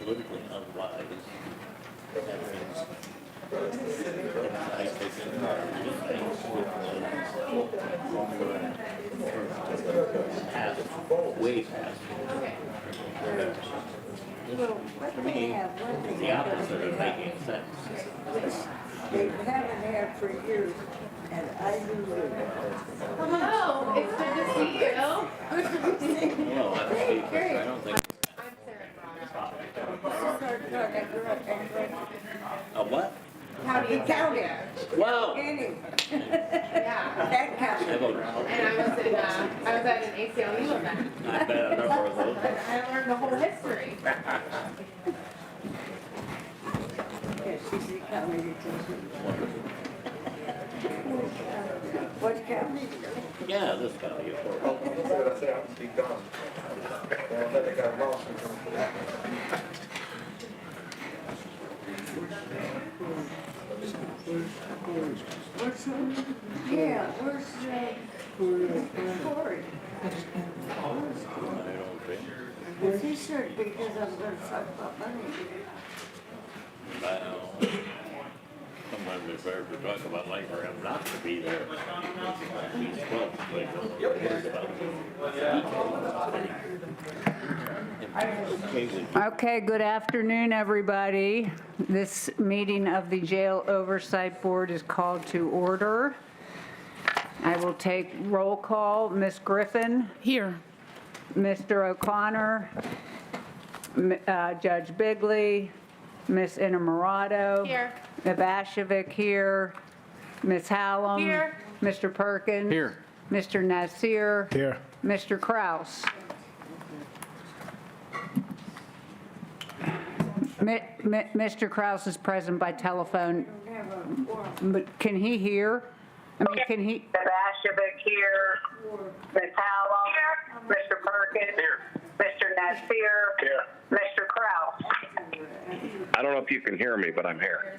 politically unwise. That means I think past, way past. To me, it's the opposite of making sense. They haven't had for years, and I knew it. Hello, it's good to see you. Well, I'm speaking, I don't think. I'm Sarah A what? County county. Wow. Any. Yeah. That county. I voted. And I was at an ACLU event. I've been a number of those. And I learned the whole history. Yes, she's the county. What county? Yeah, this county, of course. Yeah, where's Corey? I don't think. Well, he should, because I'm gonna talk about money. Well, sometimes it's better to talk about life for him not to be there. He's close, like, heard about Okay, good afternoon, everybody. This meeting of the Jail Oversight Board is called to order. I will take roll call. Ms. Griffin? Here. Mr. O'Connor? Judge Bigley? Ms. Innamorato? Here. Ivashevic here. Ms. Hallam? Here. Mr. Perkins? Here. Mr. Nasir? Here. Mr. Kraus? Mr. Kraus is present by telephone, but can he hear? I mean, can he? Ivashevic here, Ms. Hallam, Mr. Perkins, Mr. Nasir, Mr. Kraus. I don't know if you can hear me, but I'm here.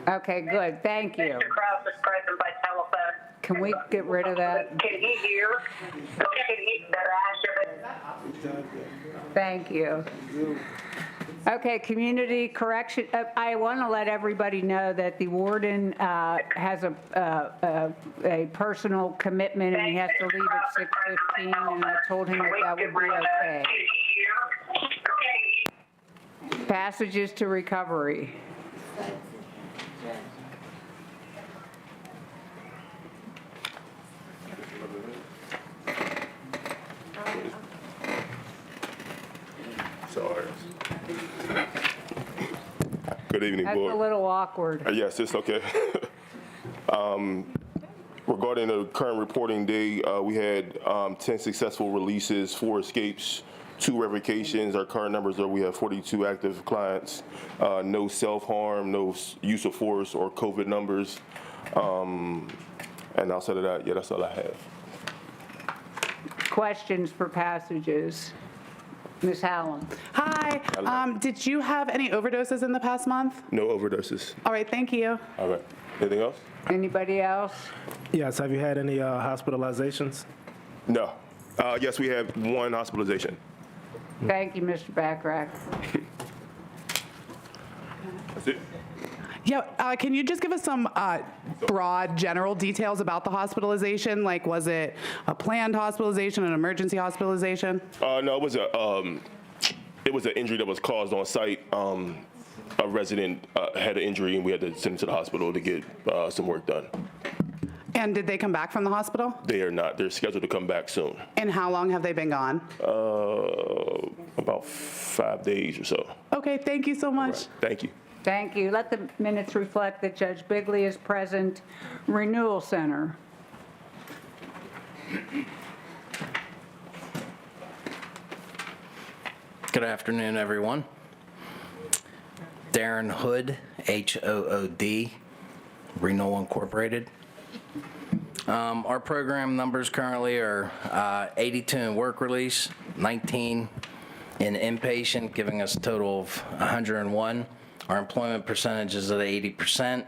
Okay, good, thank you. Mr. Kraus is present by telephone. Can we get rid of that? Can he hear? Can he, Ivashevic? Thank you. Okay, community correction. I want to let everybody know that the warden has a personal commitment and he has to leave at 6:15, and I told him that would be okay. Passages to recovery. Sorry. Good evening, That's Board. a little awkward. Yes, it's okay. Regarding the current reporting day, we had 10 successful releases, 4 escapes, 2 revocations. Our current numbers are we have 42 active clients, no self-harm, no use of force or COVID numbers. And outside of that, yeah, that's all I have. Questions for passages? Ms. Hallam? Hi. Did you have any overdoses in the past month? No overdoses. All right, thank you. All right. Anything else? Anybody else? Yes, have you had any hospitalizations? No. Yes, we have 1 hospitalization. Thank you, Mr. Backrack. That's it. Yeah, can you just give us some broad general details about the hospitalization? Like, was it a planned hospitalization, an emergency hospitalization? No, it was an injury that was caused on site. A resident had an injury, and we had to send him to the hospital to get some work done. And did they come back from the hospital? They are not. They're scheduled to come back soon. And how long have they been gone? About 5 days or so. Okay, thank you so much. Right. Thank you. Thank you. Let the minutes reflect that Judge Bigley is present. Renewal Center. Good afternoon, everyone. Darren Hood, H-O-O-D, Renewal Incorporated. Our program numbers currently are 82 in work release, 19 in inpatient, giving us a total of 101. Our employment percentage is at 80%.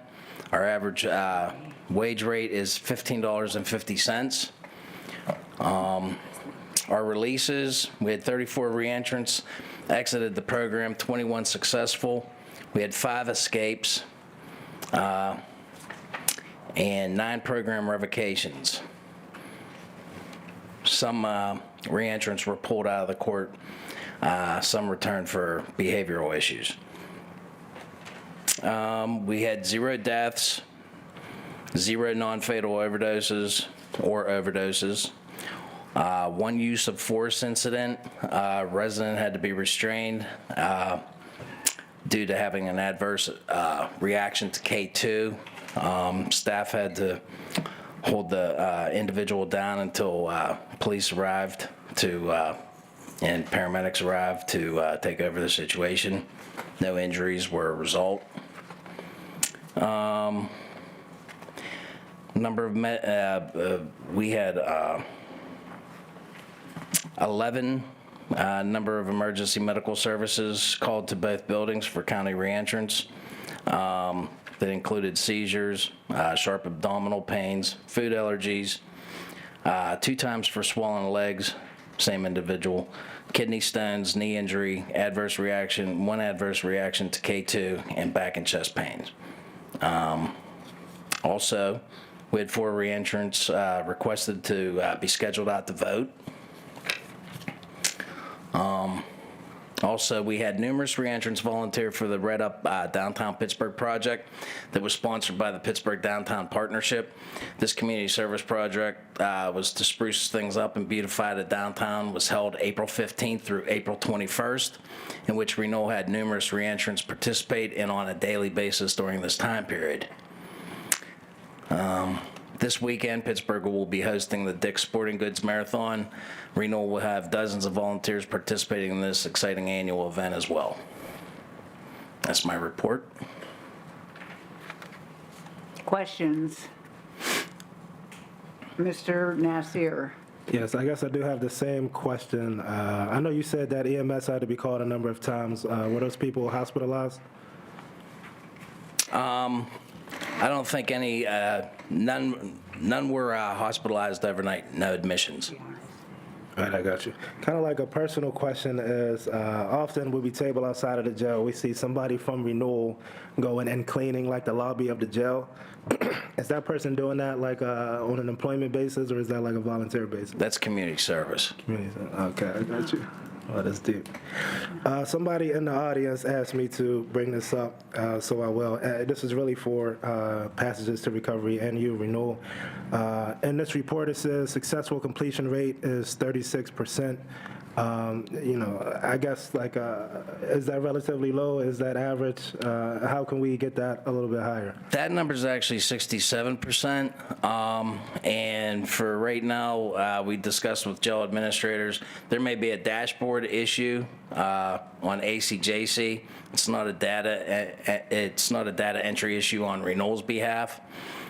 Our average wage rate is $15.50. Our releases, we had 34 reentrants, exited the program, 21 successful. We had 5 escapes, and 9 program revocations. Some reentrants were pulled out of the court, some returned for behavioral issues. We had 0 deaths, 0 non-fatal overdoses or overdoses. 1 use of force incident. Resident had to be restrained due to having an adverse reaction to K2. Staff had to hold the individual down until police arrived and paramedics arrived to take over the situation. No injuries were a result. We had 11 number of emergency medical services called to both buildings for county reentrants. That included seizures, sharp abdominal pains, food allergies, 2 times for swollen legs, same individual, kidney stones, knee injury, adverse reaction, 1 adverse reaction to K2, and back and chest pains. Also, we had 4 reentrants requested to be scheduled out to vote. Also, we had numerous reentrants volunteer for the Red Up Downtown Pittsburgh project that was sponsored by the Pittsburgh Downtown Partnership. This community service project was to spruce things up and beautify the downtown, was held April 15th through April 21st, in which Renewal had numerous reentrants participate in on a daily basis during this time period. This weekend, Pittsburgh will be hosting the Dick's Sporting Goods Marathon. Renewal will have dozens of volunteers participating in this exciting annual event as well. That's my report. Questions? Mr. Nasir. Yes, I guess I do have the same question. I know you said that EMS had to be called a number of times. Were those people hospitalized? I don't think any, none were hospitalized overnight, no admissions. Right, I got you. Kind of like a personal question is, often when we table outside of the jail, we see somebody from Renewal going and cleaning like the lobby of the jail. Is that person doing that like on an employment basis, or is that like a volunteer basis? That's community service. Okay, I got you. Oh, that's deep. Somebody in the audience asked me to bring this up, so I will. This is really for passages to recovery and you, Renewal. In this report, it says successful completion rate is 36%. I guess like, is that relatively low? Is that average? How can we get that a little bit higher? That number is actually 67%. And for right now, we discussed with jail administrators, there may be a dashboard issue on ACJC. It's not a data entry issue on Renewal's behalf.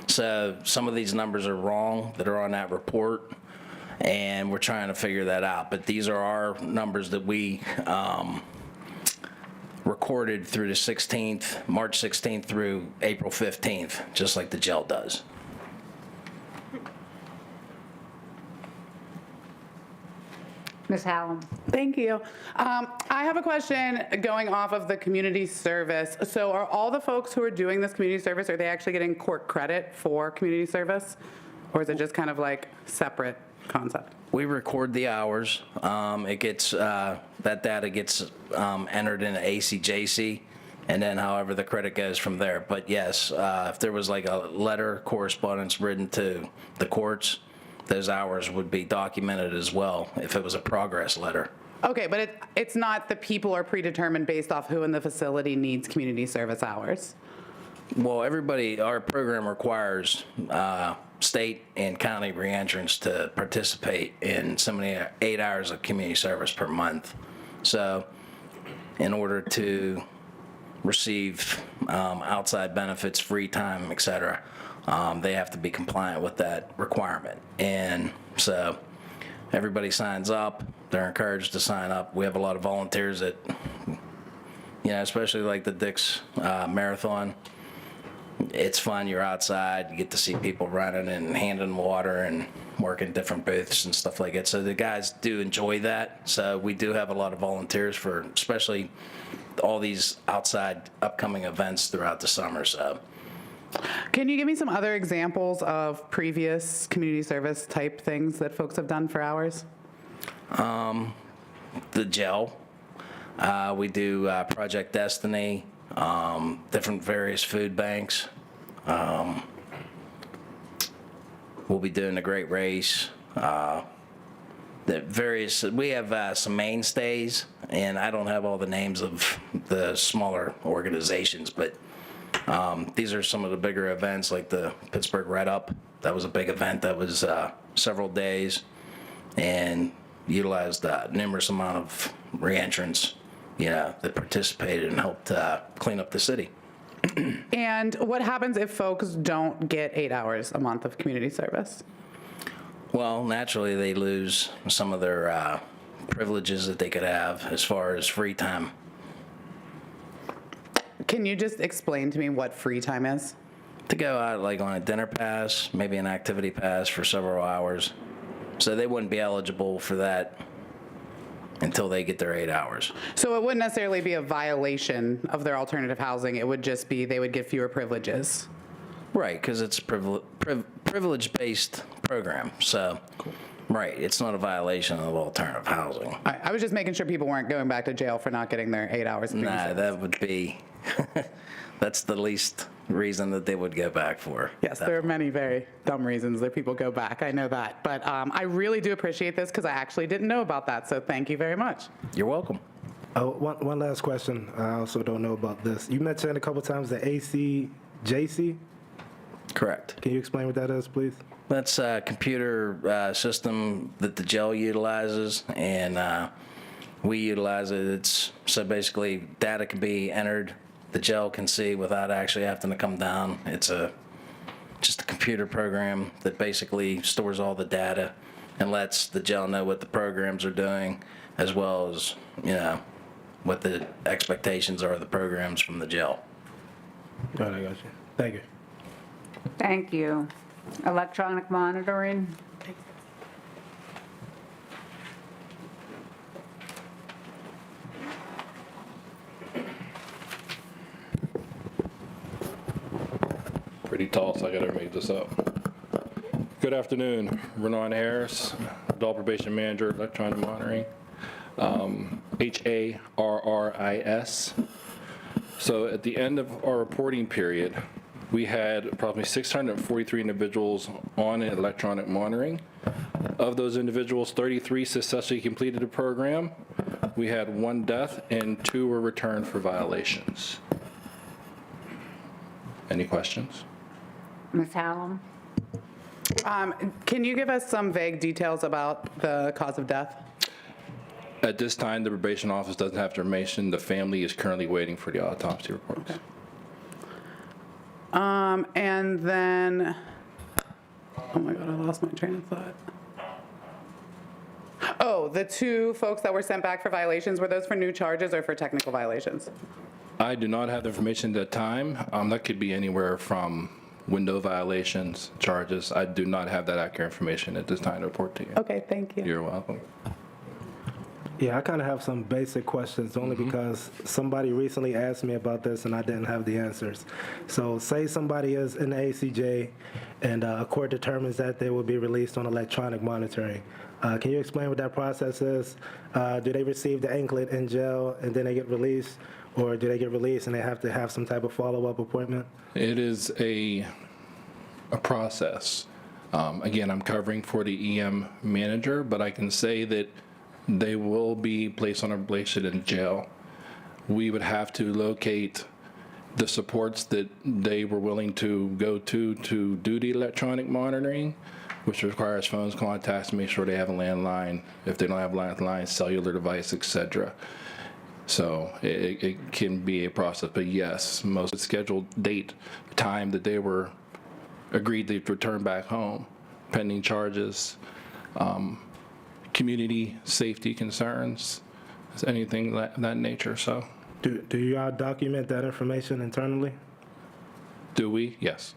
So some of these numbers are wrong that are on that report, and we're trying to figure that out. But these are our numbers that we recorded through the 16th, March 16th through April 15th, just like the jail does. Ms. Hallam. Thank you. I have a question going off of the community service. So are all the folks who are doing this community service, are they actually getting court credit for community service? Or is it just kind of like separate concept? We record the hours. It gets, that data gets entered into ACJC, and then however the credit goes from there. But yes, if there was like a letter correspondence written to the courts, those hours would be documented as well if it was a progress letter. Okay, but it's not the people are predetermined based off who in the facility needs community service hours? Well, our program requires state and county reentrants to participate in so many 8 hours of community service per month. So in order to receive outside benefits, free time, et cetera, they have to be compliant with that requirement. And so everybody signs up. They're encouraged to sign up. We have a lot of volunteers that, especially like the Dick's Marathon. It's fun. You're outside. You get to see people running and handing water and working different booths and stuff like that. So the guys do enjoy that. So we do have a lot of volunteers for especially all these outside upcoming events throughout the summer. So Can you give me some other examples of previous community service type things that folks have done for hours? the gel. We do Project Destiny, different various food banks. We'll be doing the Great Race. We have some mainstays, and I don't have all the names of the smaller organizations, but these are some of the bigger events like the Pittsburgh Red Up. That was a big event that was several days and utilized numerous amount of reentrants, that participated and helped clean up the city. And what happens if folks don't get 8 hours a month of community service? Well, naturally, they lose some of their privileges that they could have as far as free time. Can you just explain to me what free time is? To go out like on a dinner pass, maybe an activity pass for several hours. So they wouldn't be eligible for that until they get their 8 hours. So it wouldn't necessarily be a violation of their alternative housing. It would just be they would get fewer privileges. Right, because it's a privilege-based program. So, right, it's not a violation of alternative housing. I was just making sure people weren't going back to jail for not getting their 8 hours. Of community Nah, service. that would be, that's the least reason that they would go back for. Yes, there are many very dumb reasons that people go back. I know that. But I really do appreciate this because I actually didn't know about that. So thank you very much. You're welcome. Oh, one last question. I also don't know about this. You mentioned a couple times the ACJC. Correct. Can you explain what that is, please? That's a computer system that the jail utilizes, and we utilize it. It's so basically data can be entered, the jail can see without actually having to come down. It's just a computer program that basically stores all the data and lets the jail know what the programs are doing, as well as what the expectations are of the programs from the jail. All right, I got you. Thank you. Thank you. Electronic monitoring? Pretty tall, so I gotta make this up. Good afternoon, Renan Harris, Adult Probation Manager, Electronic Monitoring, HARRIS. So at the end of our reporting period, we had approximately 643 individuals on electronic monitoring. Of those individuals, 33 successfully completed the program. We had 1 death and 2 were returned for violations. Any questions? Ms. Hallam? Can you give us some vague details about the cause of death? At this time, the probation office doesn't have the information. The family is currently waiting for the autopsy reports. Okay. And then, oh my God, I lost my train of thought. Oh, the 2 folks that were sent back for violations, were those for new charges or for technical violations? I do not have the information at that time. That could be anywhere from window violations, charges. I do not have that accurate information at this time to report to you. Okay, thank you. You're welcome. Yeah, I kind of have some basic questions only because somebody recently asked me about this and I didn't have the answers. So say somebody is in the ACJ and a court determines that they will be released on electronic monitoring. Can you explain what that process is? Do they receive the anklet in jail and then they get released? Or do they get released and they have to have some type of follow-up appointment? It is a process. Again, I'm covering for the EM manager, but I can say that they will be placed on a probation in jail. We would have to locate the supports that they were willing to go to do the electronic monitoring, which requires phones, contacts, to make sure they have a landline. If they don't have a landline, cellular device, etc. So it can be a process, but yes, most scheduled date, time that they were agreed to return back home, pending charges, community safety concerns, anything that nature. So, Do you all document that information internally? do we? Yes.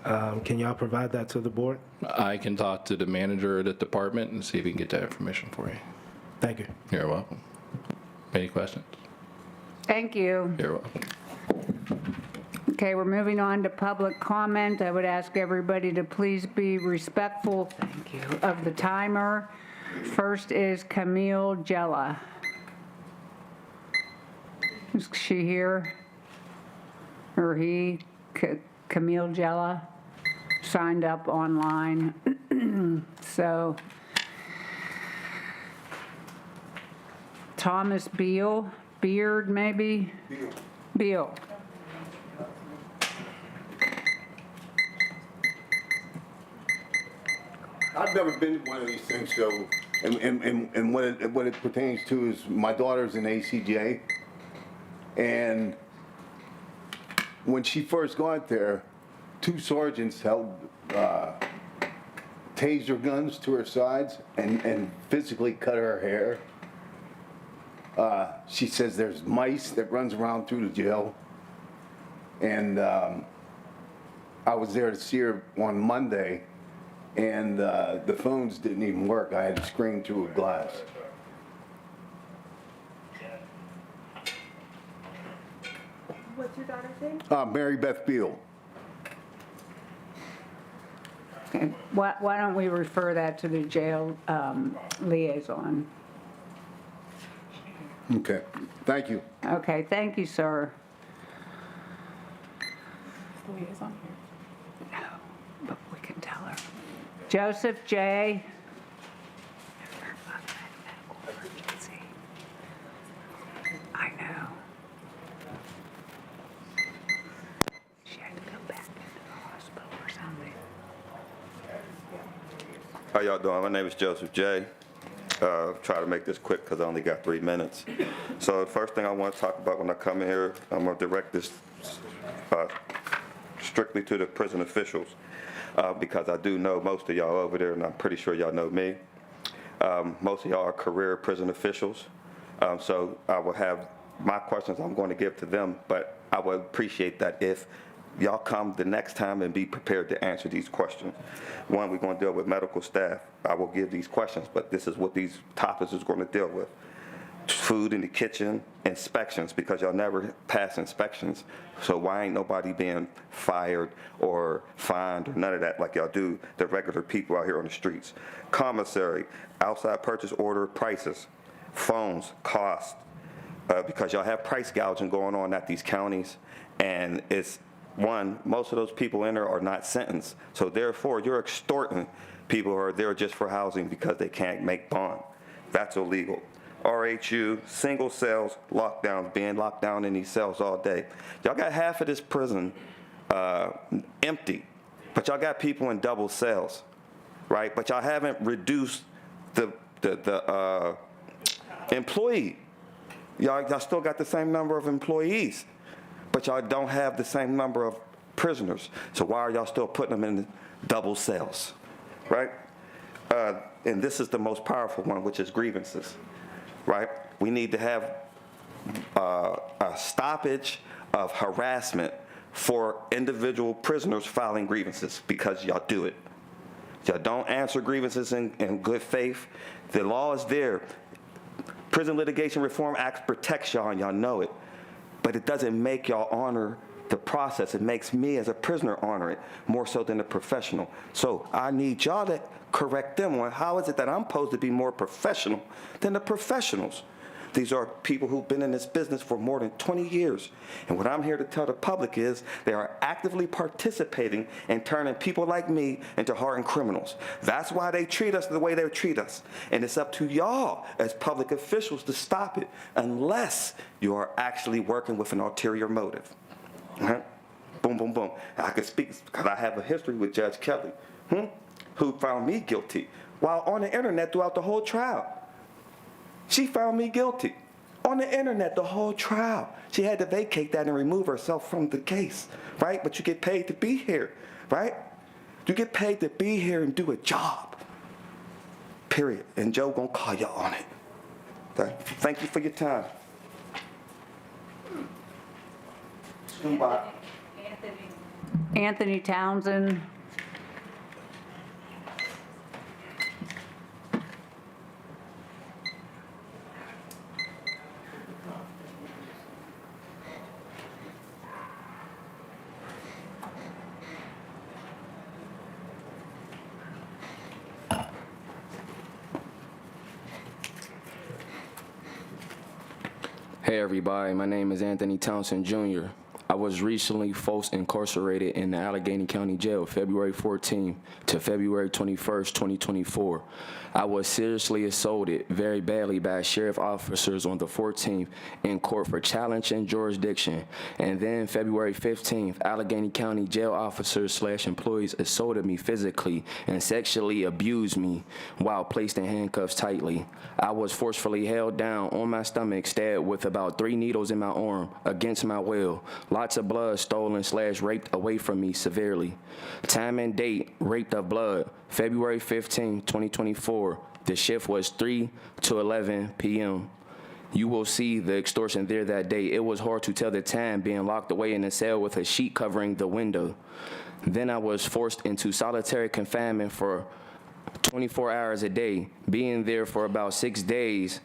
Can y'all provide that to the board? I can talk to the manager of the department and see if he can get that information for you. Thank you. You're welcome. Any questions? Thank you. You're welcome. Okay, we're moving on to public comment. I would ask everybody to please be respectful, thank you, of the timer. First is Camille Jella. Is she here? Or he? Camille Jella signed up online. So, Thomas Beard, maybe? Beal. I've never been to one of these things, so, and what it pertains to is my daughter's in ACJ, and when she first got there, 2 sergeants held taser guns to her sides and physically cut her hair. She says there's mice that runs around through the jail, and I was there to see her on Monday, and the phones didn't even work. I had to scream through a glass. What's your daughter's name? Mary Beth Beal. Okay, why don't we refer that to the jail liaison? Okay, thank you. Okay, thank you, sir. Liaison here. No, but we can tell her. Joseph J. I know. She had to go back into the hospital or something. How y'all doing? My name is Joseph J. Try to make this quick because I only got 3 minutes. So the first thing I want to talk about when I come in here, I'm going to direct this strictly to the prison officials because I do know most of y'all over there, and I'm pretty sure y'all know me. Most of y'all are career prison officials. So I will have my questions I'm going to give to them, but I would appreciate that if y'all come the next time and be prepared to answer these questions. One, we're going to deal with medical staff. I will give these questions, but this is what these topics is going to deal with. Food in the kitchen, inspections, because y'all never pass inspections. So why ain't nobody being fired or fined or none of that like y'all do the regular people out here on the streets? Commissary, outside purchase order prices, phones, cost, because y'all have price gouging going on at these counties, and it's one, most of those people in there are not sentenced. So therefore, you're extorting people who are there just for housing because they can't make bond. That's illegal. RHU, single cells, lockdowns, being locked down in these cells all day. Y'all got half of this prison empty, but y'all got people in double cells, right? But y'all haven't reduced the employee. Y'all still got the same number of employees, but y'all don't have the same number of prisoners. So why are y'all still putting them in double cells, right? And this is the most powerful one, which is grievances, right? We need to have a stoppage of harassment for individual prisoners filing grievances because y'all do it. Y'all don't answer grievances in good faith. The law is there. Prison Litigation Reform Act protects y'all, and y'all know it. But it doesn't make y'all honor the process. It makes me as a prisoner honor it more so than a professional. So I need y'all to correct them on how is it that I'm supposed to be more professional than the professionals. These are people who've been in this business for more than 20 years. And what I'm here to tell the public is they are actively participating in turning people like me into hardened criminals. That's why they treat us the way they treat us. And it's up to y'all as public officials to stop it unless you are actually working with an ulterior motive. Right? Boom, boom, boom. I can speak because I have a history with Judge Kelly, who found me guilty while on the internet throughout the whole trial. She found me guilty on the internet the whole trial. She had to vacate that and remove herself from the case, right? But you get paid to be here, right? You get paid to be here and do a job, period. And Joe gonna call you on it. Okay? Thank you for your time. Anthony Townsend. Hey everybody, my name is Anthony Townsend Jr. I was recently false incarcerated in the Allegheny County Jail February 14th to February 21st, 2024. I was seriously assaulted very badly by sheriff officers on the 14th in court for challenging jurisdiction. And then February 15th, Allegheny County Jail officers / employees assaulted me physically and sexually abused me while placed in handcuffs tightly. I was forcefully held down on my stomach, stabbed with about 3 needles in my arm against my will. Lots of blood stolen / raped away from me severely. Time and date, raped of blood, February 15, 2024. The shift was 3 to 11 p.m. You will see the extortion there that day. It was hard to tell the time being locked away in a cell with a sheet covering the window. Then I was forced into solitary confinement for 24 hours a day, being there for about 6 days.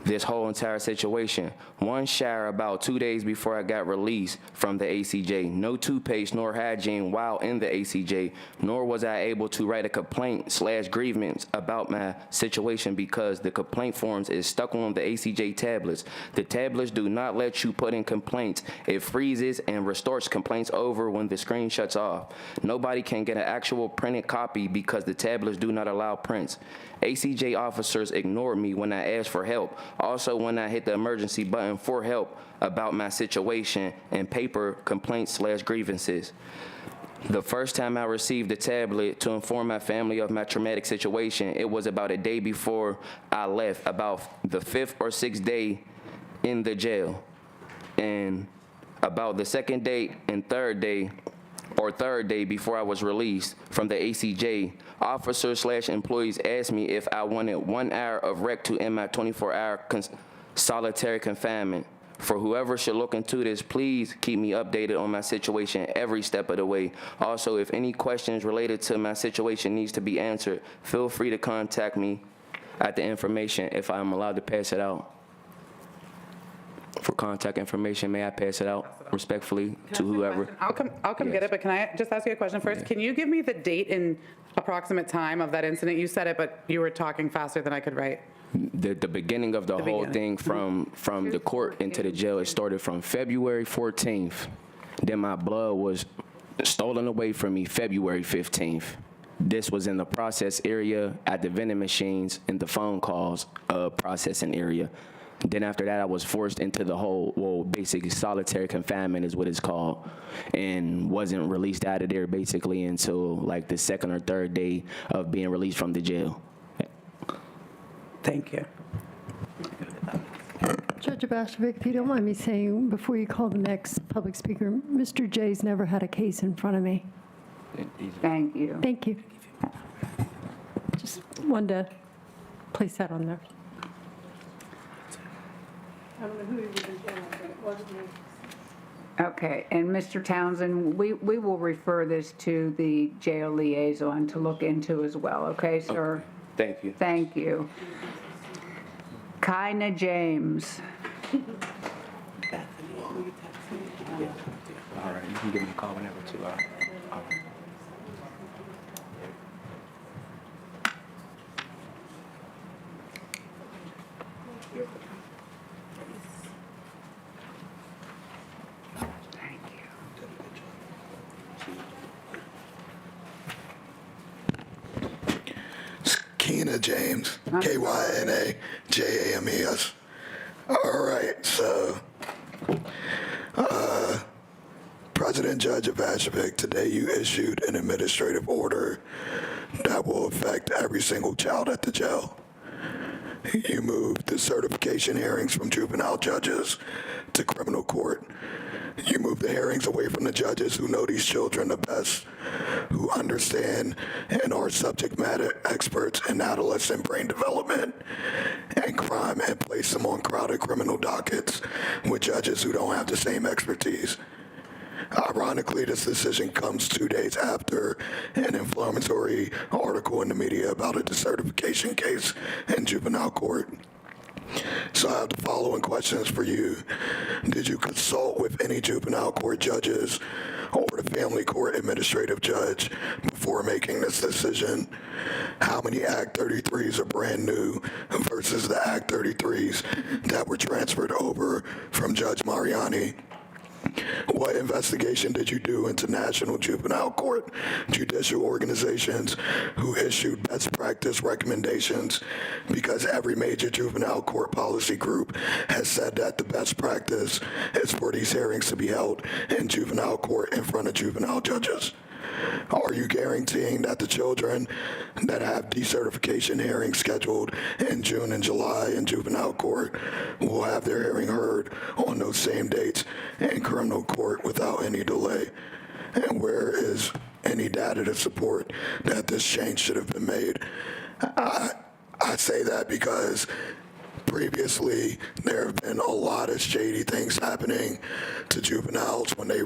This whole entire situation. One shower about 2 days before I got released from the ACJ. No toothpaste nor hygiene while in the ACJ, nor was I able to write a complaint / grievance about my situation because the complaint forms is stuck on the ACJ tablets. The tablets do not let you put in complaints. It freezes and restores complaints over when the screen shuts off. Nobody can get an actual printed copy because the tablets do not allow prints. ACJ officers ignored me when I asked for help. Also, when I hit the emergency button for help about my situation and paper complaints / grievances. The first time I received the tablet to inform my family of my traumatic situation, it was about a day before I left, about the 5th or 6th day in the jail. And about the 2nd day and 3rd day before I was released from the ACJ, officers / employees asked me if I wanted 1 hour of rec to end my 24-hour solitary confinement. For whoever should look into this, please keep me updated on my situation every step of the way. Also, if any questions related to my situation needs to be answered, feel free to contact me at the information if I'm allowed to pass it out. For contact information, may I pass it out respectfully to whoever? I'll come get it, but can I just ask you a question first? Yeah. Can you give me the date and approximate time of that incident? You said it, but you were talking faster than I could write. The beginning of the whole thing from the court into the jail, it started from February 14th. Then my blood was stolen away from me February 15th. This was in the process area at the vending machines in the phone calls processing area. Then after that, I was forced into the whole, basically solitary confinement is what it's called, and wasn't released out of there basically until like the 2nd or 3rd day of being released from the jail. Thank you. Judge Abashevik, if you don't mind me saying, before you call the next public speaker, Mr. Jay's never had a case in front of me. Thank you. Thank you. Just wanted to place that on there. I don't know who he was in jail, but it wasn't me. Okay, and Mr. Townsend, we will refer this to the jail liaison to look into as well, okay, sir? Thank you. Thank you. Kyna James. All right, you can give me a call whenever too. All right. Thank you. Kyna James, Kynajames. All right, so, President Judge Abashevik, today you issued an administrative order that will affect every single child at the jail. You moved the certification hearings from juvenile judges to criminal court. You move the hearings away from the judges who know these children the best, who understand and are subject matter experts in adolescent brain development and crime, and place them on crowded criminal dockets with judges who don't have the same expertise. Ironically, this decision comes 2 days after an inflammatory article in the media about a decertification case in juvenile court. So I have the following questions for you. Did you consult with any juvenile court judges or the family court administrative judge before making this decision? How many Act 33s are brand new versus the Act 33s that were transferred over from Judge Mariani? What investigation did you do into national juvenile court judicial organizations who issued best practice recommendations? Because every major juvenile court policy group has said that the best practice is for these hearings to be held in juvenile court in front of juvenile judges. Are you guaranteeing that the children that have decertification hearings scheduled in June and July in juvenile court will have their hearing heard on those same dates in criminal court without any delay? And where is any data to support that this change should have been made? I say that because previously there have been a lot of shady things happening to juveniles when their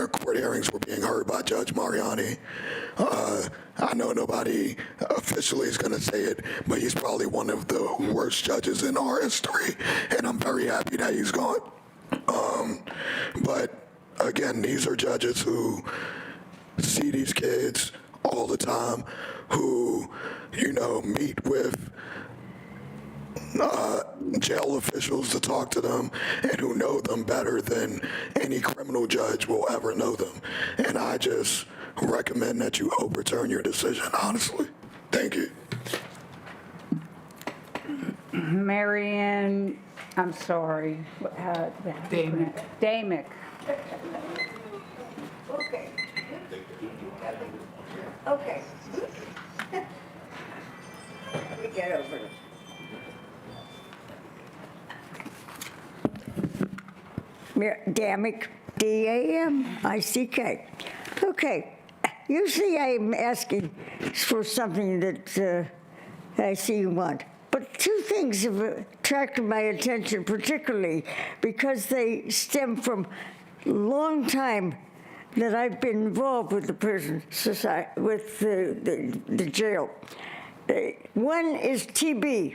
court hearings were being heard by Judge Mariani. I know nobody officially is going to say it, but he's probably one of the worst judges in our history, and I'm very happy that he's gone. But again, these are judges who see these kids all the time, who, meet with jail officials to talk to them, and who know them better than any criminal judge will ever know them. And I just recommend that you overturn your decision, honestly. Thank you. Marianne, I'm sorry. Damick. Damick. Okay. Okay. Let me get over it. Damick, D-A-M-I-C-K. Okay, usually I'm asking for something that I see you want. But two things have attracted my attention, particularly because they stem from a long time that I've been involved with the prison society, with the jail. One is TB.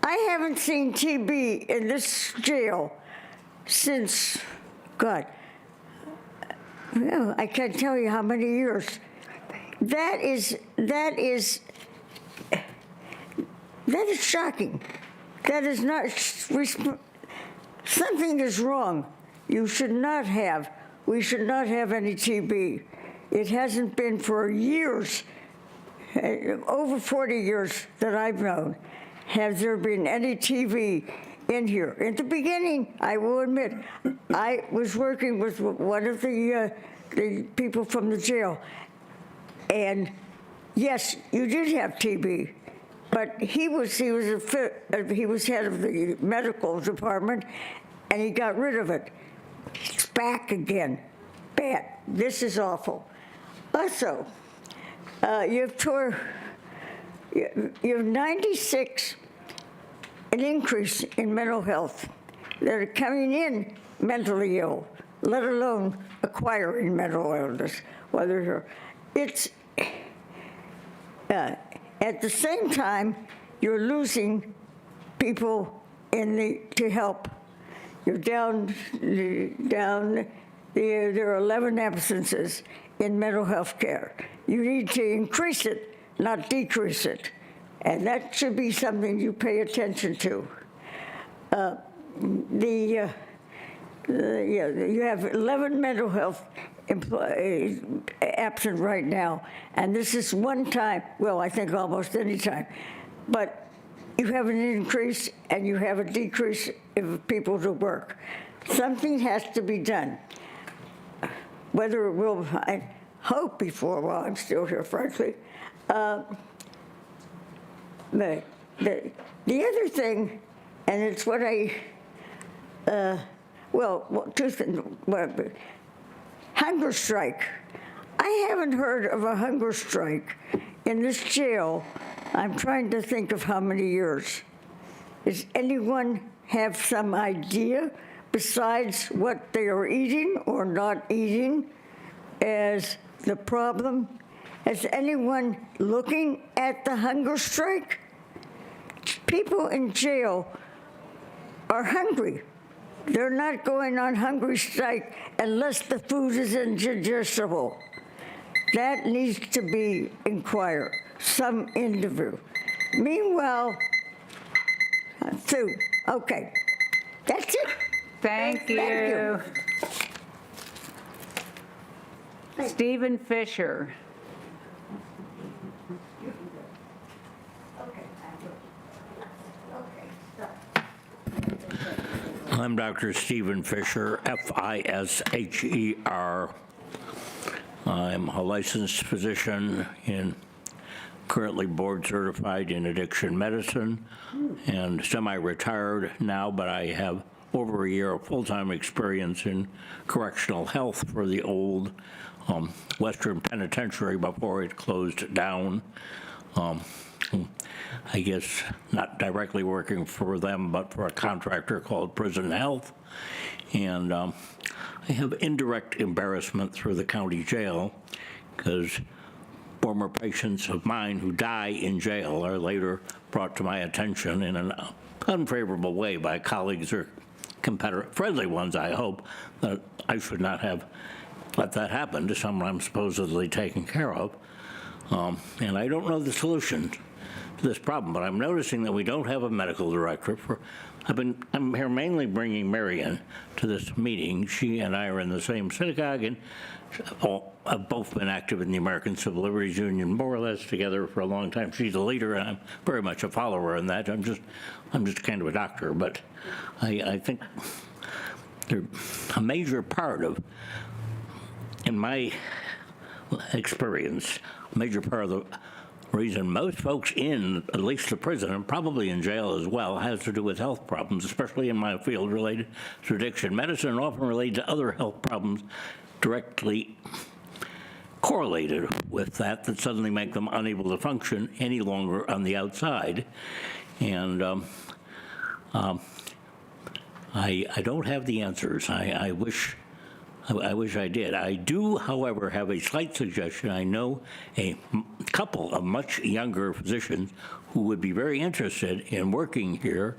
I haven't seen TB in this jail since, God, well, I can't tell you how many years. That is shocking. That is not, something is wrong. We should not have any TB. It hasn't been for years, over 40 years that I've known, has there been any TB in here. At the beginning, I will admit, I was working with one of the people from the jail, and yes, you did have TB, but he was head of the medical department, and he got rid of it. It's back again. Bad. This is awful. Also, you have 96. An increase in mental health that are coming in mentally ill, let alone acquiring mental illness. It's at the same time you're losing people to help. You're down. There are 11 absences in mental health care. You need to increase it, not decrease it. And that should be something you pay attention to. You have 11 mental health absent right now, and this is one time, well, I think almost any time, but you have an increase and you have a decrease of people to work. Something has to be done. Whether it will, I hope before, while I'm still here, frankly. The other thing, and it's what two things. Hunger strike. I haven't heard of a hunger strike in this jail. I'm trying to think of how many years. Does anyone have some idea besides what they are eating or not eating as the problem? Is anyone looking at the hunger strike? People in jail are hungry. They're not going on hungry strike unless the food is indigestible. That needs to be inquired, some interview. Meanwhile, Sue, okay, that's it. Thank you. Stephen Fisher. I'm Dr. Stephen Fisher, Fisher. I'm a licensed physician and currently board certified in addiction medicine and semi-retired now, but I have over a year of full-time experience in correctional health for the old Western Penitentiary before it closed down. I guess not directly working for them, but for a contractor called Prison Health. And I have indirect embarrassment through the county jail because former patients of mine who die in jail are later brought to my attention in an unfavorable way by colleagues or competitor, friendly ones, I hope, that I should not have let that happen to someone I'm supposedly taking care of. And I don't know the solution to this problem, but I'm noticing that we don't have a medical director. I'm here mainly bringing Marion to this meeting. She and I are in the same synagogue and have both been active in the American Civil Liberties Union more or less together for a long time. She's a leader, and I'm very much a follower in that. I'm just kind of a doctor, but I think a major part of, in my experience, a major part of the reason most folks in at least the prison and probably in jail as well has to do with health problems, especially in my field related to addiction medicine, and often related to other health problems directly correlated with that suddenly make them unable to function any longer on the outside. And I don't have the answers. I wish I did. I do, however, have a slight suggestion. I know a couple of much younger physicians who would be very interested in working here,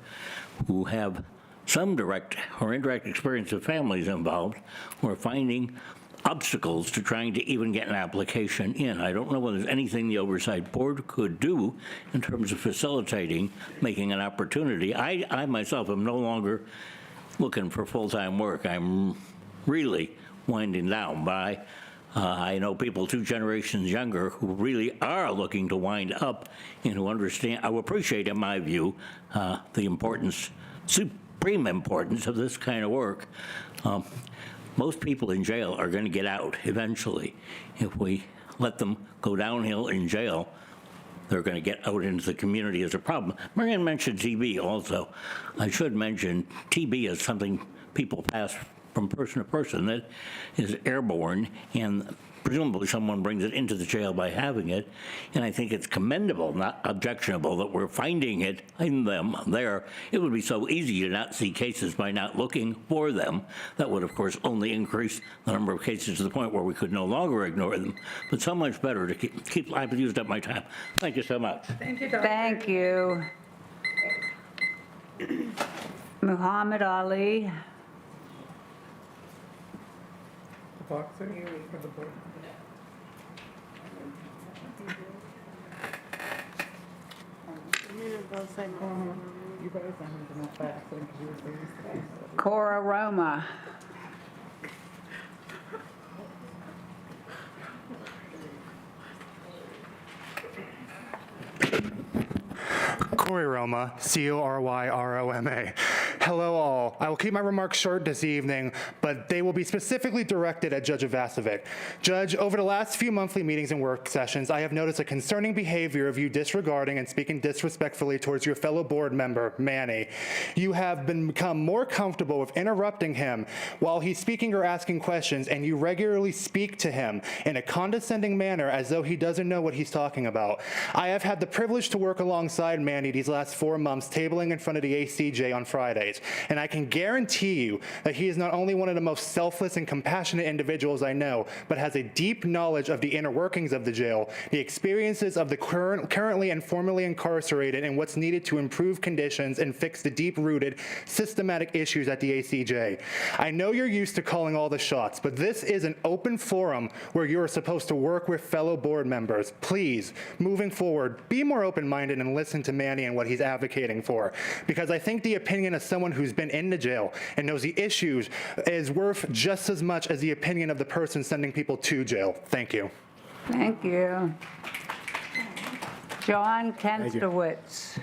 who have some direct or indirect experience of families involved, who are finding obstacles to trying to even get an application in. I don't know whether there's anything the Oversight Board could do in terms of facilitating making an opportunity. I myself am no longer looking for full-time work. I'm really winding down, but I know people 2 generations younger who really are looking to wind up and who understand, who appreciate, in my view, the importance, supreme importance of this kind of work. Most people in jail are going to get out eventually. If we let them go downhill in jail, they're going to get out into the community as a problem. Marianne mentioned TB also. I should mention TB is something people pass from person to person that is airborne, and presumably someone brings it into the jail by having it. And I think it's commendable, not objectionable, that we're finding it in them there. It would be so easy to not see cases by not looking for them. That would, of course, only increase the number of cases to the point where we could no longer ignore them. But so much better to keep I've used up my time. Thank you so much. Thank you, Doctor. Thank you. Muhammad Ali. Cora Roma. Corey Roma, C-O-R-Y-R-O-M-A. Hello all. I will keep my remarks short this evening, but they will be specifically directed at Judge Avasovic. Judge, over the last few monthly meetings and work sessions, I have noticed a concerning behavior of you disregarding and speaking disrespectfully towards your fellow board member, Manny. You have become more comfortable with interrupting him while he's speaking or asking questions, and you regularly speak to him in a condescending manner as though he doesn't know what he's talking about. I have had the privilege to work alongside Manny these these last 4 months tabling in front of the ACJ on Fridays, and I can guarantee you that he is not only one of the most selfless and compassionate individuals I know, but has a deep knowledge of the inner workings of the jail, the experiences of the currently and formerly incarcerated, and what's needed to improve conditions and fix the deep-rooted, systematic issues at the ACJ. I know you're used to calling all the shots, but this is an open forum where you're supposed to work with fellow board members. Please, moving forward, be more open-minded and listen to Manny and what he's advocating for, because I think the opinion of someone who's been in the jail and knows the issues is worth just as much as the opinion of the person sending people to jail. Thank you. Thank you. John Kenstowitz.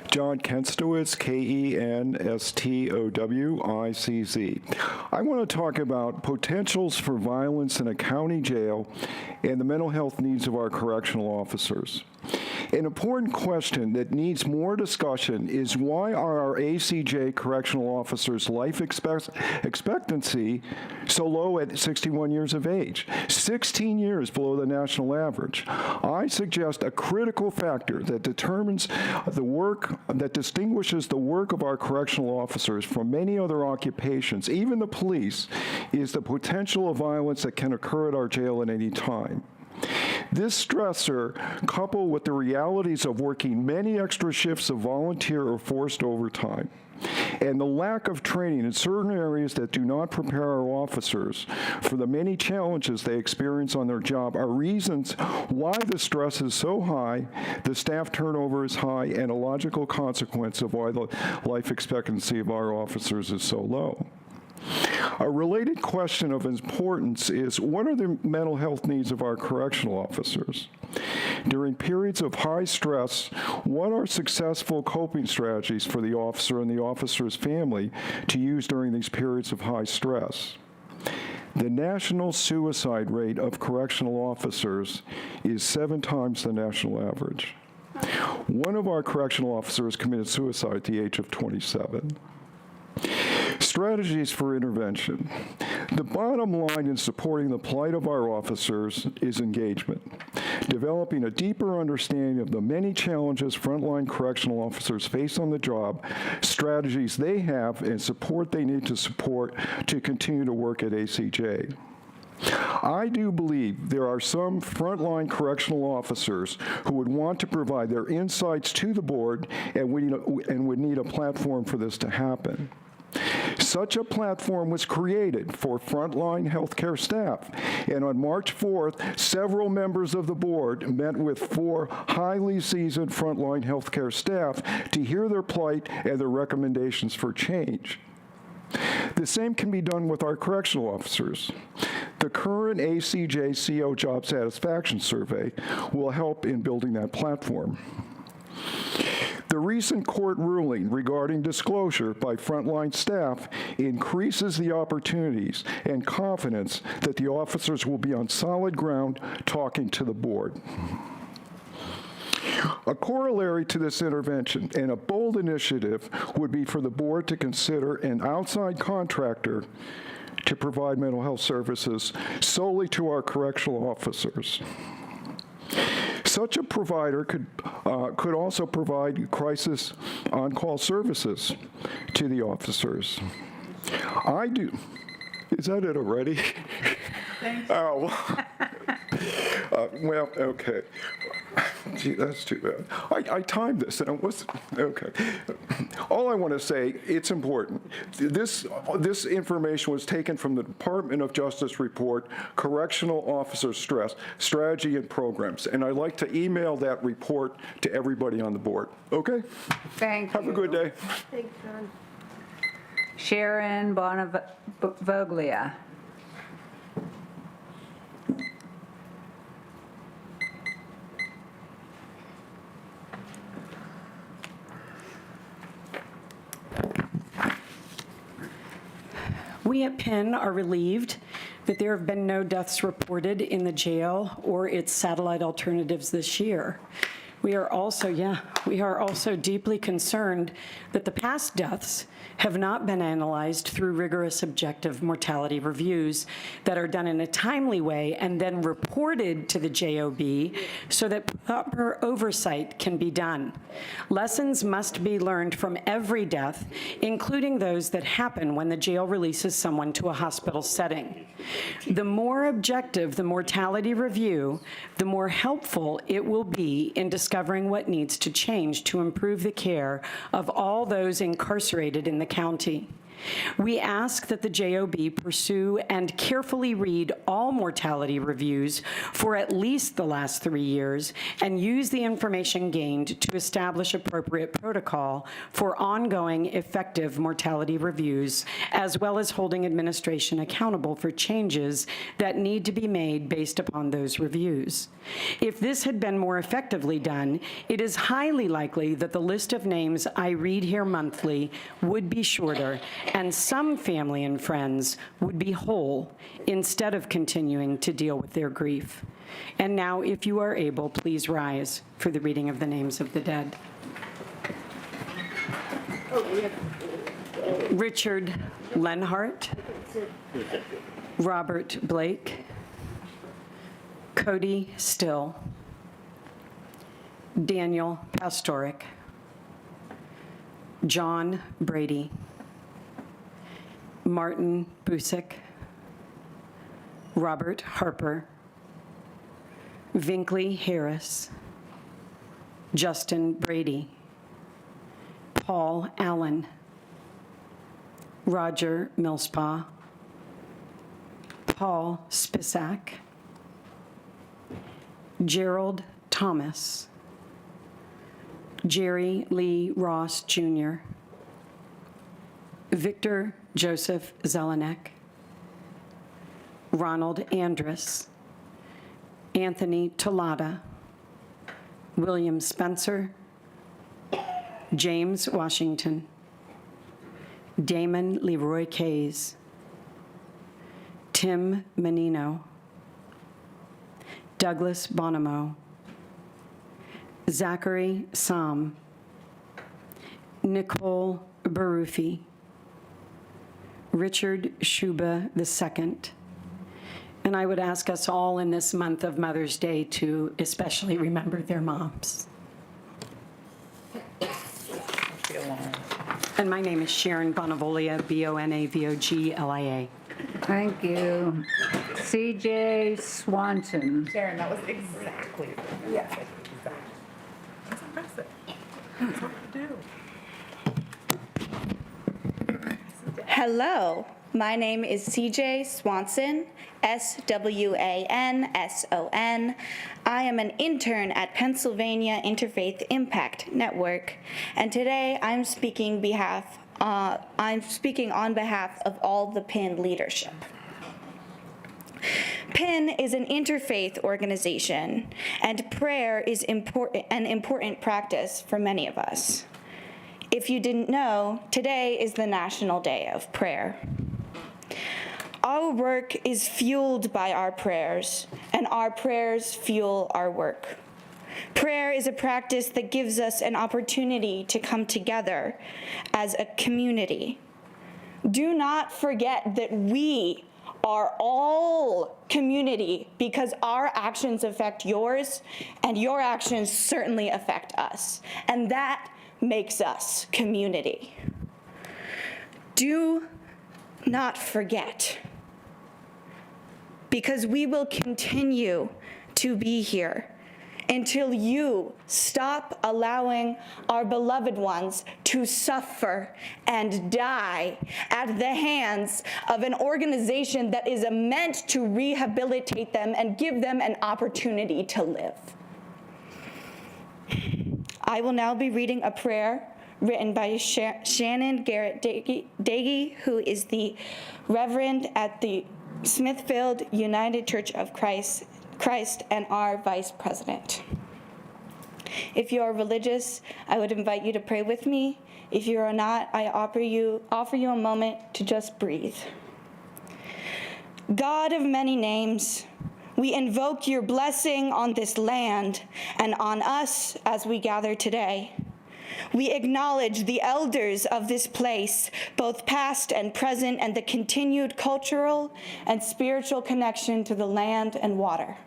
John Kenstowitz, Kenstowicz. I want to talk about potentials for violence in a county jail and the mental health needs of our correctional officers. An important question that needs more discussion is why are our ACJ correctional officers' life expectancy so low at 61 years of age, 16 years below the national average? I suggest a critical factor that determines the work, that distinguishes the work of our correctional officers from many other occupations, even the police, is the potential of violence that can occur at our jail at any time. This stressor, coupled with the realities of working many extra shifts of volunteer or forced overtime, and the lack of training in certain areas that do not prepare our officers for the many challenges they experience on their job, are reasons why the stress is so high, the staff turnover is high, and a logical consequence of why the life expectancy of our officers is so low. A related question of importance is, what are the mental health needs of our correctional officers? During periods of high stress, what are successful coping strategies for the officer and the officer's family to use during these periods of high stress? The national suicide rate of correctional officers is 7 times the national average. One of our correctional officers committed suicide at the age of 27. Strategies for intervention. The bottom line in supporting the plight of our officers is engagement. Developing a deeper understanding of the many challenges frontline correctional officers face on the job, strategies they have, and support they need to continue to work at ACJ. I do believe there are some frontline correctional officers who would want to provide their insights to the board and would need a platform for this to happen. Such a platform was created for frontline healthcare staff, and on March 4th, several members of the board met with 4 highly seasoned frontline healthcare staff to hear their plight and their recommendations for change. The same can be done with our correctional officers. The current ACJ CO Job Satisfaction Survey will help in building that platform. The recent court ruling regarding disclosure by frontline staff increases the opportunities and confidence that the officers will be on solid ground talking to the board. A corollary to this intervention and a bold initiative would be for the board to consider an outside contractor to provide mental health services solely to our correctional officers. Such a provider could also provide crisis on-call services to the officers. I do. Is that it already? Thanks. Oh, well, okay. Gee, that's too bad. I timed this, and it wasn't, okay. All I want to say, it's important. This information was taken from the Department of Justice report, Correctional Officer Stress, Strategy and Programs, and I'd like to email that report to everybody on the board, okay? Thank you. Have a good day. Thanks, John. Sharon Bonavoglia. We at Penn are relieved that there have been no deaths reported in the jail or its satellite alternatives this year. We are also deeply concerned that the past deaths have not been analyzed through rigorous objective mortality reviews that are done in a timely way and then reported to the JOB so that proper oversight can be done. Lessons must be learned from every death, including those that happen when the jail releases someone to a hospital setting. The more objective the mortality review, the more helpful it will be in discovering what needs to change to improve the care of all those incarcerated in the county. We ask that the JOB pursue and carefully read all mortality reviews for at least the last 3 years and use the information gained to establish appropriate protocol for ongoing effective mortality reviews, as well as holding administration accountable for changes that need to be made based upon those reviews. If this had been more effectively done, it is highly likely that the list of names I read here monthly would be shorter, and some family and friends would be whole instead of continuing to deal with their grief. And now, if you are able, please rise for the reading of the names of the dead. Richard Lenhart, Robert Blake, Cody Still, Daniel Pastoric, John Brady, Martin Busick, Robert Harper, Vinkley Harris, Justin Brady, Paul Allen, Roger Millspaw, Paul Spisak, Gerald Thomas, Jerry Lee Ross Jr., Victor Joseph Zelenek, Ronald Andrus, Anthony Tolada, William Spencer, James Washington, Damon Leroy Kays, Tim Menino, Douglas Bonomo, Zachary Sam, Nicole Barufi, Richard Shuba II. And I would ask us all in this month of Mother's Day to especially remember their moms. And my name is Sharon Bonavolia, Bonavoglia. Thank you. CJ Swanson. Sharon, that was exactly. Yeah. That's impressive. That's hard to do. Hello, my name is CJ Swanson, SWANSON. I am an intern at Pennsylvania Interfaith Impact Network, and today I'm speaking on behalf of all the PIN leadership. PIN is an interfaith organization, and prayer is an important practice for many of us. If you didn't know, today is the National Day of Prayer. Our work is fueled by our prayers, and our prayers fuel our work. Prayer is a practice that gives us an opportunity to come together as a community. Do not forget that we are all community, because our actions affect yours, and your actions certainly affect us. And that makes us community. Do not forget, because we will continue to be here until you stop allowing our beloved ones to suffer and die at the hands of an organization that is meant to rehabilitate them and give them an opportunity to live. I will now be reading a prayer written by Shannon Garrett Dagey, who is the Reverend at the Smithfield United Church of Christ and our Vice President. If you are religious, I would invite you to pray with me. If you are not, I offer you a moment to just breathe. God of many names, We invoke your blessing on this land and on us as we gather today. We acknowledge the elders of this place, both past and present, and the continued cultural and spiritual connection to the land and water.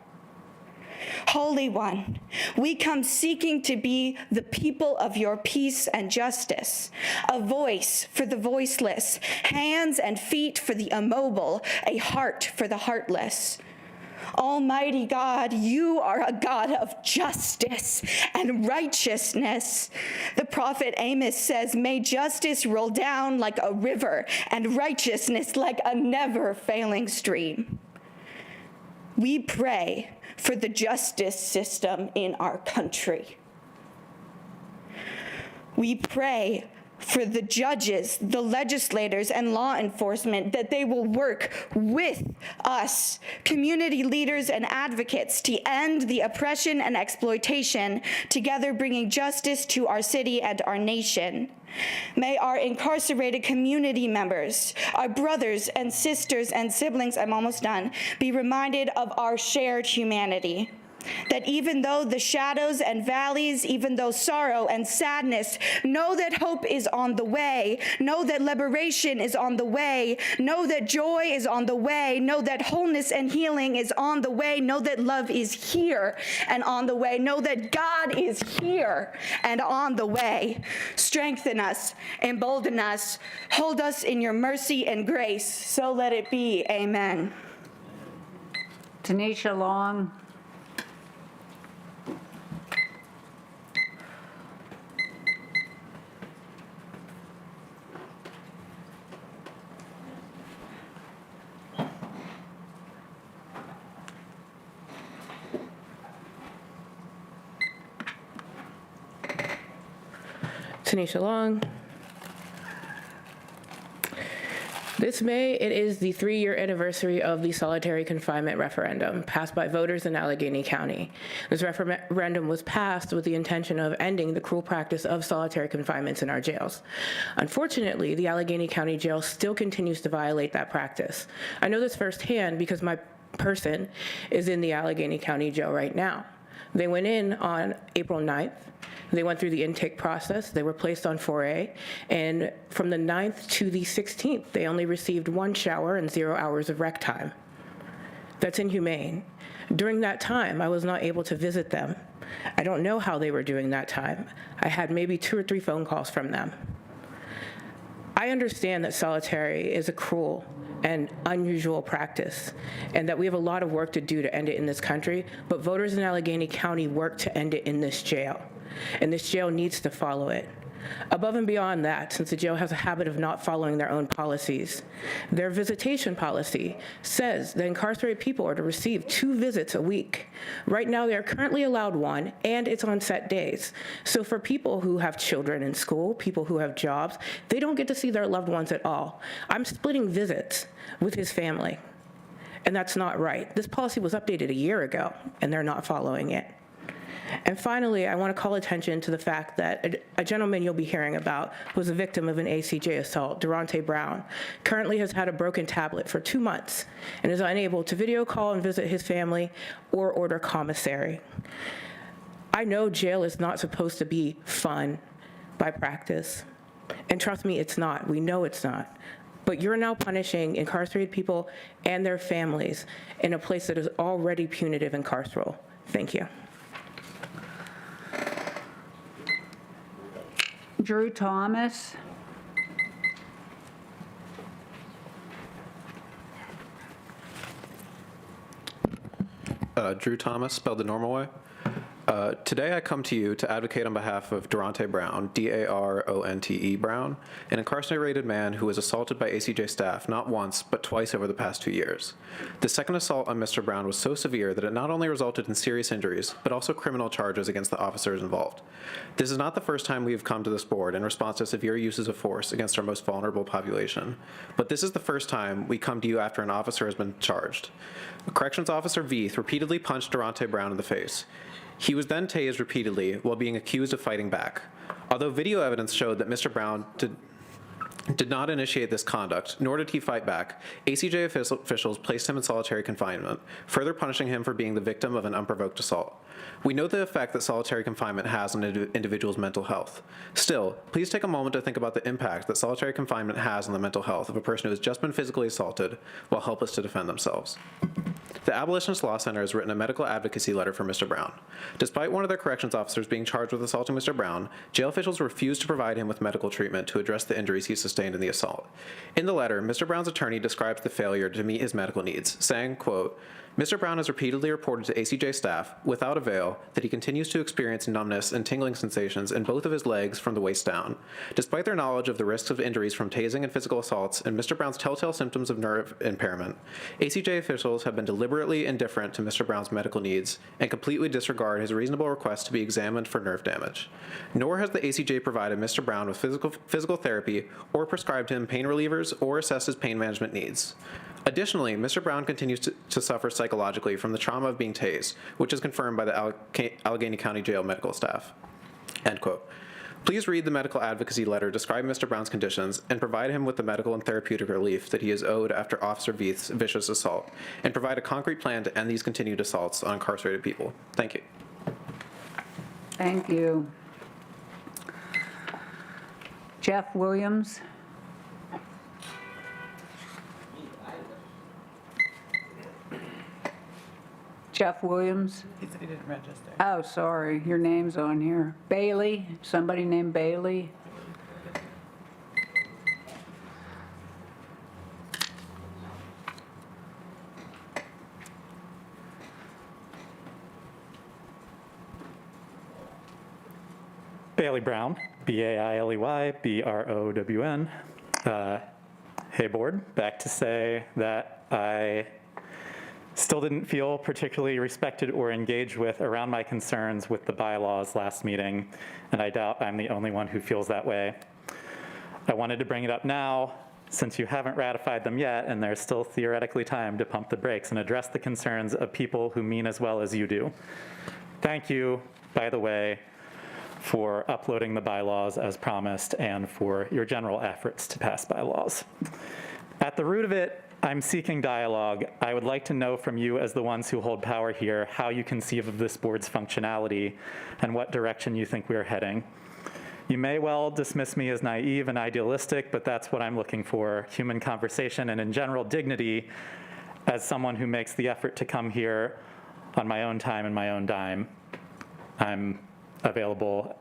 Holy One, we come seeking to be the people of your peace and justice, a voice for the voiceless, hands and feet for the immobile, a heart for the heartless. Almighty God, you are a God of justice and righteousness. The prophet Amos says, may justice roll down like a river and righteousness like a never-failing stream. We pray for the justice system in our country. We pray for the judges, the legislators, and law enforcement, that they will work with us, community leaders and advocates, to end the oppression and exploitation, together bringing justice to our city and our nation. May our incarcerated community members, our brothers and sisters and siblings, I'm almost done, be reminded of our shared humanity. That even though the shadows and valleys, even though sorrow and sadness, know that hope is on the way, know that liberation is on the way, know that joy is on the way, know that wholeness and healing is on the way, know that love is here and on the way, know that God is here and on the way. Strengthen us, embolden us, hold us in your mercy and grace. So let it be. Amen. Tanisha Long. Tanisha Long. This May, it is the 3-year anniversary of the solitary confinement referendum passed by voters in Allegheny County. This referendum was passed with the intention of ending the cruel practice of solitary confinements in our jails. Unfortunately, the Allegheny County Jail still continues to violate that practice. I know this firsthand because my person is in the Allegheny County Jail right now. They went in on April 9th. They went through the intake process. They were placed on 4A. And from the 9th to the 16th, they only received 1 shower and 0 hours of rec time. That's inhumane. During that time, I was not able to visit them. I don't know how they were doing that time. I had maybe 2 or 3 phone calls from them. I understand that solitary is a cruel and unusual practice, and that we have a lot of work to do to end it in this country, but voters in Allegheny County work to end it in this jail, and this jail needs to follow it. Above and beyond that, since the jail has a habit of not following their own policies, their visitation policy says that incarcerated people are to receive 2 visits a week. Right now, they are currently allowed 1, and it's on set days. So for people who have children in school, people who have jobs, they don't get to see their loved ones at all. I'm splitting visits with his family, and that's not right. This policy was updated a year ago, and they're not following it. And finally, I want to call attention to the fact that a gentleman you'll be hearing about was a victim of an ACJ assault, Durante Brown, currently has had a broken tablet for 2 months and is unable to video call and visit his family or order commissary. I know jail is not supposed to be fun by practice, and trust me, it's not. We know it's not. But you're now punishing incarcerated people and their families in a place that is already punitive and carceral. Thank you. Drew Thomas. Drew Thomas, spelled the normal way. Today I come to you to advocate on behalf of Durante Brown, D-A-R-O-N-T-E Brown, an incarcerated man who was assaulted by ACJ staff not once, but twice over the past 2 years. The second assault on Mr. Brown was so severe that it not only resulted in serious injuries, but also criminal charges against the officers involved. This is not the first time we have come to this board in response to severe uses of force against our most vulnerable population, but this is the first time we come to you after an officer has been charged. Corrections Officer Veith repeatedly punched Durante Brown in the face. He was then tased repeatedly while being accused of fighting back. Although video evidence showed that Mr. Brown did did not initiate this conduct, nor did he fight back, ACJ officials placed him in solitary confinement, further punishing him for being the victim of an unprovoked assault. We know the effect that solitary confinement has on an individual's mental health. Still, please take a moment to think about the impact that solitary confinement has on the mental health of a person who has just been physically assaulted while helpless to defend themselves. The Abolitionist Law Center has written a medical advocacy letter for Mr. Brown. Despite one of their corrections officers being charged with assaulting Mr. Brown, jail officials refused to provide him with medical treatment to address the injuries he sustained in the assault. In the letter, Mr. Brown's attorney describes the failure to meet his medical needs, saying, quote, Mr. Brown has repeatedly reported to ACJ staff, without avail, that he continues to experience numbness and tingling sensations in both of his legs from the waist down. Despite their knowledge of the risks of injuries from tasing and physical assaults and Mr. Brown's telltale symptoms of nerve impairment, ACJ officials have been deliberately indifferent to Mr. Brown's medical needs and completely disregard his reasonable request to be examined for nerve damage. Nor has the ACJ provided Mr. Brown with physical therapy or prescribed him pain relievers or assessed his pain management needs. Additionally, Mr. Brown continues to suffer psychologically from the trauma of being tased, which is confirmed by the Allegheny County Jail medical staff. End quote. Please read the medical advocacy letter describing Mr. Brown's conditions and provide him with the medical and therapeutic relief that he is owed after Officer Veith's vicious assault, and provide a concrete plan to end these continued assaults on incarcerated people. Thank you. Thank you. Jeff Williams. Jeff Williams. He said he didn't register. Oh, sorry, your name's on here. Bailey, somebody named Bailey. Bailey Brown, B-A-I-L-E-Y, B-R-O-W-N. Hey, board, back to say that I still didn't feel particularly respected or engaged with around my concerns with the bylaws last meeting, and I doubt I'm the only one who feels that way. I wanted to bring it up now, since you haven't ratified them yet, and there's still theoretically time to pump the brakes and address the concerns of people who mean as well as you do. Thank you, by the way, for uploading the bylaws as promised and for your general efforts to pass bylaws. At the root of it, I'm seeking dialogue. I would like to know from you as the ones who hold power here how you conceive of this board's functionality and what direction you think we are heading. You may well dismiss me as naive and idealistic, but that's what I'm looking for, human conversation and in general dignity as someone who makes the effort to come here on my own time and my own dime. I'm available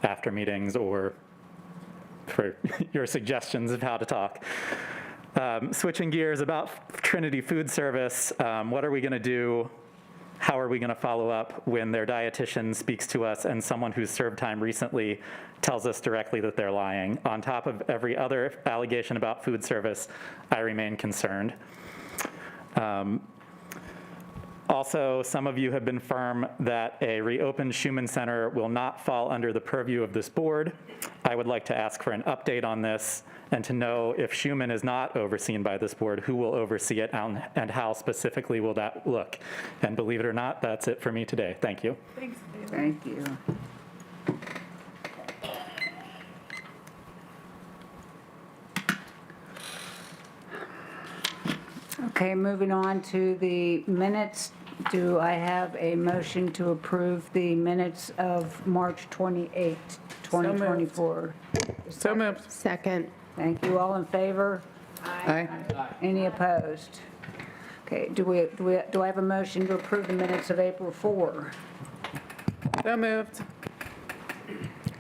after meetings or for your suggestions of how to talk. Switching gears about Trinity Food Service, what are we going to do? How are we going to follow up when their dietitian speaks to us and someone who's served time recently tells us directly that they're lying? On top of every other allegation about food service, I remain concerned. Also, some of you have been firm that a reopened Schumann Center will not fall under the purview of this board. I would like to ask for an update on this and to know if Schumann is not overseen by this board, who will oversee it and how specifically will that look? And believe it or not, that's it for me today. Thank you. Thanks, David. Thank you. Okay, moving on to the minutes. Do I have a motion to approve the minutes of March 28, 2024? So moved. Second. Thank you. All in favor? Aye. Any opposed? Okay, do I have a motion to approve the minutes of April 4? So moved.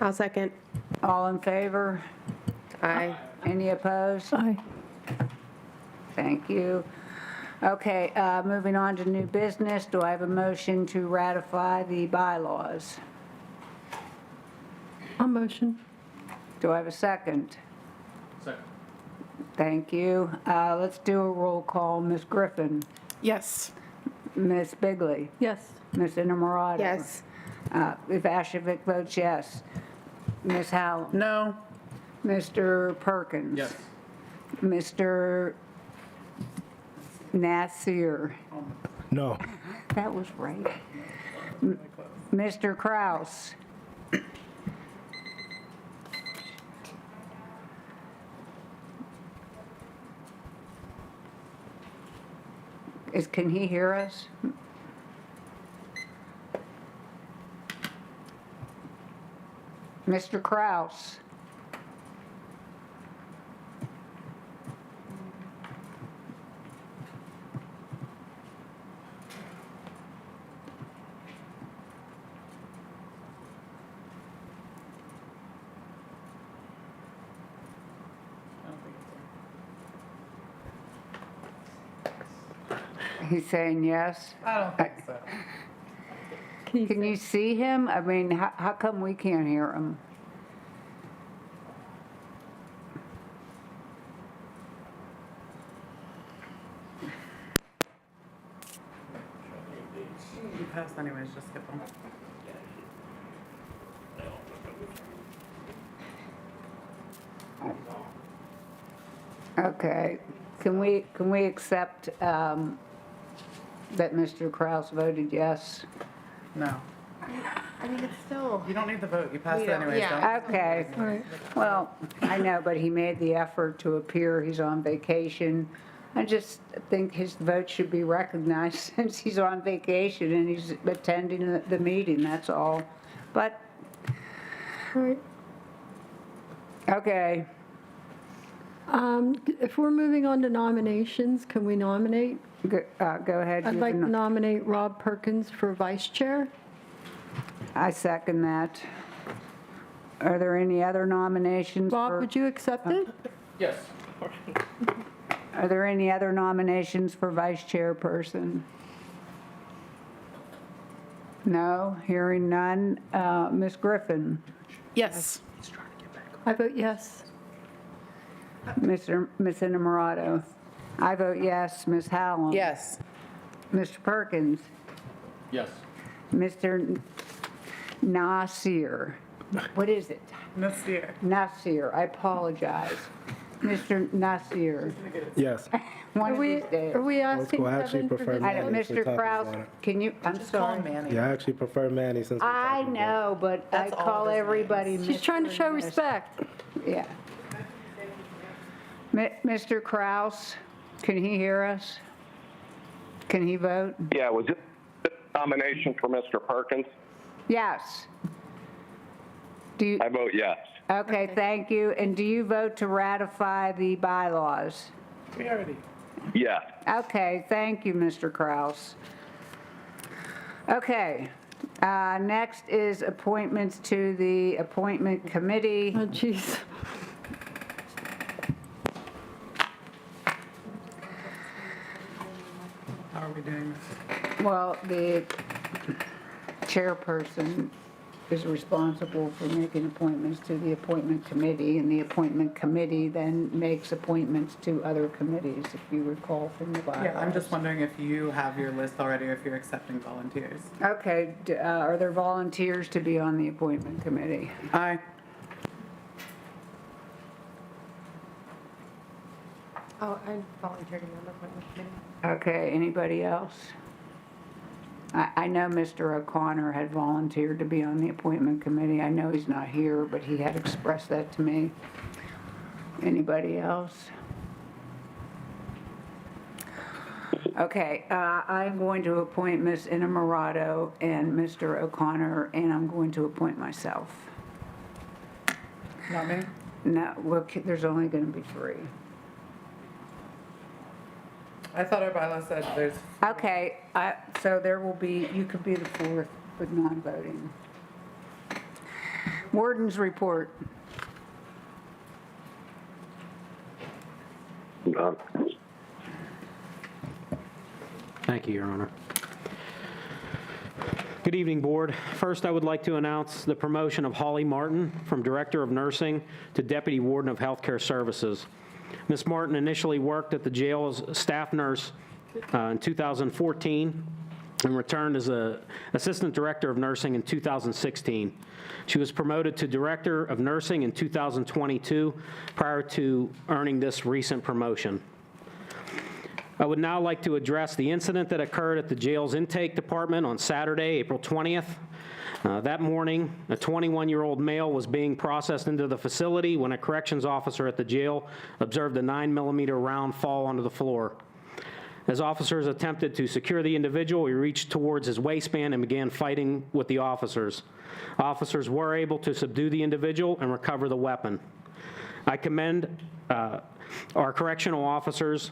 I'll second. All in favor? Aye. Any opposed? Aye. Thank you. Okay, moving on to new business. Do I have a motion to ratify the bylaws? I'll motion. Do I have a second? Second. Thank you. Let's do a roll call. Ms. Griffin? Yes. Ms. Bigley? Yes. Ms. Inamorata? Yes. If Ashevic votes yes. Ms. Howell? No. Mr. Perkins? Yes. Mr. Nasir? No. That was right. Mr. Kraus? Can he hear us? Mr. Kraus? He's saying yes? I don't think so. Can you see him? I mean, how come we can't hear him? You passed anyways, just skip them. Okay, can we accept that Mr. Kraus voted yes? No. I mean, it's still. You don't need the vote. You passed it don't- anyways. yeah. Don't. Okay, well, I know, but he made the effort to appear, he's on vacation. I just think his vote should be recognized since he's on vacation and he's attending the meeting, that's all. But, okay. If we're moving on to nominations, can we nominate? Go ahead. I'd like to nominate Rob Perkins for vice chair. I second that. Are there any other nominations? Bob, would you accept it? Yes. Are there any other nominations for vice chairperson? No, hearing none. Ms. Griffin? Yes. I vote yes. Ms. Innamorato? I vote yes. Ms. Hallam? Yes. Mr. Perkins? Yes. Mr. Nasir? What is it? Nasir. Nasir, I apologize. Mr. Nasir? Yes. One Are of we, these days. are we Let's asking go. I actually Kevin for prefer his I Manny. don't- Thanks for Mr. talking Kraus, about it. can you, I'm Just call him sorry. Manny. Yeah, I actually prefer Manny since we're I talking about know, but That's I all call of his everybody. names. She's trying to Mr. show and Miss. respect. Yeah. Mr. Kraus, can he hear us? Can he vote? Yeah, was this nomination for Mr. Perkins? Yes. Do you, I vote yes. okay, thank you. And do you vote to ratify the bylaws? We already. Yes. Okay, thank you, Mr. Kraus. Okay, next is appointments to the appointment committee. Oh, jeez. How are we doing this? Well, the chairperson is responsible for making appointments to the appointment committee, and the appointment committee then makes appointments to other committees, if you recall from the bylaws. Yeah, I'm just wondering if you have your list already or if you're accepting volunteers. Okay, are there volunteers to be on the appointment committee? Aye. Oh, I volunteered to be on the appointment committee. Okay, anybody else? I know Mr. O'Connor had volunteered to be on the appointment committee. I know he's not here, but he had expressed that to me. Anybody else? Okay, I'm going to appoint Ms. Innamorato and Mr. O'Connor, and I'm going to appoint myself. Not me? No, well, there's only going to be 3. I thought our bylaw said there's. Okay, so there will be, you could be the 4th, but non-voting. Warden's report. Thank you, Your Honor. Good evening, Board. First, I would like to announce the promotion of Holly Martin from Director of Nursing to Deputy Warden of Healthcare Services. Ms. Martin initially worked at the jail as staff nurse in 2014 and returned as an Assistant Director of Nursing in 2016. She was promoted to Director of Nursing in 2022 prior to earning this recent promotion. I would now like to address the incident that occurred at the jail's intake department on Saturday, April 20th. That morning, a 21-year-old male was being processed into the facility when a corrections officer at the jail observed a 9mm round fall onto the floor. As officers attempted to secure the individual, he reached towards his waistband and began fighting with the officers. Officers were able to subdue the individual and recover the weapon. I commend our correctional officers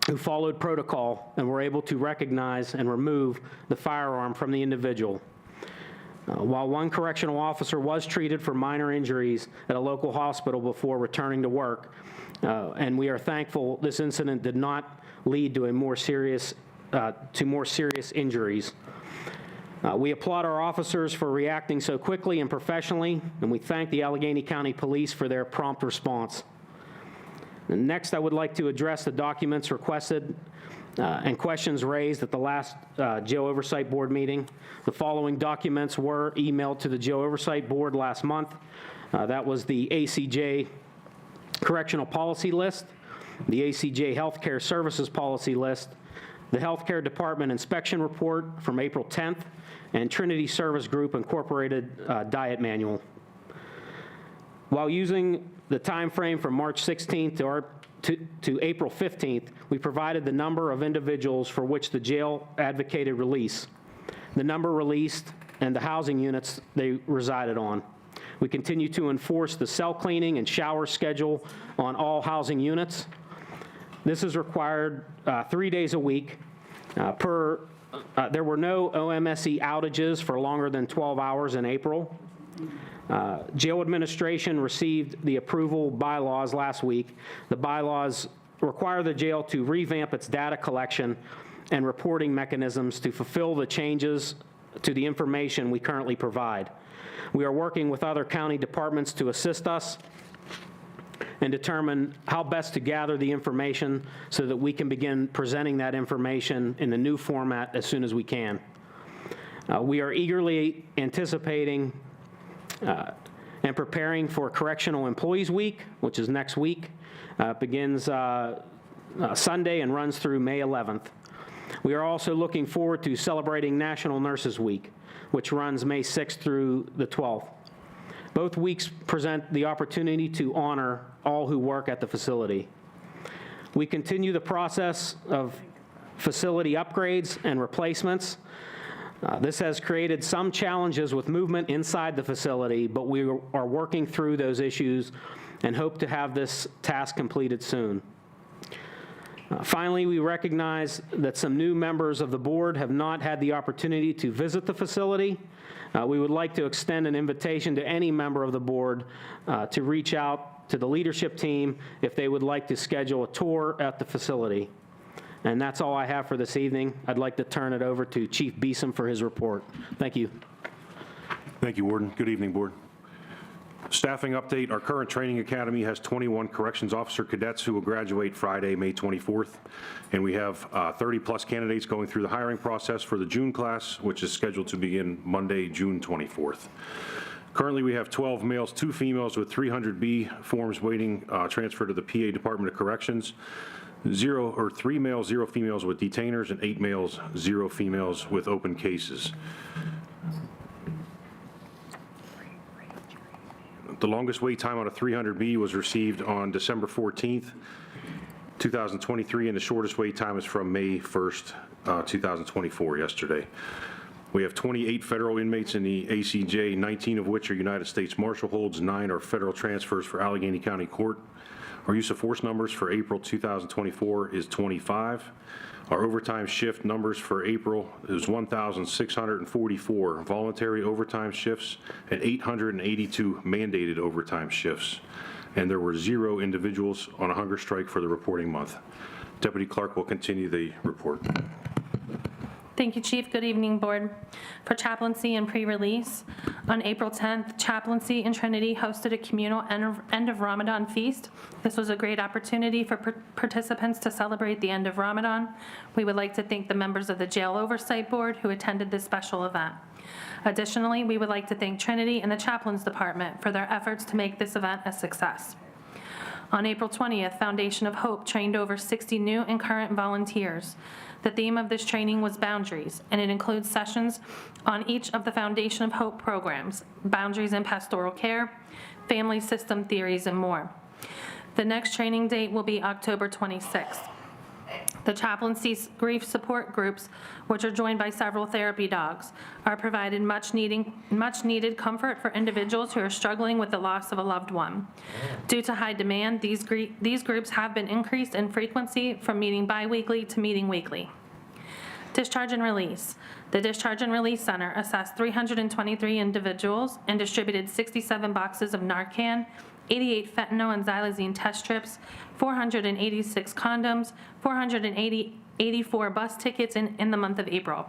who followed protocol and were able to recognize and remove the firearm from the individual. While one correctional officer was treated for minor injuries at a local hospital before returning to work, and we are thankful this incident did not lead to more serious injuries. We applaud our officers for reacting so quickly and professionally, and we thank the Allegheny County Police for their prompt response. And next, I would like to address the documents requested and questions raised at the last Jail Oversight Board meeting. The following documents were emailed to the Jail Oversight Board last month. That was the ACJ Correctional Policy List, the ACJ Healthcare Services Policy List, the Healthcare Department Inspection Report from April 10th, and Trinity Service Group Incorporated Diet Manual. While using the time frame from March 16th to April 15th, we provided the number of individuals for which the jail advocated release, the number released, and the housing units they resided on. We continue to enforce the cell cleaning and shower schedule on all housing units. This is required 3 days a week. There were no OMSE outages for longer than 12 hours in April. Jail administration received the approval bylaws last week. The bylaws require the jail to revamp its data collection and reporting mechanisms to fulfill the changes to the information we currently provide. We are working with other county departments to assist us and determine how best to gather the information so that we can begin presenting that information in the new format as soon as we can. We are eagerly anticipating and preparing for Correctional Employees Week, which is next week. Begins Sunday and runs through May 11th. We are also looking forward to celebrating National Nurses Week, which runs May 6th through the 12th. Both weeks present the opportunity to honor all who work at the facility. We continue the process of facility upgrades and replacements. This has created some challenges with movement inside the facility, but we are working through those issues and hope to have this task completed soon. Finally, we recognize that some new members of the board have not had the opportunity to visit the facility. We would like to extend an invitation to any member of the board to reach out to the leadership team if they would like to schedule a tour at the facility. And that's all I have for this evening. I'd like to turn it over to Chief Beeson for his report. Thank you. Thank you, Warden. Good evening, Board. Staffing update. Our current training academy has 21 corrections officer cadets who will graduate Friday, May 24th. And we have 30-plus candidates going through the hiring process for the June class, which is scheduled to begin Monday, June 24th. Currently, we have 12 males, 2 females with 300B forms waiting transfer to the PA Department of Corrections. 3 males, 0 females with detainers, and 8 males, 0 females with open cases. The longest wait time on a 300B was received on December 14th, 2023, and the shortest wait time is from May 1st, 2024, yesterday. We have 28 federal inmates in the ACJ, 19 of which are United States Marshal holds, 9 are federal transfers for Allegheny County Court. Our use of force numbers for April 2024 is 25. Our overtime shift numbers for April is 1,644 voluntary overtime shifts and 882 mandated overtime shifts. And there were 0 individuals on a hunger strike for the reporting month. Deputy Clerk will continue the report. Thank you, Chief. Good evening, Board. For chaplaincy and pre-release, on April 10th, chaplaincy in Trinity hosted a communal end of Ramadan feast. This was a great opportunity for participants to celebrate the end of Ramadan. We would like to thank the members of the Jail Oversight Board who attended this special event. Additionally, we would like to thank Trinity and the Chaplains Department for their efforts to make this event a success. On April 20th, Foundation of Hope trained over 60 new and current volunteers. The theme of this training was boundaries, and it includes sessions on each of the Foundation of Hope programs, boundaries in pastoral care, family system theories, and more. The next training date will be October 26th. The chaplaincy grief support groups, which are joined by several therapy dogs, are provided much needed comfort for individuals who are struggling with the loss of a loved one. Due to high demand, these groups have been increased in frequency from meeting biweekly to meeting weekly. Discharge and release. The Discharge and Release Center assessed 323 individuals and distributed 67 boxes of Narcan, 88 fentanyl and xylazine test strips, 486 condoms, 484 bus tickets in the month of April.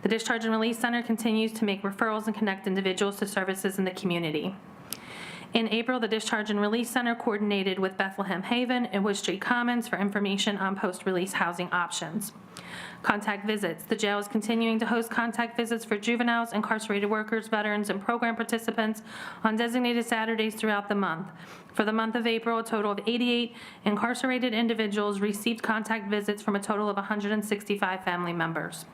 The Discharge and Release Center continues to make referrals and connect individuals to services in the community. In April, the Discharge and Release Center coordinated with Bethlehem Haven and Wood Street Commons for information on post-release housing options. Contact visits. The jail is continuing to host contact visits for juveniles, incarcerated workers, veterans, and program participants on designated Saturdays throughout the month. For the month of April, a total of 88 incarcerated individuals received contact visits from a total of 165 family members.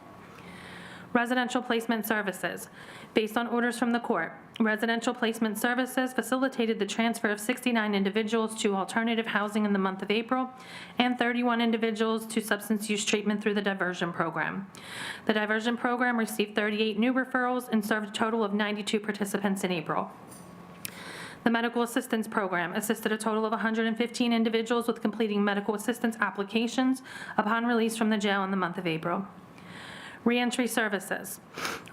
Residential placement services. Based on orders from the court, residential placement services facilitated the transfer of 69 individuals to alternative housing in the month of April and 31 individuals to substance use treatment through the diversion program. The diversion program received 38 new referrals and served a total of 92 participants in April. The Medical Assistance Program assisted a total of 115 individuals with completing medical assistance applications upon release from the jail in the month of April. Reentry services.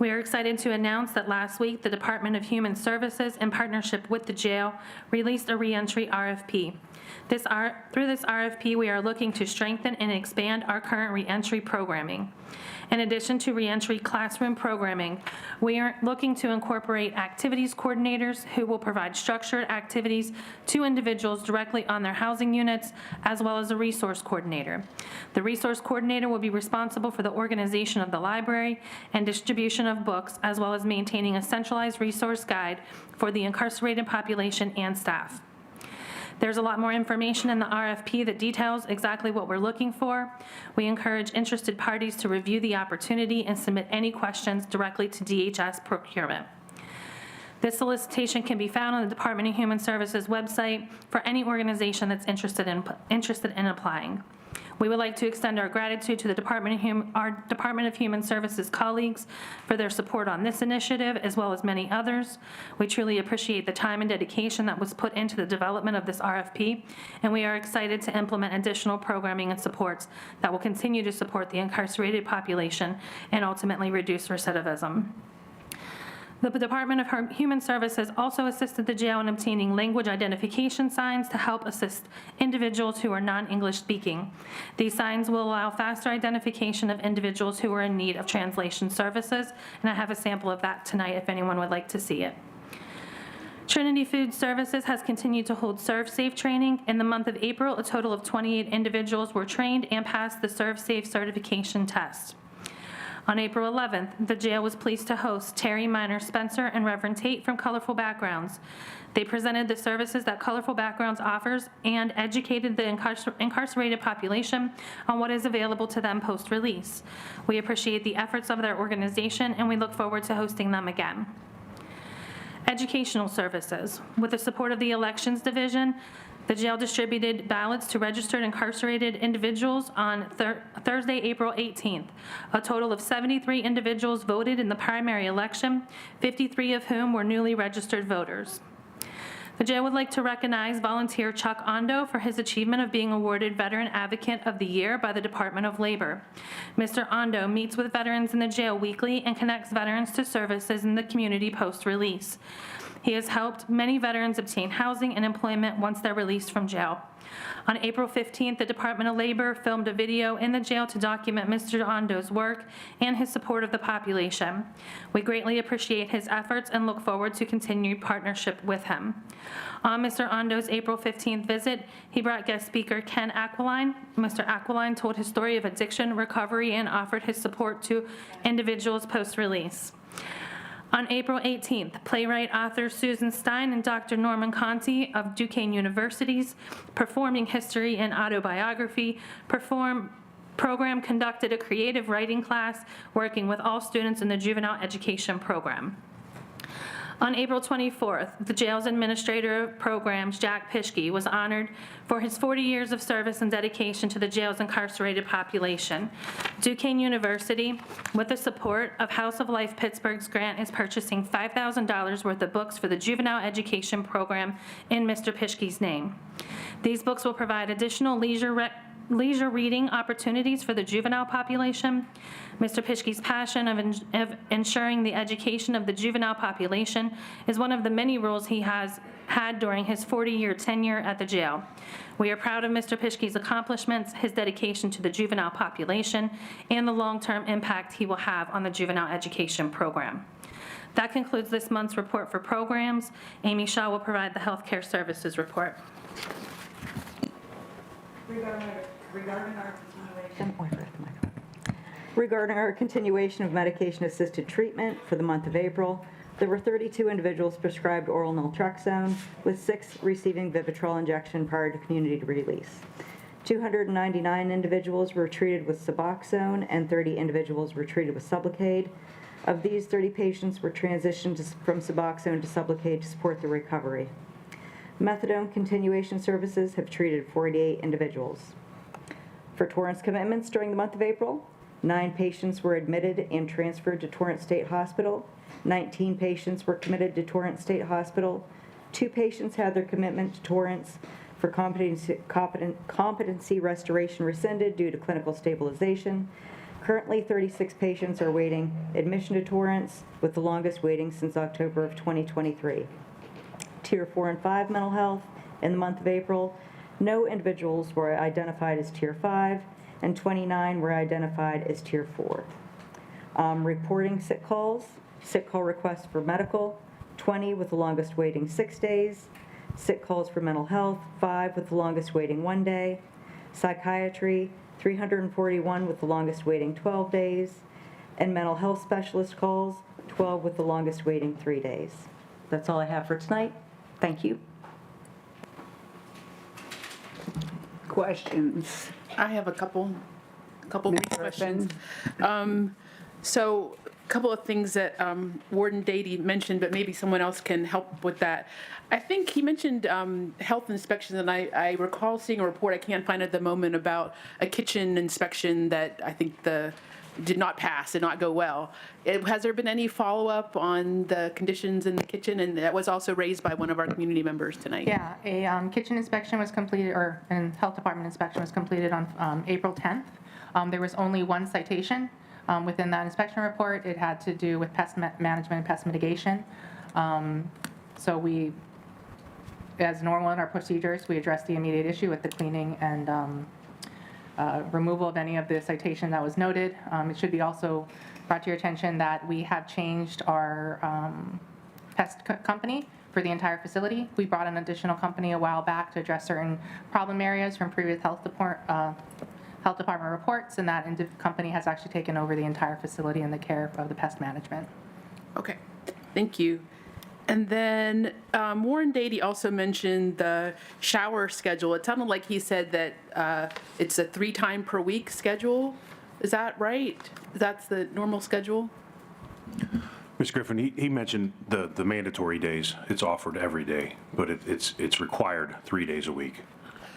We are excited to announce that last week, the Department of Human Services, in partnership with the jail, released a reentry RFP. Through this RFP, we are looking to strengthen and expand our current reentry programming. In addition to reentry classroom programming, we are looking to incorporate activities coordinators who will provide structured activities to individuals directly on their housing units, as well as a resource coordinator. The resource coordinator will be responsible for the organization of the library and distribution of books, as well as maintaining a centralized resource guide for the incarcerated population and staff. There's a lot more information in the RFP that details exactly what we're looking for. We encourage interested parties to review the opportunity and submit any questions directly to DHS Procurement. This solicitation can be found on the Department of Human Services website for any organization that's interested in applying. We would like to extend our gratitude to our Department of Human Services colleagues for their support on this initiative, as well as many others. We truly appreciate the time and dedication that was put into the development of this RFP, and we are excited to implement additional programming and supports that will continue to support the incarcerated population and ultimately reduce recidivism. The Department of Human Services also assisted the jail in obtaining language identification signs to help assist individuals who are non-English speaking. These signs will allow faster identification of individuals who are in need of translation services, and I have a sample of that tonight if anyone would like to see it. Trinity Food Services has continued to hold Serve Safe training. In the month of April, a total of 28 individuals were trained and passed the Serve Safe certification test. On April 11th, the jail was pleased to host Terry Minor Spencer and Reverend Tate from Colorful Backgrounds. They presented the services that Colorful Backgrounds offers and educated the incarcerated population on what is available to them post-release. We appreciate the efforts of their organization, and we look forward to hosting them again. Educational services. With the support of the Elections Division, the jail distributed ballots to registered incarcerated individuals on Thursday, April 18th. A total of 73 individuals voted in the primary election, 53 of whom were newly registered voters. The jail would like to recognize volunteer Chuck Ondo for his achievement of being awarded Veteran Advocate of the Year by the Department of Labor. Mr. Ondo meets with veterans in the jail weekly and connects veterans to services in the community post-release. He has helped many veterans obtain housing and employment once they're released from jail. On April 15th, the Department of Labor filmed a video in the jail to document Mr. Ondo's work and his support of the population. We greatly appreciate his efforts and look forward to continued partnership with him. On Mr. Ondo's April 15th visit, he brought guest speaker Ken Aqualine. Mr. Aqualine told his story of addiction recovery and offered his support to individuals post-release. On April 18th, playwright author Susan Stein and Dr. Norman Conti of Duquesne University's Performing History and Autobiography program conducted a creative writing class working with all students in the juvenile education program. On April 24th, the jail's Administrator of Programs, Jack Pischke, was honored for his 40 years of service and dedication to the jail's incarcerated population. Duquesne University, with the support of House of Life Pittsburgh's grant, is purchasing $5,000 worth of books for the juvenile education program in Mr. Pischke's name. These books will provide additional leisure reading opportunities for the juvenile population. Mr. Pischke's passion of ensuring the education of the juvenile population is one of the many roles he has had during his 40-year tenure at the jail. We are proud of Mr. Pischke's accomplishments, his dedication to the juvenile population, and the long-term impact he will have on the juvenile education program. That concludes this month's report for programs. Amy Shaw will provide the healthcare services report. Regarding our continuation of medication-assisted treatment for the month of April, there were 32 individuals prescribed oral naltrexone, with 6 receiving Vivitrol injection prior to community release. 299 individuals were treated with Suboxone, and 30 individuals were treated with Sublocade. Of these, 30 patients were transitioned from Suboxone to Sublocade to support their recovery. Methadone continuation services have treated 48 individuals. For Torrance commitments during the month of April, 9 patients were admitted and transferred to Torrance State Hospital. 19 patients were committed to Torrance State Hospital. 2 patients had their commitment to Torrance for competency restoration rescinded due to clinical stabilization. Currently, 36 patients are waiting admission to Torrance, with the longest waiting since October of 2023. Tier 4 and 5 mental health in the month of April, no individuals were identified as Tier 5, and 29 were identified as Tier 4. Reporting sick calls, sick call requests for medical, 20 with the longest waiting 6 days. Sick calls for mental health, 5 with the longest waiting 1 day. Psychiatry, 341 with the longest waiting 12 days. And mental health specialist calls, 12 with the longest waiting 3 days. That's all I have for tonight. Thank you. Questions? I have a couple brief questions. So a couple of things that Warden Dady mentioned, but maybe someone else can help with that. I think he mentioned health inspections, and I recall seeing a report, I can't find it at the moment, about a kitchen inspection that I think did not pass, did not go well. Has there been any follow-up on the conditions in the kitchen? And that was also raised by one of our community members tonight. Yeah, a kitchen inspection was completed, or a health department inspection was completed on April 10th. There was only 1 citation within that inspection report. It had to do with pest management and pest mitigation. So we, as normal in our procedures, we addressed the immediate issue with the cleaning and removal of any of the citation that was noted. It should be also brought to your attention that we have changed our pest company for the entire facility. We brought an additional company a while back to address certain problem areas from previous health department reports, and that company has actually taken over the entire facility and the care of the pest management. Okay, thank you. And then Warren Dady also mentioned the shower schedule. It sounded like he said that it's a 3 time per week schedule. Is that right? That's the normal schedule? Ms. Griffin, he mentioned the mandatory days. It's offered every day, but it's required 3 days a week.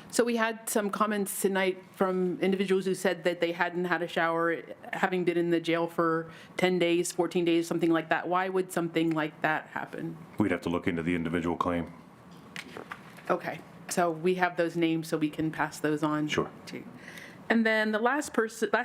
So we had some comments tonight from individuals who said that they hadn't had a shower, having been in the jail for 10 days, 14 days, something like that. Why would something like that happen? We'd have to look into the individual claim. Okay, so we have those names so we can pass those on. Sure. And then the last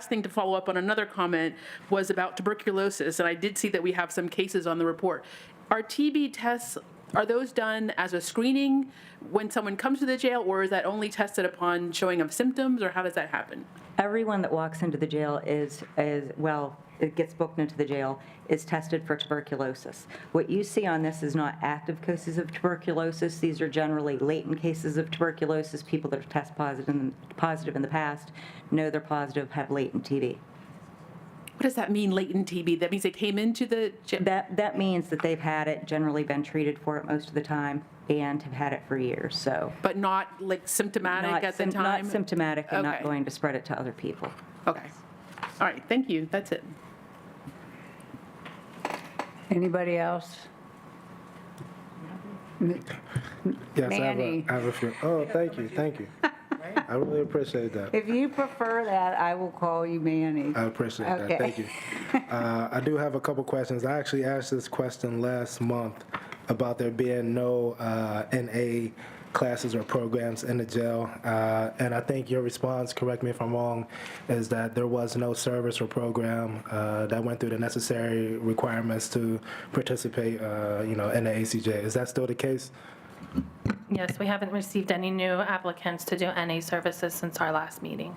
thing to follow up on another comment was about tuberculosis, and I did see that we have some cases on the report. Are TB tests, are those done as a screening when someone comes to the jail, or is that only tested upon showing of symptoms, or how does that happen? Everyone that walks into the jail is well, it gets booked into the jail, is tested for tuberculosis. What you see on this is not active cases of tuberculosis. These are generally latent cases of tuberculosis. People that have tested positive in the past know they're positive, have latent TB. What does that mean, latent TB? That means they came into the jail? That means that they've had it, generally been treated for it most of the time, and have had it for years. So, but not like symptomatic at the time? Not symptomatic and Okay. not going to spread it to other people. Okay. All right, thank you. That's it. Anybody else? Yes, Manny. I have a few. Oh, thank you. I really appreciate that. If you prefer that, I will call you Manny. I appreciate Okay. that. Thank you. I do have a couple questions. I actually asked this question last month about there being no NA classes or programs in the jail. And I think your response, correct me if I'm wrong, is that there was no service or program that went through the necessary requirements to participate, in the ACJ. Is that still the case? Yes, we haven't received any new applicants to do NA services since our last meeting.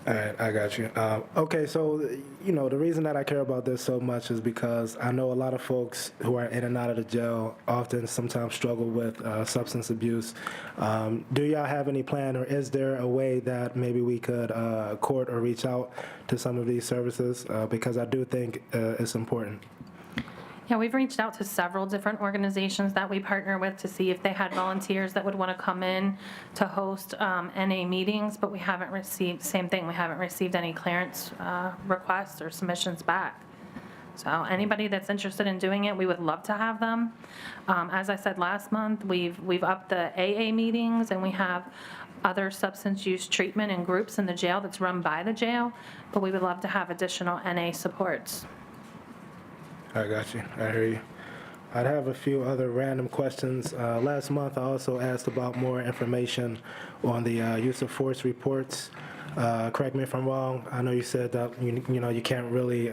All right, I got you. Okay, so, the reason that I care about this so much is because I know a lot of folks who are in and out of the jail often sometimes struggle with substance abuse. Do y'all have any plan, or is there a way that maybe we could court or reach out to some of these services? Because I do think it's important. Yeah, we've reached out to several different organizations that we partner with to see if they had volunteers that would want to come in to host NA meetings, but we haven't received, same thing, we haven't received any clearance requests or submissions back. So anybody that's interested in doing it, we would love to have them. As I said last month, we've upped the AA meetings, and we have other substance use treatment and groups in the jail that's run by the jail, but we would love to have additional NA supports. I got you. I hear you. I'd have a few other random questions. Last month, I also asked about more information on the use of force reports. Correct me if I'm wrong. I know you said that you can't really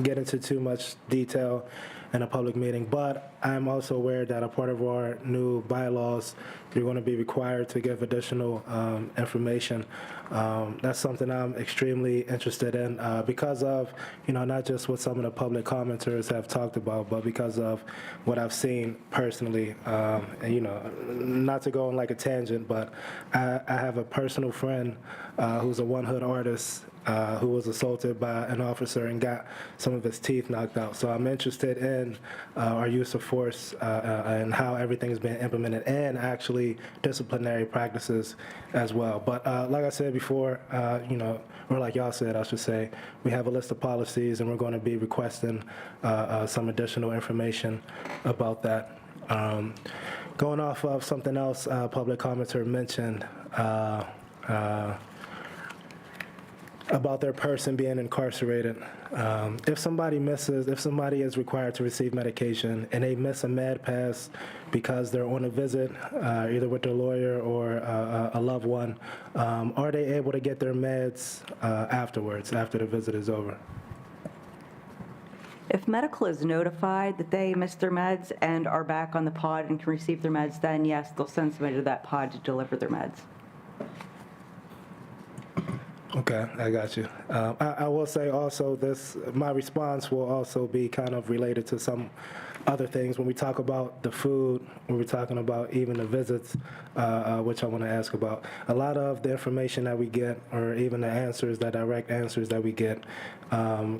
get into too much detail in a public meeting, but I'm also aware that a part of our new bylaws, you're going to be required to give additional information. That's something I'm extremely interested in because of, not just what some of the public commenters have talked about, but because of what I've seen personally. And, not to go on like a tangent, but I have a personal friend who's a one-hood artist who was assaulted by an officer and got some of his teeth knocked out. So I'm interested in our use of force and how everything is being implemented, and actually disciplinary practices as well. But like I said before, or like y'all said, I should say, we have a list of policies, and we're going to be requesting some additional information about that. Going off of something else public commenter mentioned, about their person being incarcerated. If somebody is required to receive medication and they miss a med pass because they're on a visit, either with their lawyer or a loved one, are they able to get their meds afterwards, after the visit is over? If medical is notified that they missed their meds and are back on the pod and can receive their meds, then yes, they'll send somebody to that pod to deliver their meds. Okay, I got you. I will say also my response will also be kind of related to some other things. When we talk about the food, when we're talking about even the visits, which I want to ask about, a lot of the information that we get, or even the answers, the direct answers that we get,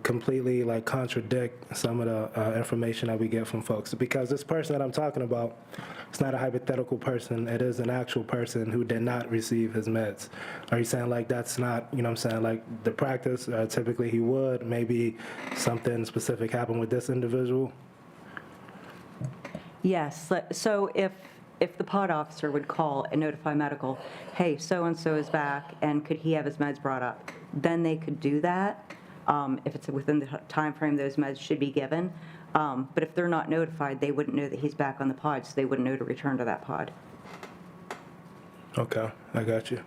completely contradict some of the information that we get from folks. Because this person that I'm talking about, it's not a hypothetical person. It is an actual person who did not receive his meds. Are you saying that's not, the practice? Typically he would. Maybe something specific happened with this individual? Yes, so if the pod officer would call and notify medical, hey, so-and-so is back, and could he have his meds brought up, then they could do that. If it's within the time frame those meds should be given. But if they're not notified, they wouldn't know that he's back on the pod, so they wouldn't know to return to that pod. Okay, I got you.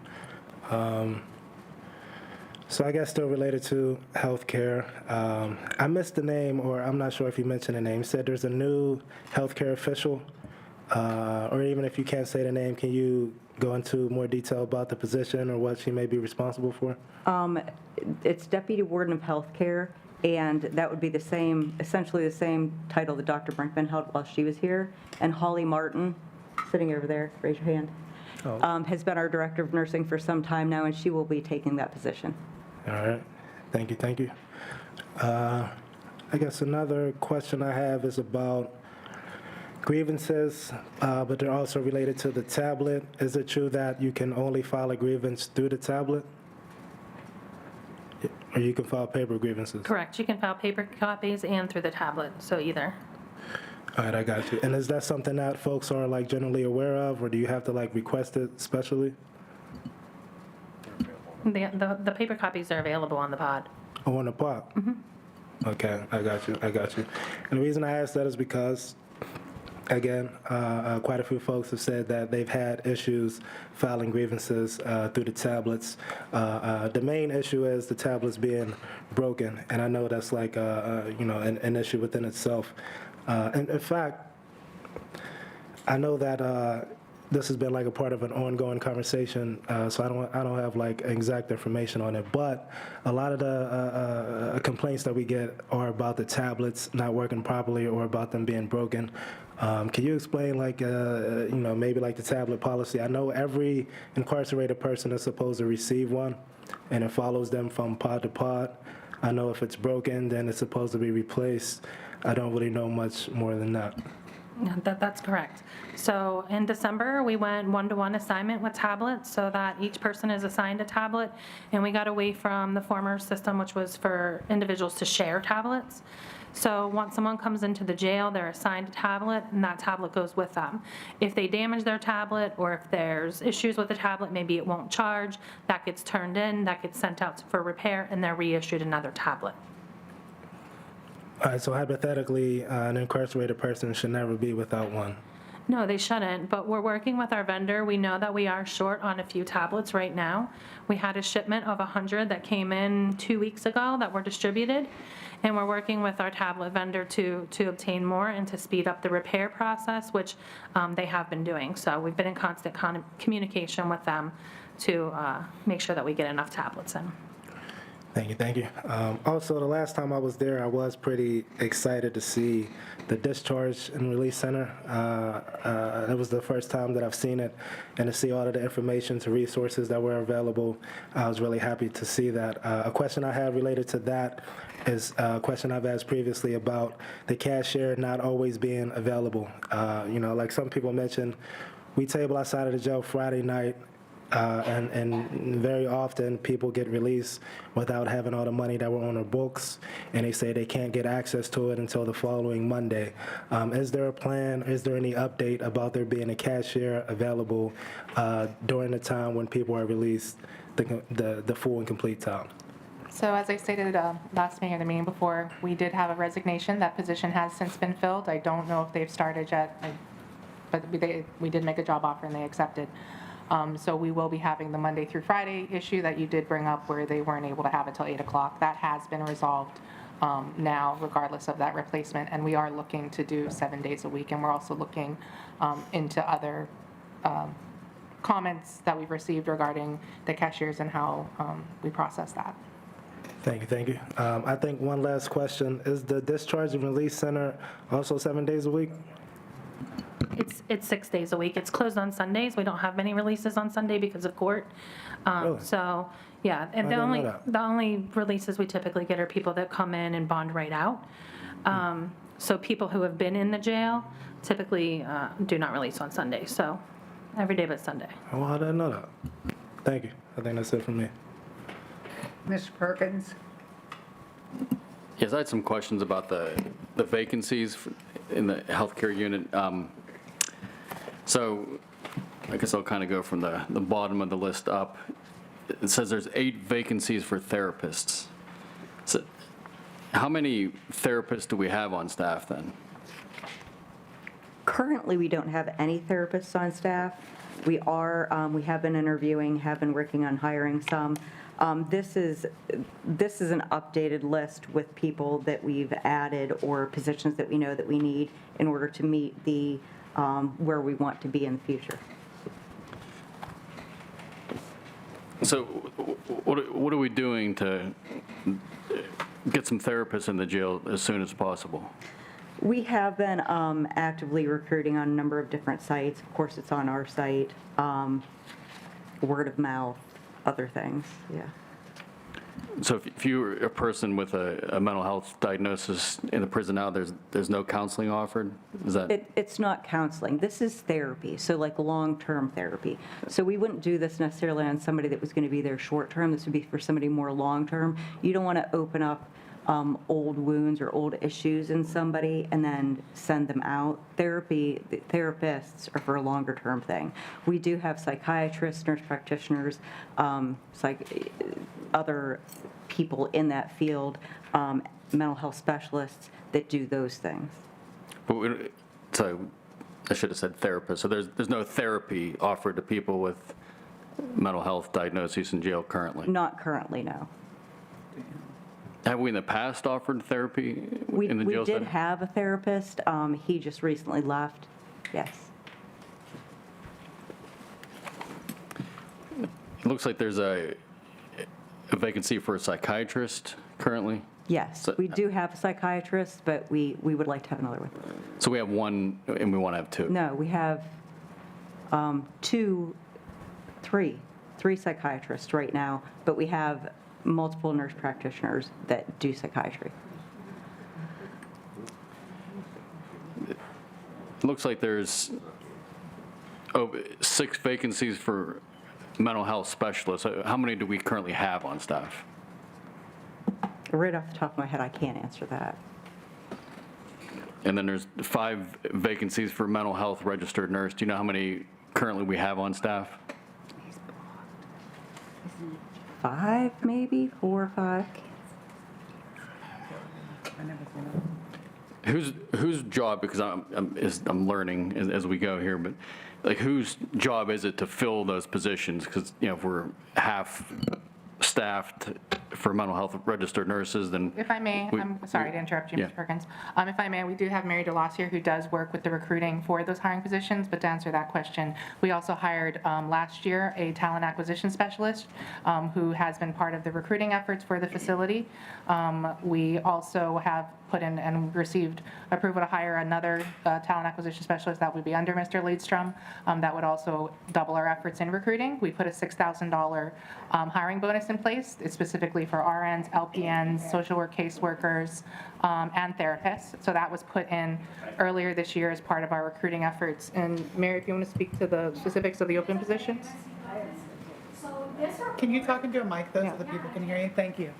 So I guess still related to healthcare. I missed the name, or I'm not sure if you mentioned the name. You said there's a new healthcare official, or even if you can't say the name, can you go into more detail about the position or what she may be responsible for? It's Deputy Warden of Healthcare, and that would be essentially the same title that Dr. Brinkman held while she was here. And Holly Martin, sitting over there, raise your hand, has been our Director of Nursing for some time now, and she will be taking that position. All right. Thank you. I guess another question I have is about grievances, but they're also related to the tablet. Is it true that you can only file a grievance through the tablet? Or you can file paper grievances? Correct. You can file paper copies and through the tablet, so either. All right, I got you. And is that something that folks are like generally aware of, or do you have to like request it specially? The paper copies are available on the pod. Oh, on the pod? Okay, I got you. And the reason I asked that is because, again, quite a few folks have said that they've had issues filing grievances through the tablets. The main issue is the tablets being broken, and I know that's like an issue within itself. And in fact, I know that this has been like a part of an ongoing conversation, so I don't have like exact information on it. But a lot of the complaints that we get are about the tablets not working properly or about them being broken. Can you explain like maybe like the tablet policy? I know every incarcerated person is supposed to receive one, and it follows them from pod to pod. I know if it's broken, then it's supposed to be replaced. I don't really know much more than that. Yeah, that's correct. So in December, we went one-to-one assignment with tablets so that each person is assigned a tablet, and we got away from the former system, which was for individuals to share tablets. So once someone comes into the jail, they're assigned a tablet, and that tablet goes with them. If they damage their tablet, or if there's issues with the tablet, maybe it won't charge, that gets turned in, that gets sent out for repair, and they're reissued another tablet. All right, so hypothetically, an incarcerated person should never be without one. No, they shouldn't, but we're working with our vendor. We know that we are short on a few tablets right now. We had a shipment of 100 that came in 2 weeks ago that were distributed, and we're working with our tablet vendor to obtain more and to speed up the repair process, which they have been doing. So we've been in constant communication with them to make sure that we get enough tablets in. Thank you. Also, the last time I was there, I was pretty excited to see the Discharge and Release Center. It was the first time that I've seen it, and to see all of the information to resources that were available, I was really happy to see that. A question I have related to that is a question I've asked previously about the cashier not always being available. Like some people mentioned, we table outside of the jail Friday night, and very often people get released without having all the money that were on their books, and they say they can't get access to it until the following Monday. Is there a plan? Is there any update about there being a cashier available during the time when people are released, the full and complete time? So as I stated last meeting or the meeting before, we did have a resignation. That position has since been filled. I don't know if they've started yet, but we did make a job offer and they accepted. So we will be having the Monday through Friday issue that you did bring up where they weren't able to have it till 8 o'clock. That has been resolved now, regardless of that replacement. And we are looking to do 7 days a week. And we're also looking into other comments that we've received regarding the cashiers and how we process that. Thank you. I think one last question. Is the Discharge and Release Center also 7 days a week? It's 6 days a week. It's closed on Sundays. We don't have many releases on Sunday because of court. Really? So, yeah, and I didn't know that. the only releases we typically get are people that come in and bond right out. So people who have been in the jail typically do not release on Sunday. So every day but Sunday. Oh, I didn't know that. Thank you. I think that's it from me. Mr. Perkins? Yes, I had some questions about the vacancies in the healthcare unit. So I guess I'll kind of go from the bottom of the list up. It says there's 8 vacancies for therapists. So how many therapists do we have on staff then? Currently, we don't have any therapists on staff. We have been interviewing, have been working on hiring some. This is an updated list with people that we've added or positions that we know that we need in order to meet the where we want to be in the future. So what are we doing to get some therapists in the jail as soon as possible? We have been actively recruiting on a number of different sites. Of course, it's on our site, word of mouth, other things, yeah. So if you're a person with a mental health diagnosis in the prison now, there's no counseling offered? Is that? It's not counseling. This is therapy, so like long-term therapy. So we wouldn't do this necessarily on somebody that was going to be there short-term. This would be for somebody more long-term. You don't want to open up old wounds or old issues in somebody and then send them out. The therapists are for a longer-term thing. We do have psychiatrists, nurse practitioners, other people in that field, mental health specialists that do those things. So I should have said therapist. So there's no therapy offered to people with mental health diagnoses in jail currently? Not currently, no. Have we in the past offered therapy in the jail We did setting? have a therapist. He just recently left. Yes. It looks like there's a vacancy for a psychiatrist currently. Yes, we do have a psychiatrist, but we would like to have another one. So we have one, and we want to have two. No, we have three psychiatrists right now, but we have multiple nurse practitioners that do psychiatry. It looks like there's 6 vacancies for mental health specialists. How many do we currently have on staff? Right off the top of my head, I can't answer that. And then there's 5 vacancies for mental health registered nurse. Do you know how many currently we have on staff? 5, maybe 4 or 5. Whose job, because I'm learning as we go here, but like whose job is it to fill those positions? Because, you know, if we're half staffed for mental health registered nurses, then. If I may, I'm sorry to interrupt you, Yeah. Ms. Perkins. If I may, we do have Mary DeLoss here who does work with the recruiting for those hiring positions, but to answer that question, we also hired last year a talent acquisition specialist who has been part of the recruiting efforts for the facility. We also have put in and received approval to hire another talent acquisition specialist that would be under Mr. Leidstrom. That would also double our efforts in recruiting. We put a $6,000 hiring bonus in place. It's specifically for RNs, LPNs, social work caseworkers, and therapists. So that was put in earlier this year as part of our recruiting efforts. And Mary, if you want to speak to the specifics of the open positions? Can you talk into a mic though so that people can hear you? Thank you.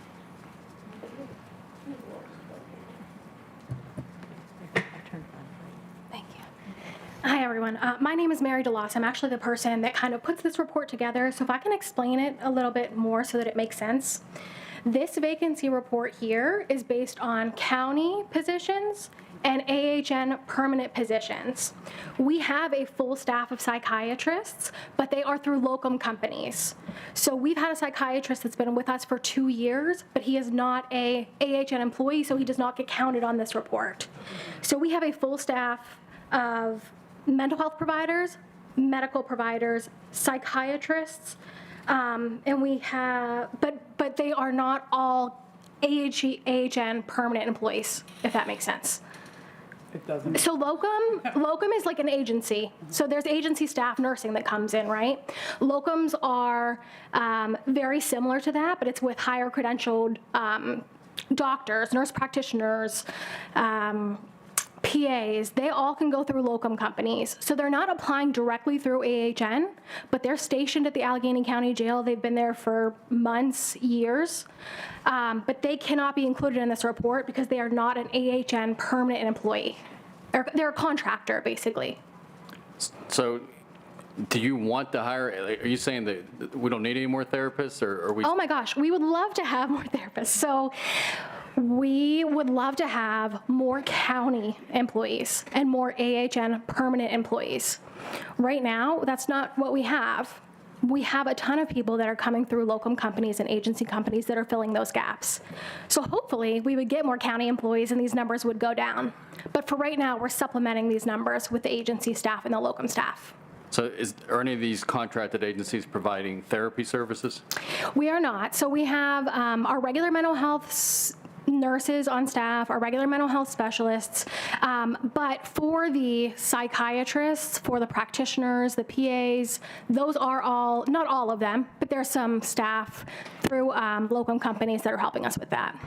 Hi, everyone. My name is Mary DeLoss. I'm actually the person that kind of puts this report together. So if I can explain it a little bit more so that it makes sense. This vacancy report here is based on county positions and AHN permanent positions. We have a full staff of psychiatrists, but they are through locum companies. So we've had a psychiatrist that's been with us for 2 years, but he is not a AHN employee, so he does not get counted on this report. So we have a full staff of mental health providers, medical providers, psychiatrists, and we have, but they are not all AHN permanent employees, if that makes sense. It doesn't. So locum is like an agency. So there's agency staff nursing that comes in, right? Locums are very similar to that, but it's with higher credentialed doctors, nurse practitioners, PAs, they all can go through locum companies. So they're not applying directly through AHN, but they're stationed at the Allegheny County Jail. They've been there for months, years. But they cannot be included in this report because they are not an AHN permanent employee. They're a contractor, basically. So do you want to hire, are you saying that we don't need any more therapists, or are we? Oh my gosh, we would love to have more therapists. So we would love to have more county employees and more AHN permanent employees. Right now, that's not what we have. We have a ton of people that are coming through locum companies and agency companies that are filling those gaps. So hopefully we would get more county employees and these numbers would go down. But for right now, we're supplementing these numbers with the agency staff and the locum staff. So are any of these contracted agencies providing therapy services? We are not. So we have our regular mental health nurses on staff, our regular mental health specialists, but for the psychiatrists, for the practitioners, the PAs, those are all, not all of them, but there's some staff through locum companies that are helping us with that.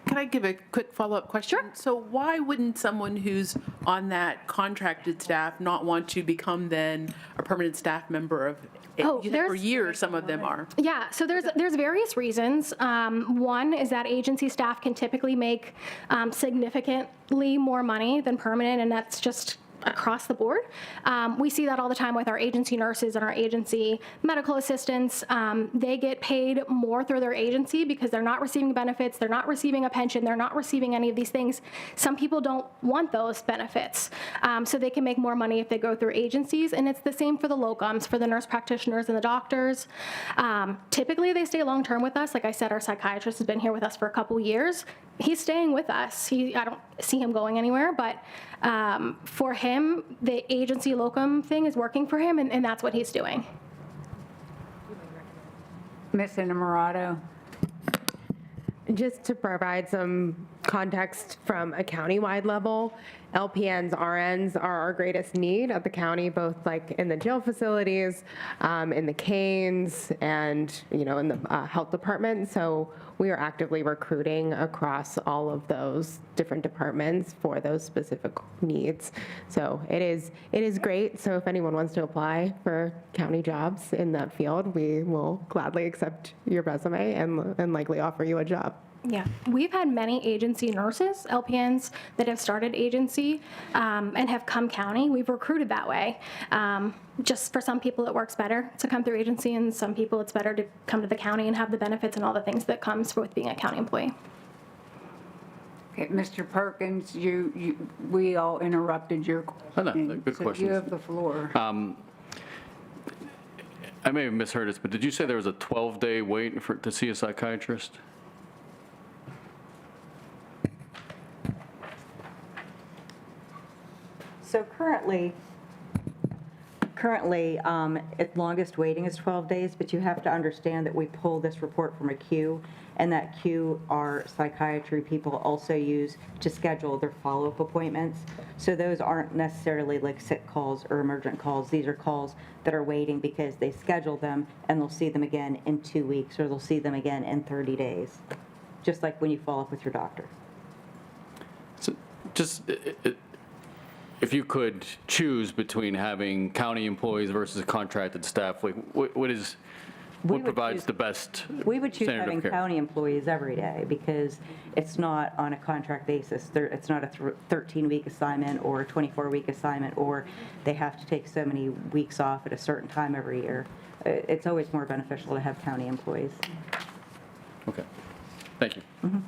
Can I give a quick follow-up question? Sure. So why wouldn't someone who's on that contracted staff not want to become then a permanent staff member of, for years some of them are? Yeah, so there's various reasons. One is that agency staff can typically make significantly more money than permanent, and that's just across the board. We see that all the time with our agency nurses and our agency medical assistants. They get paid more through their agency because they're not receiving benefits, they're not receiving a pension, they're not receiving any of these things. Some people don't want those benefits, so they can make more money if they go through agencies, and it's the same for the locums, for the nurse practitioners and the doctors. Typically, they stay long-term with us. Like I said, our psychiatrist has been here with us for a couple years. He's staying with us. I don't see him going anywhere, but for him, the agency locum thing is working for him, and that's what he's doing. Ms. Innamorato. Just to provide some context from a county-wide level, LPNs, RNs are our greatest need at the county, both like in the jail facilities, in the canes, and in the health department. So we are actively recruiting across all of those different departments for those specific needs. So it is great. So if anyone wants to apply for county jobs in that field, we will gladly accept your resume and likely offer you a job. Yeah, we've had many agency nurses, LPNs, that have started agency and have come county. We've recruited that way. Just for some people, it works better to come through agency, and some people, it's better to come to the county and have the benefits and all the things that comes with being a county employee. Okay, Mr. Perkins, we all interrupted your question. Good question. You have the floor. I may have misheard this, but did you say there was a 12-day wait to see a psychiatrist? So currently, its longest waiting is 12 days, but you have to understand that we pull this report from a queue, and that queue our psychiatry people also use to schedule their follow-up appointments. So those aren't necessarily like sick calls or emergent calls. These are calls that are waiting because they schedule them, and they'll see them again in 2 weeks, or they'll see them again in 30 days, just like when you follow up with your doctor. So just... If you could choose between having county employees versus contracted staff, like what provides the best We would choose standard having of care? county employees every day because it's not on a contract basis. It's not a 13-week assignment or a 24-week assignment, or they have to take so many weeks off at a certain time every year. It's always more beneficial to have county employees. Okay. Thank you. Mm-hmm.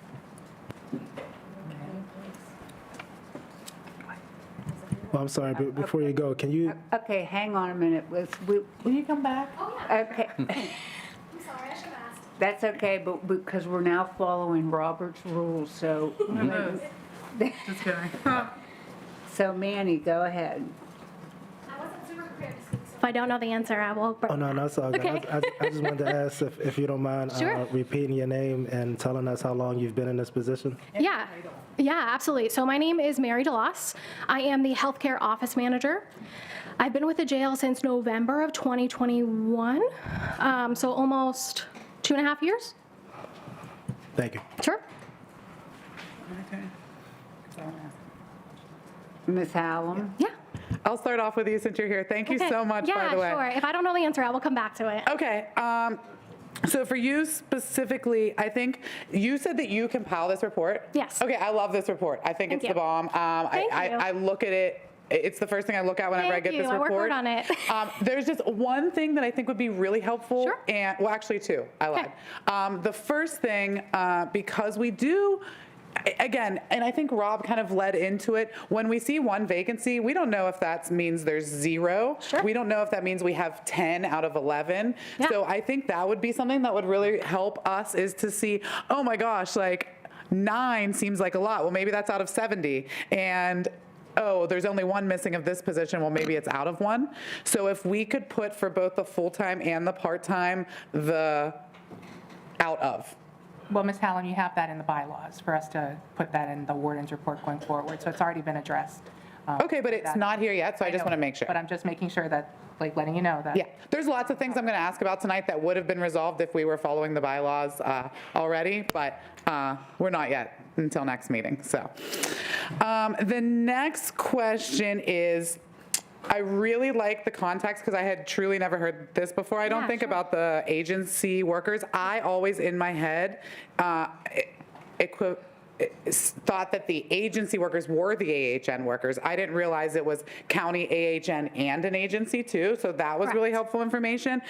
Well, I'm sorry, but before you go, can you? Okay, hang on a minute. Will you come back? Okay. I'm sorry, I should have asked. That's okay, but because we're now following Robert's rules, so. Just kidding. So Manny, go ahead. I wasn't super prepared to speak, so if I don't know the answer, I will. Oh, no, it's all good. Okay. I just wanted to ask if you don't mind Sure. repeating your name and telling us how long you've been in this position. Yeah, absolutely. So my name is Mary DeLoss. I am the healthcare office manager. I've been with the jail since November of 2021, so almost 2.5 years. Thank you. Sure. Okay. Ms. Hallam? Yeah. I'll start off with you since you're here. Thank you so much, by the way. Yeah, sure. If I don't know the answer, I will come back to it. Okay. So for you specifically, I think you said that you compile this report. Yes. Okay, I love this report. I think it's the bomb. I look at it. It's the first thing I look at whenever I get this report. I work hard on it. There's just one thing that I think would be really helpful. Sure. And well, actually two. I lied. The first thing, because we do. Again, and I think Rob kind of led into it. When we see one vacancy, we don't know if that means there's 0. Sure. We don't know if that means we have 10 out of 11. Yeah. So I think that would be something that would really help us is to see, oh my gosh, like 9 seems like a lot. Well, maybe that's out of 70. And oh, there's only 1 missing of this position. Well, maybe it's out of 1. So if we could put for both the full-time and the part-time, the out of. Well, Ms. Hallam, you have that in the bylaws for us to put that in the warden's report going forward, so it's already been addressed. Okay, but it's not here yet, so I just want to make sure. But I'm just making sure that like letting you know that. Yeah, there's lots of things I'm going to ask about tonight that would have been resolved if we were following the bylaws already, but we're not yet until next meeting. So the next question is, I really like the context because I had truly never heard this before. I don't think about the agency workers. I always in my head thought that the agency workers were the AHN workers. I didn't realize it was county AHN and an agency too, so that was really helpful information.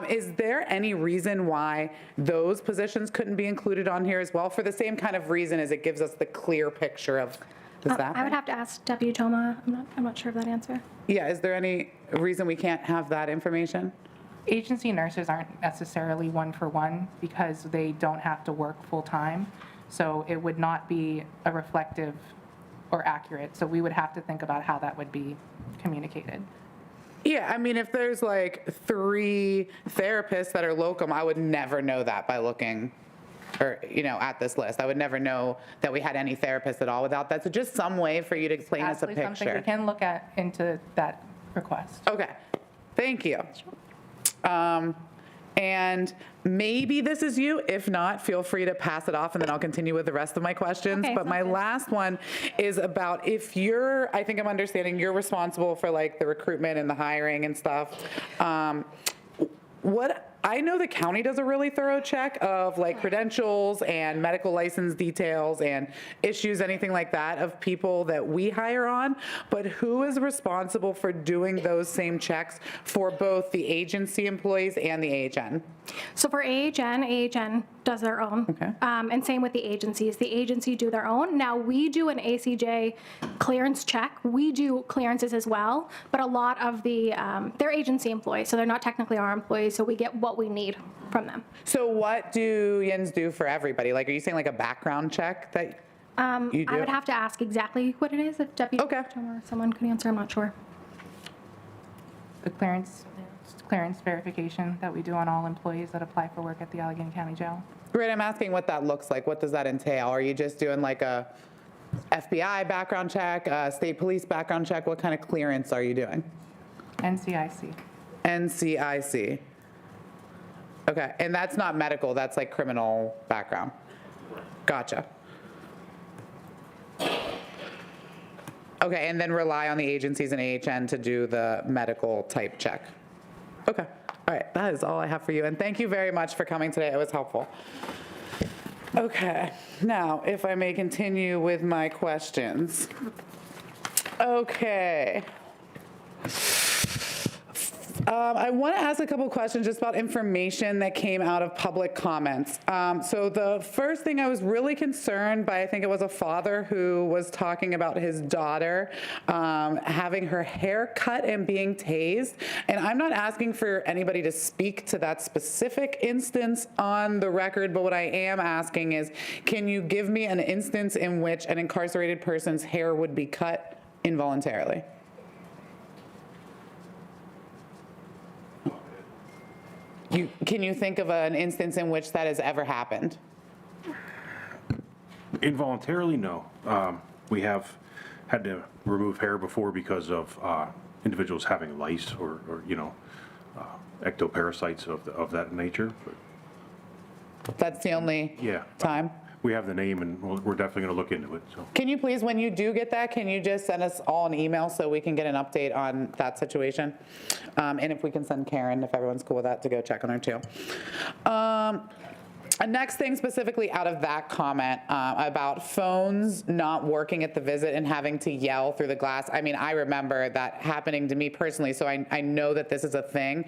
Is there any reason why those positions couldn't be included on here as well, for the same kind of reason as it gives us the clear picture of the staff? I would have to ask Deputy Toma. I'm not sure of that answer. Yeah, is there any reason we can't have that information? Agency nurses aren't necessarily one-for-one because they don't have to work full-time. So it would not be a reflective or accurate. So we would have to think about how that would be communicated. Yeah, I mean, if there's like 3 therapists that are locum, I would never know that by looking or, at this list. I would never know that we had any therapists at all without that. So just some way for you to explain us a Absolutely something we picture. can look at into that request. Okay, thank you. And maybe this is you. If not, feel free to pass it off and then I'll continue with the rest of my questions. Okay, but my last one is about if you're, I think I'm understanding, you're responsible for like the recruitment and the hiring and stuff. I know the county does a really thorough check of like credentials and medical license details and issues, anything like that, of people that we hire on, but who is responsible for doing those same checks for both the agency employees and the AHN? So for AHN does their own. Okay. And same with the agencies. The agency do their own. Now, we do an ACJ clearance check. We do clearances as well, but a lot of the, they're agency employees, so they're not technically our employees, so we get what we need from them. So what do Yins do for everybody? Like, are you saying like a background check that you do? I would have to ask exactly what it is, if Deputy or someone could answer, I'm not sure. The clearance verification that we do on all employees that apply for work at the Allegheny County Jail. Great, I'm asking what that looks like. What does that entail? Are you just doing like a FBI background check, a state police background check? What kind of clearance are you doing? NCIC. NCIC. Okay, and that's not medical, that's like criminal background. Gotcha. Okay, and then rely on the agencies and AHN to do the medical type check. Okay, all right, that is all I have for you. And thank you very much for coming today, it was helpful. Okay, now if I may continue with my questions. Okay. I want to ask a couple questions just about information that came out of public comments. So the first thing I was really concerned by, I think it was a father who was talking about his daughter having her hair cut and being tased. And I'm not asking for anybody to speak to that specific instance on the record, but what I am asking is, can you give me an instance in which an incarcerated person's hair would be cut involuntarily? Can you think of an instance in which that has ever happened? Involuntarily, no. We have had to remove hair before because of individuals having lice or ectoparasites of that nature. But that's the only time? We have the name, and we're definitely going to look into it. So. Can you please, when you do get that, can you just send us all an email so we can get an update on that situation? And if we can send Karen, if everyone's cool with that, to go check on her too. Next thing specifically out of that comment about phones not working at the visit and having to yell through the glass. I mean, I remember that happening to me personally, so I know that this is a thing.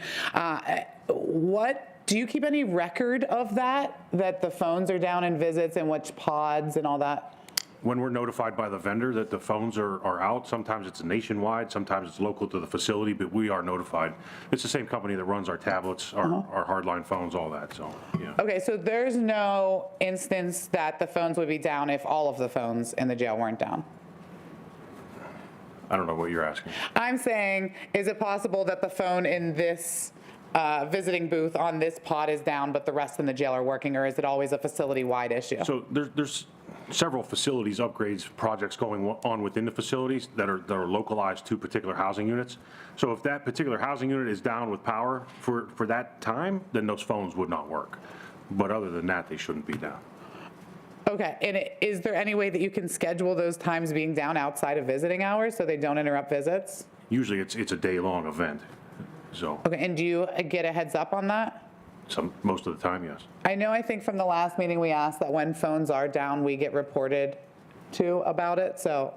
Do you keep any record of that the phones are down in visits and which pods and all that? When we're notified by the vendor that the phones are out, sometimes it's nationwide, sometimes it's local to the facility, but we are notified. It's the same company that runs our tablets, our hardline phones, all that, so, yeah. Okay, so there's no instance that the phones would be down if all of the phones in the jail weren't down? I don't know what you're asking. I'm saying, is it possible that the phone in this visiting booth on this pod is down, but the rest in the jail are working, or is it always a facility-wide issue? So there's several facilities upgrades projects going on within the facilities that are localized to particular housing units. So if that particular housing unit is down with power for that time, then those phones would not work. But other than that, they shouldn't be down. Okay, and is there any way that you can schedule those times being down outside of visiting hours so they don't interrupt visits? Usually it's a day-long event, so Okay, and do you get a heads up on that? most of the time, yes. I know, I think from the last meeting, we asked that when phones are down, we get reported to about it, so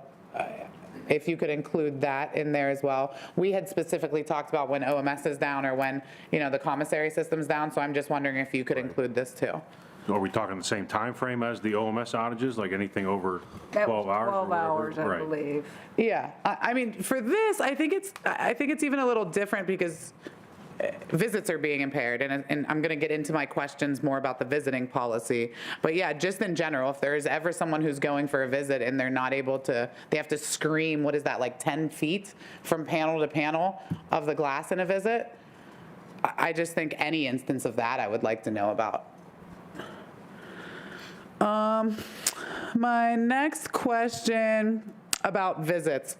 if you could include that in there as well. We had specifically talked about when OMS is down or when, the commissary system's down, so I'm just wondering if you could include this too. Are we talking the same time frame as the OMS outages, like anything over 12 hours? 12 hours, I Right. believe. Yeah, I mean, for this, I think it's even a little different because visits are being impaired, and I'm going to get into my questions more about the visiting policy. But yeah, just in general, if there is ever someone who's going for a visit and they're not able to, they have to scream, what is that, like 10 feet from panel to panel of the glass in a visit? I just think any instance of that I would like to know about. My next question about visits.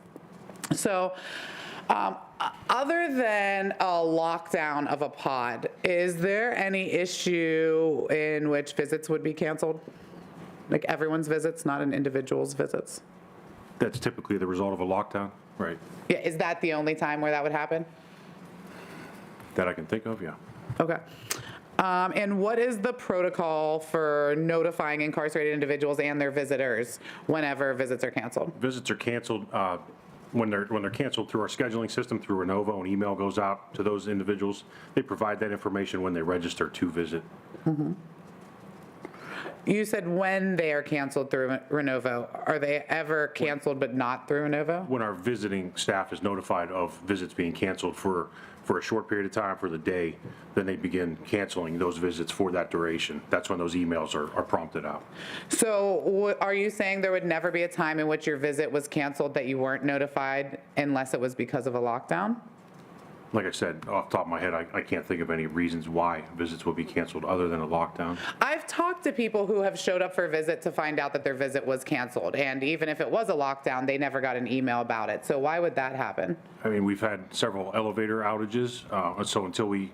So, other than a lockdown of a pod, is there any issue in which visits would be canceled? Like everyone's visits, not an individual's visits? That's typically the result of a lockdown, right? Yeah, is that the only time where that would happen? That I can think of, yeah. Okay. And what is the protocol for notifying incarcerated individuals and their visitors whenever visits are canceled? Visits are canceled when they're canceled through our scheduling system, through Renovo. An email goes out to those individuals. They provide that information when they register to visit. Mm-hmm. You said when they are canceled through Renovo. Are they ever canceled but not through Renovo? When our visiting staff is notified of visits being canceled for a short period of time, for the day, then they begin canceling those visits for that duration. That's when those emails are prompted out. So are you saying there would never be a time in which your visit was canceled that you weren't notified unless it was because of a lockdown? Like I said, off the top of my head, I can't think of any reasons why visits would be canceled other than a lockdown. I've talked to people who have showed up for a visit to find out that their visit was canceled. And even if it was a lockdown, they never got an email about it. So why would that happen? I mean, we've had several elevator outages. So until we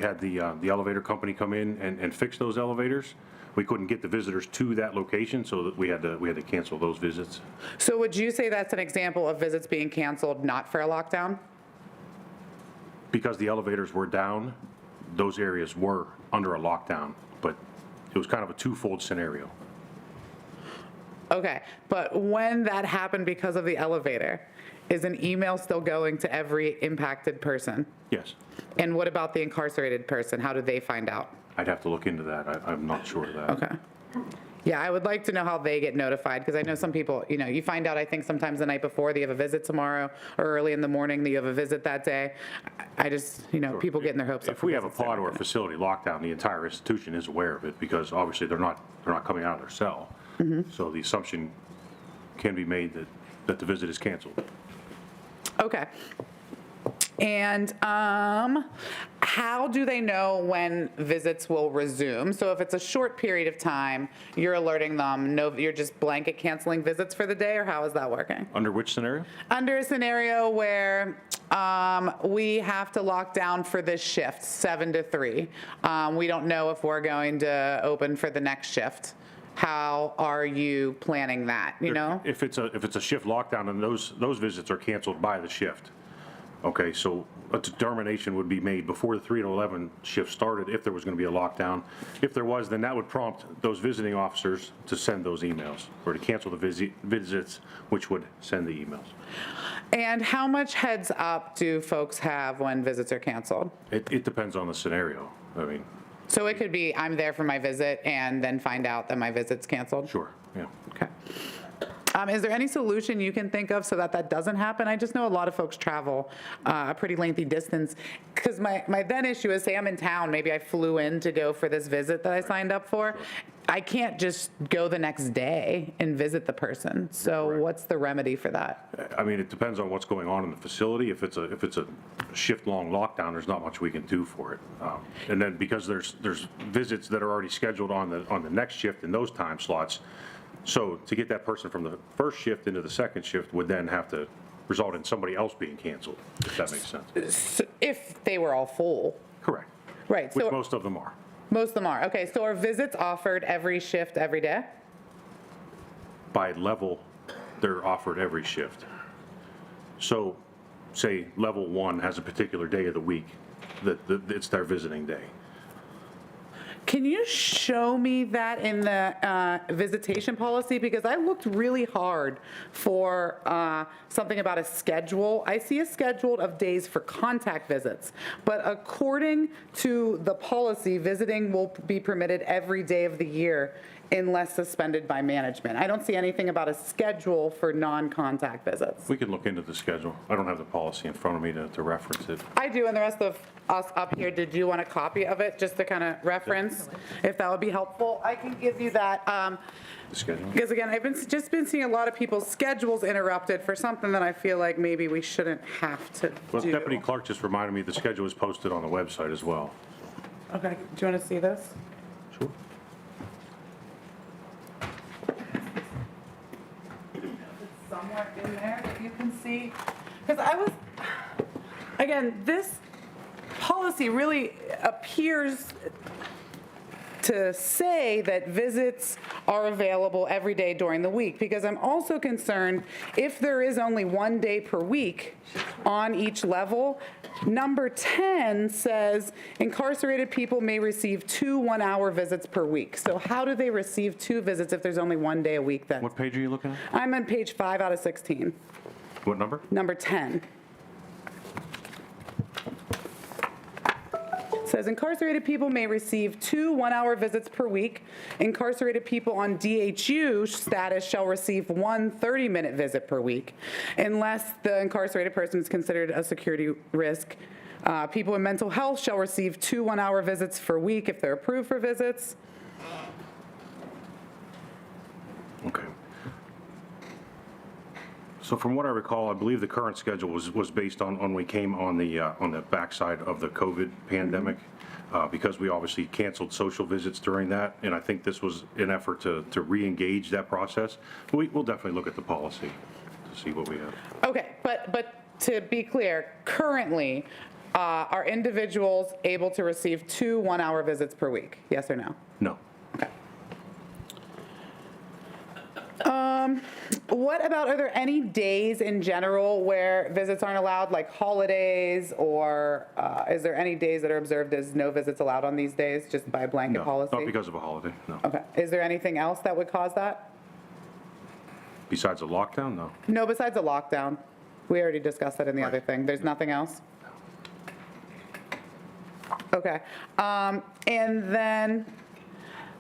had the elevator company come in and fix those elevators, we couldn't get the visitors to that location, so that we had to cancel those visits. So would you say that's an example of visits being canceled not for a lockdown? Because the elevators were down, those areas were under a lockdown, but it was kind of a twofold scenario. Okay, but when that happened because of the elevator, is an email still going to every impacted person? Yes. And what about the incarcerated person? How did they find out? I'd have to look into that. I'm not sure of that. Okay. Yeah, I would like to know how they get notified, because I know some people, you find out, I think, sometimes the night before that you have a visit tomorrow, or early in the morning that you have a visit that day. I just, people getting their hopes up. If we have a pod or a facility lockdown, the entire institution is aware of it, because obviously they're not coming out of their cell. Mm-hmm. So the assumption can be made that the visit is canceled. Okay. And how do they know when visits will resume? So if it's a short period of time, you're alerting them, no, you're just blanket canceling visits for the day, or how is that working? Under which scenario? Under a scenario where we have to lock down for this shift, 7 to 3. We don't know if we're going to open for the next shift. How are you planning that, If it's a shift lockdown, then those visits are canceled by the shift. Okay, so a determination would be made before the 3 to 11 shift started if there was going to be a lockdown. If there was, then that would prompt those visiting officers to send those emails, or to cancel the visits, which would send the emails. And how much heads up do folks have when visits are canceled? It depends on the scenario. I mean, so it could be, I'm there for my visit and then find out that my visit's canceled? Sure, yeah. Okay. Is there any solution you can think of so that doesn't happen? I just know a lot of folks travel a pretty lengthy distance. Because my then issue is, say I'm in town, maybe I flew in to go for this visit that I signed up for. I can't just go the next day and visit the person. So what's the remedy for that? I mean, it depends on what's going on in the facility. If it's a shift-long lockdown, there's not much we can do for it. And then because there's visits that are already scheduled on the next shift in those time slots, So to get that person from the first shift into the second shift would then have to result in somebody else being canceled, if that makes sense. If they were all full. Correct. Right, Which so most of them are. most of them are. Okay, so are visits offered every shift, every day? By level, they're offered every shift. So say level 1 has a particular day of the week that it's their visiting day. Can you show me that in the visitation policy? Because I looked really hard for something about a schedule. I see a schedule of days for contact visits, but according to the policy, visiting will be permitted every day of the year unless suspended by management. I don't see anything about a schedule for non-contact visits. We can look into the schedule. I don't have the policy in front of me to reference it. I do, and the rest of us up here, did you want a copy of it, just to kind of reference, if that would be helpful? I can give you that. The schedule? Because again, I've just been seeing a lot of people's schedules interrupted for something that I feel like maybe we shouldn't have to Well, do. Deputy Clark just reminded me the schedule is posted on the website as well. Okay, do you want to see this? Sure. Somewhere in there that you can see, because again, this policy really appears to say that visits are available every day during the week, because I'm also concerned if there is only one day per week on each level. Number 10 says incarcerated people may receive 2 one-hour visits per week. So how do they receive 2 visits if there's only one day a week then? What page are you looking at? I'm on page 5 out of 16. What number? Number 10. Says incarcerated people may receive 2 one-hour visits per week. Incarcerated people on DHU status shall receive 1 30-minute visit per week, unless the incarcerated person is considered a security risk. People in mental health shall receive 2 one-hour visits per week if they're approved for visits. Okay. So from what I recall, I believe the current schedule was based on when we came on the backside of the COVID pandemic, because we obviously canceled social visits during that, and I think this was an effort to re-engage that process. We'll definitely look at the policy to see what we have. Okay, but to be clear, currently, are individuals able to receive 2 one-hour visits per week? Yes or no? No. What about, are there any days in general where visits aren't allowed, like holidays, or is there any days that are observed as no visits allowed on these days, just by blanket No, policy? not because of a holiday, no. Okay, is there anything else that would cause that? Besides a lockdown, no. No, besides a lockdown. We already discussed that in the other thing. There's nothing else? Okay, and then,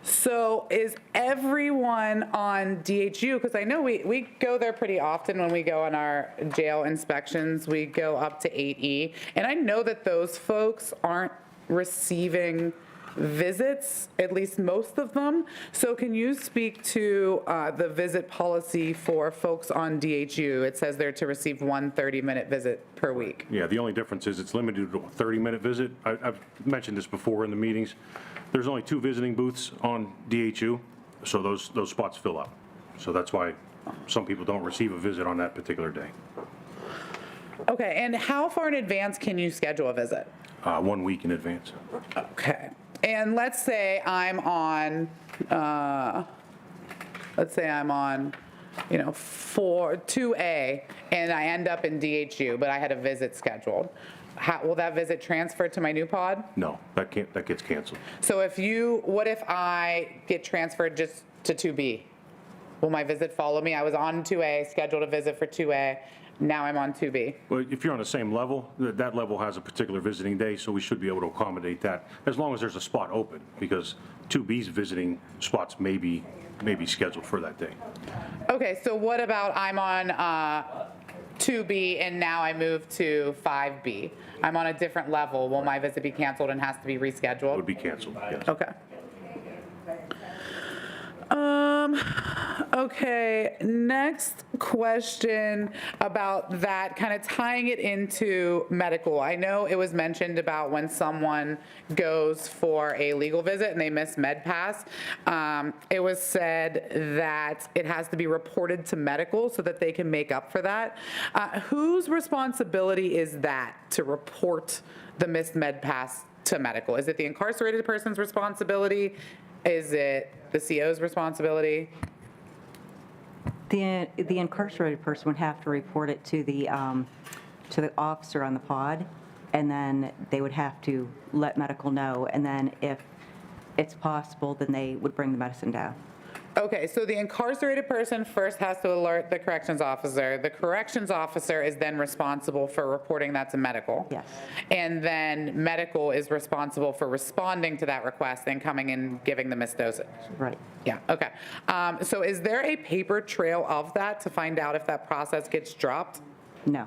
so is everyone on DHU, because I know we go there pretty often when we go on our jail inspections, we go up to 8E, and I know that those folks aren't receiving visits, at least most of them. So can you speak to the visit policy for folks on DHU? It says they're to receive 1 30-minute visit per week. Yeah, the only difference is it's limited to a 30-minute visit. I've mentioned this before in the meetings. There's only 2 visiting booths on DHU, so those spots fill up. So that's why some people don't receive a visit on that particular day. Okay, and how far in advance can you schedule a visit? 1 week in advance. Okay, and let's say I'm on, you know, 2A, and I end up in DHU, but I had a visit scheduled. How, will that visit transfer to my new pod? No, that gets canceled. So what if I get transferred just to 2B? Will my visit follow me? I was on 2A, scheduled a visit for 2A, now I'm on 2B. Well, if you're on the same level, that level has a particular visiting day, so we should be able to accommodate that, as long as there's a spot open, because 2B's visiting spots may be scheduled for that day. Okay, so what about I'm on 2B and now I move to 5B? I'm on a different level. Will my visit be canceled and has to be rescheduled? Would be canceled, yes. Okay. Okay, next question about that, kind of tying it into medical. I know it was mentioned about when someone goes for a legal visit and they miss med pass. It was said that it has to be reported to medical so that they can make up for that. Whose responsibility is that to report the missed med pass to medical? Is it the incarcerated person's responsibility? Is it the CO's responsibility? The incarcerated person would have to report it to the officer on the pod, and then they would have to let medical know, and then if it's possible, then they would bring the medicine down. Okay, so the incarcerated person first has to alert the corrections officer. The corrections officer is then responsible for reporting that to medical. Yes. And then medical is responsible for responding to that request and coming and giving the missed dosage. Right. Yeah, okay. So is there a paper trail of that to find out if that process gets dropped? No.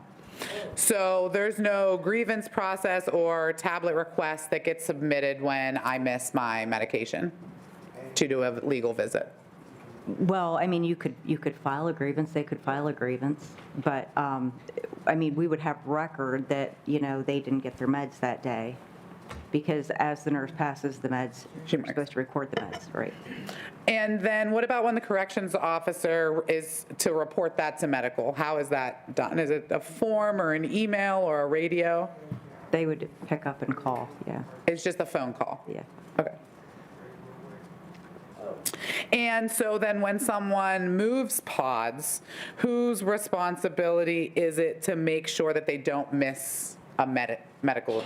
So there's no grievance process or tablet request that gets submitted when I miss my medication to do a legal visit? Well, I mean, you could file a grievance, they could file a grievance, but, I mean, we would have record that, you know, they didn't get their meds that day, because as the nurse passes the meds, she's supposed to record the meds, right? And then what about when the corrections officer is to report that to medical? How is that done? Is it a form or an email or a radio? They would pick up and call, yeah. It's just a phone call? Yeah. Okay. And so then when someone moves pods, whose responsibility is it to make sure that they don't miss a medical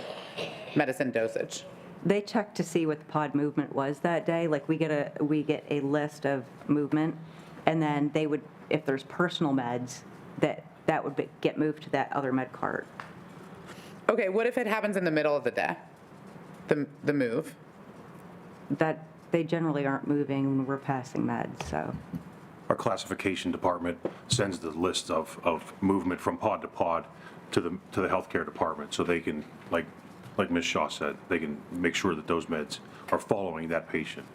medicine dosage? They check to see what the pod movement was that day. Like we get a list of movement, and then they would, if there's personal meds, that would get moved to that other med cart. Okay, what if it happens in the middle of the day, the move? That they generally aren't moving when we're passing meds, so. Our classification department sends the list of movement from pod to pod to the healthcare department, so they can, like Ms. Shaw said, they can make sure that those meds are following that patient.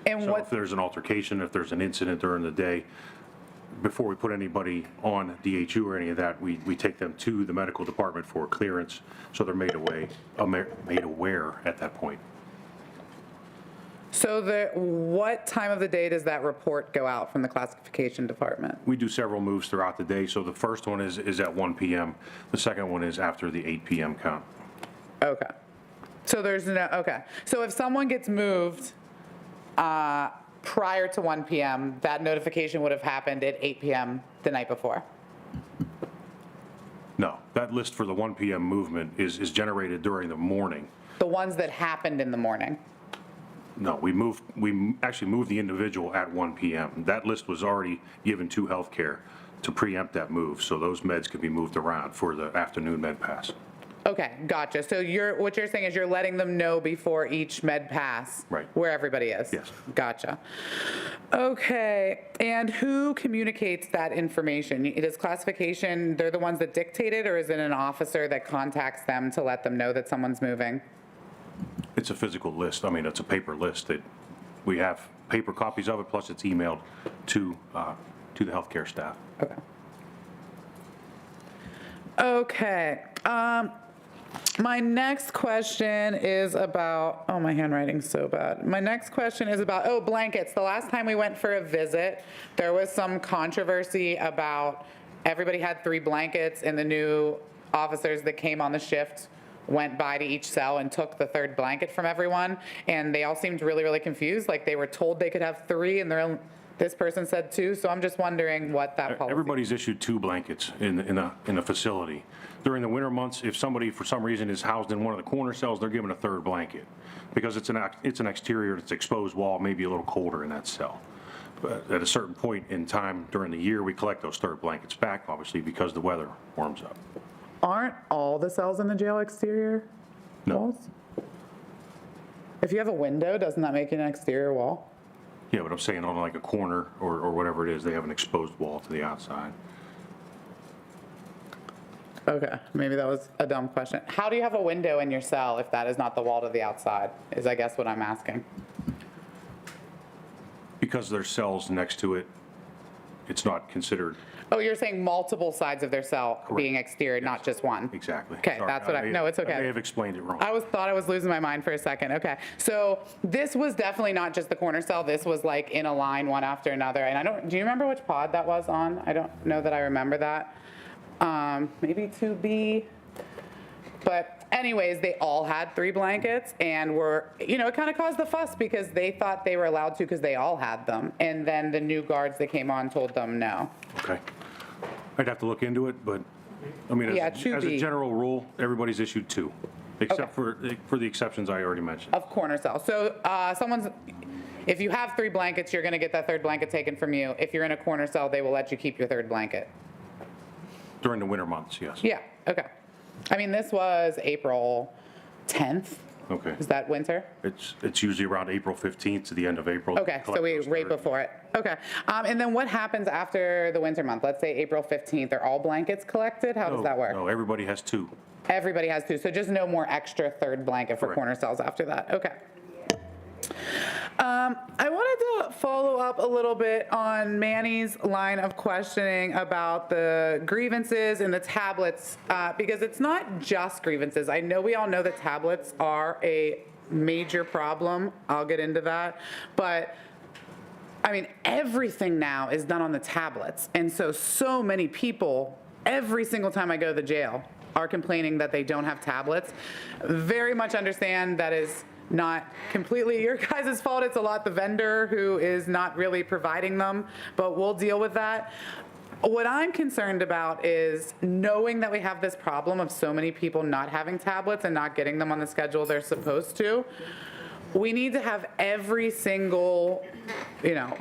And so if there's an altercation, if there's an incident during the day, before we put anybody on DHU or any of that, we take them to the medical department for clearance, so they're made aware at that point. So what time of the day does that report go out from the classification department? We do several moves throughout the day. So the first one is at 1 p.m. The second one is after the 8 p.m. count. Okay. So there's no, okay. So if someone gets moved prior to 1 p.m., that notification would have happened at 8 p.m. the night before? No, that list for the 1 p.m. movement is generated during the morning. The ones that happened in the morning? No, we actually moved the individual at 1 p.m. That list was already given to healthcare to preempt that move, so those meds could be moved around for the afternoon med pass. Okay, gotcha. So what you're saying is you're letting them know before each med pass Right. where everybody is? Yes. Gotcha. Okay, and who communicates that information? Is classification, they're the ones that dictate it, or is it an officer that contacts them to let them know that someone's moving? It's a physical list. I mean, it's a paper list that we have paper copies of it, plus it's emailed to the healthcare staff. Okay. Okay. My next question is about, oh, my handwriting's so bad. My next question is about, blankets. The last time we went for a visit, there was some controversy about everybody had 3 blankets, and the new officers that came on the shift went by to each cell and took the 3rd blanket from everyone, and they all seemed really, really confused. Like they were told they could have 3, and this person said 2. So I'm just wondering what that policy. Everybody's issued 2 blankets in the facility. During the winter months, if somebody for some reason is housed in one of the corner cells, they're given a 3rd blanket because it's an exterior, it's exposed wall, maybe a little colder in that cell. But at a certain point in time during the year, we collect those 3rd blankets back, obviously, because the weather warms up. Aren't all the cells in the jail exterior walls? If you have a window, doesn't that make it an exterior wall? Yeah, but I'm saying on like a corner or whatever it is, they have an exposed wall to the outside. Okay, maybe that was a dumb question. How do you have a window in your cell if that is not the wall to the outside, is I guess what I'm asking. Because there's cells next to it, it's not considered. Oh, you're saying multiple sides of their cell being exterior, not just one? Exactly. Okay, Sorry, that's what no, it's okay. I may have explained it wrong. Thought I was losing my mind for a second. Okay, so this was definitely not just the corner cell. This was like in a line, one after another. And do you remember which pod that was on? I don't know that I remember that. Maybe 2B. But anyways, they all had 3 blankets and were, it kind of caused the fuss because they thought they were allowed to because they all had them. And then the new guards that came on told them no. Okay. I'd have to look into it, but, I mean, Yeah, as 2B. a general rule, everybody's issued 2, except for the exceptions I already mentioned. Of corner cell. So if you have 3 blankets, you're going to get that 3rd blanket taken from you. If you're in a corner cell, they will let you keep your 3rd blanket. During the winter months, yes. Yeah, okay. I mean, this was April 10th. Okay. Is that winter? It's usually around April 15th to the end of April. Okay, so we right before it. Okay. And then what happens after the winter month? Let's say April 15th. Are all blankets collected? How does that work? No, everybody has 2. Everybody has 2. So just no more extra 3rd blanket for corner cells after that. Okay. I wanted to follow up a little bit on Manny's line of questioning about the grievances and the tablets, because it's not just grievances. I know we all know that tablets are a major problem. I'll get into that. But I mean, everything now is done on the tablets. And so many people, every single time I go to the jail, are complaining that they don't have tablets. Very much understand that is not completely your guys' fault. It's a lot the vendor who is not really providing them, but we'll deal with that. What I'm concerned about is knowing that we have this problem of so many people not having tablets and not getting them on the schedule they're supposed to. We need to have every single,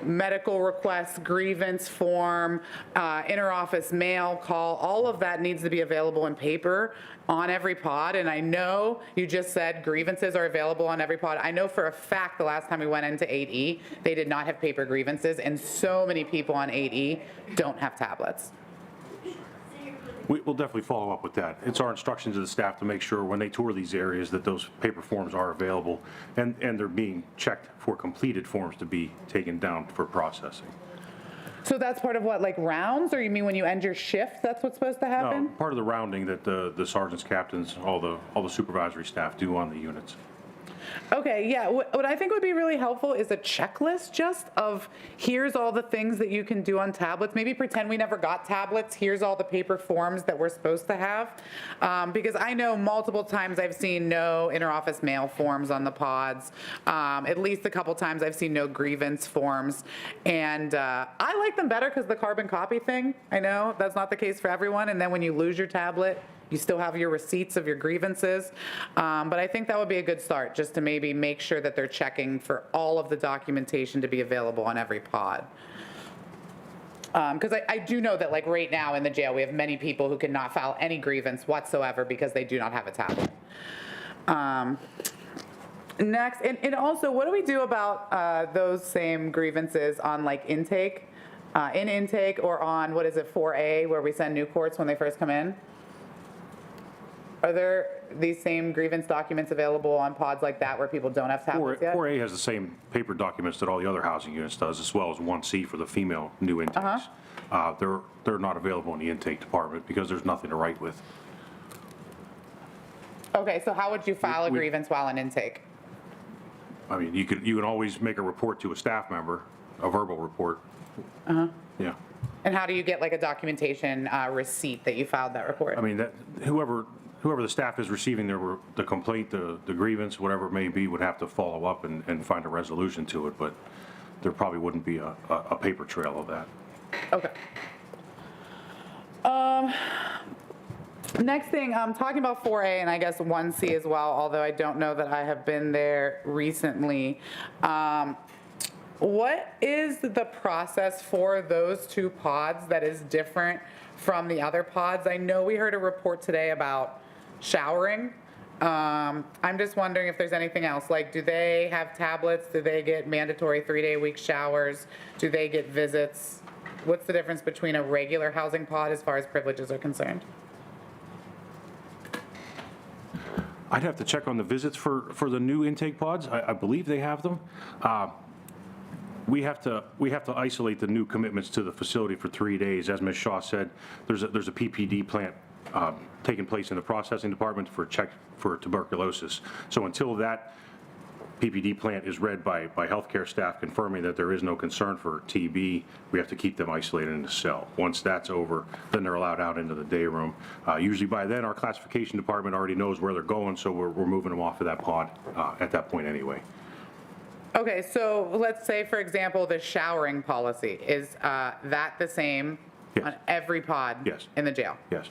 medical request, grievance form, interoffice mail, call, all of that needs to be available in paper on every pod. And I know you just said grievances are available on every pod. I know for a fact the last time we went into 8E, they did not have paper grievances, and so many people on 8E don't have tablets. We'll definitely follow up with that. It's our instruction to the staff to make sure when they tour these areas that those paper forms are available and they're being checked for completed forms to be taken down for processing. So that's part of what, like rounds, or you mean when you end your shift, that's what's supposed to happen? No, part of the rounding that the sergeants, captains, all the supervisory staff do on the units. Okay, yeah, what I think would be really helpful is a checklist just of here's all the things that you can do on tablets. Maybe pretend we never got tablets. Here's all the paper forms that we're supposed to have. Because I know multiple times I've seen no interoffice mail forms on the pods. At least a couple times I've seen no grievance forms. And I like them better because the carbon copy thing, I know that's not the case for everyone. And then when you lose your tablet, you still have your receipts of your grievances. But I think that would be a good start, just to maybe make sure that they're checking for all of the documentation to be available on every pod. Because I do know that, like, right now in the jail, we have many people who cannot file any grievance whatsoever because they do not have a tablet. Next, and also, what do we do about those same grievances on, like, intake, in intake, or on, 4A, where we send new courts when they first come in? Are there these same grievance documents available on pods like that where people don't have tablets yet? 4A has the same paper documents that all the other housing units does, as well as 1C for the female new intakes. They're not available in the intake department because there's nothing to write with. Okay, so how would you file a grievance while in intake? I mean, you can always make a report to a staff member, a verbal report. Yeah. And how do you get like a documentation receipt that you filed that report? I mean, that whoever the staff is receiving the complaint, the grievance, whatever it may be, would have to follow up and find a resolution to it, but there probably wouldn't be a paper trail of that. Okay. Next thing, talking about 4A and I guess 1C as well, although I don't know that I have been there recently. What is the process for those 2 pods that is different from the other pods? I know we heard a report today about showering. I'm just wondering if there's anything else. Like, do they have tablets? Do they get mandatory 3-day-a-week showers? Do they get visits? What's the difference between a regular housing pod as far as privileges are concerned? I'd have to check on the visits for the new intake pods. I believe they have them. we have to isolate the new commitments to the facility for 3 days. As Ms. Shaw said, there's a PPD plant taking place in the processing department for tuberculosis. So until that PPD plant is read by healthcare staff confirming that there is no concern for TB, we have to keep them isolated in the cell. Once that's over, then they're allowed out into the day room. Usually by then, our classification department already knows where they're going, so we're moving them off of that pod at that point anyway. Okay, so let's say, for example, the showering policy, is that the same on every pod Yes. in the jail? Yes.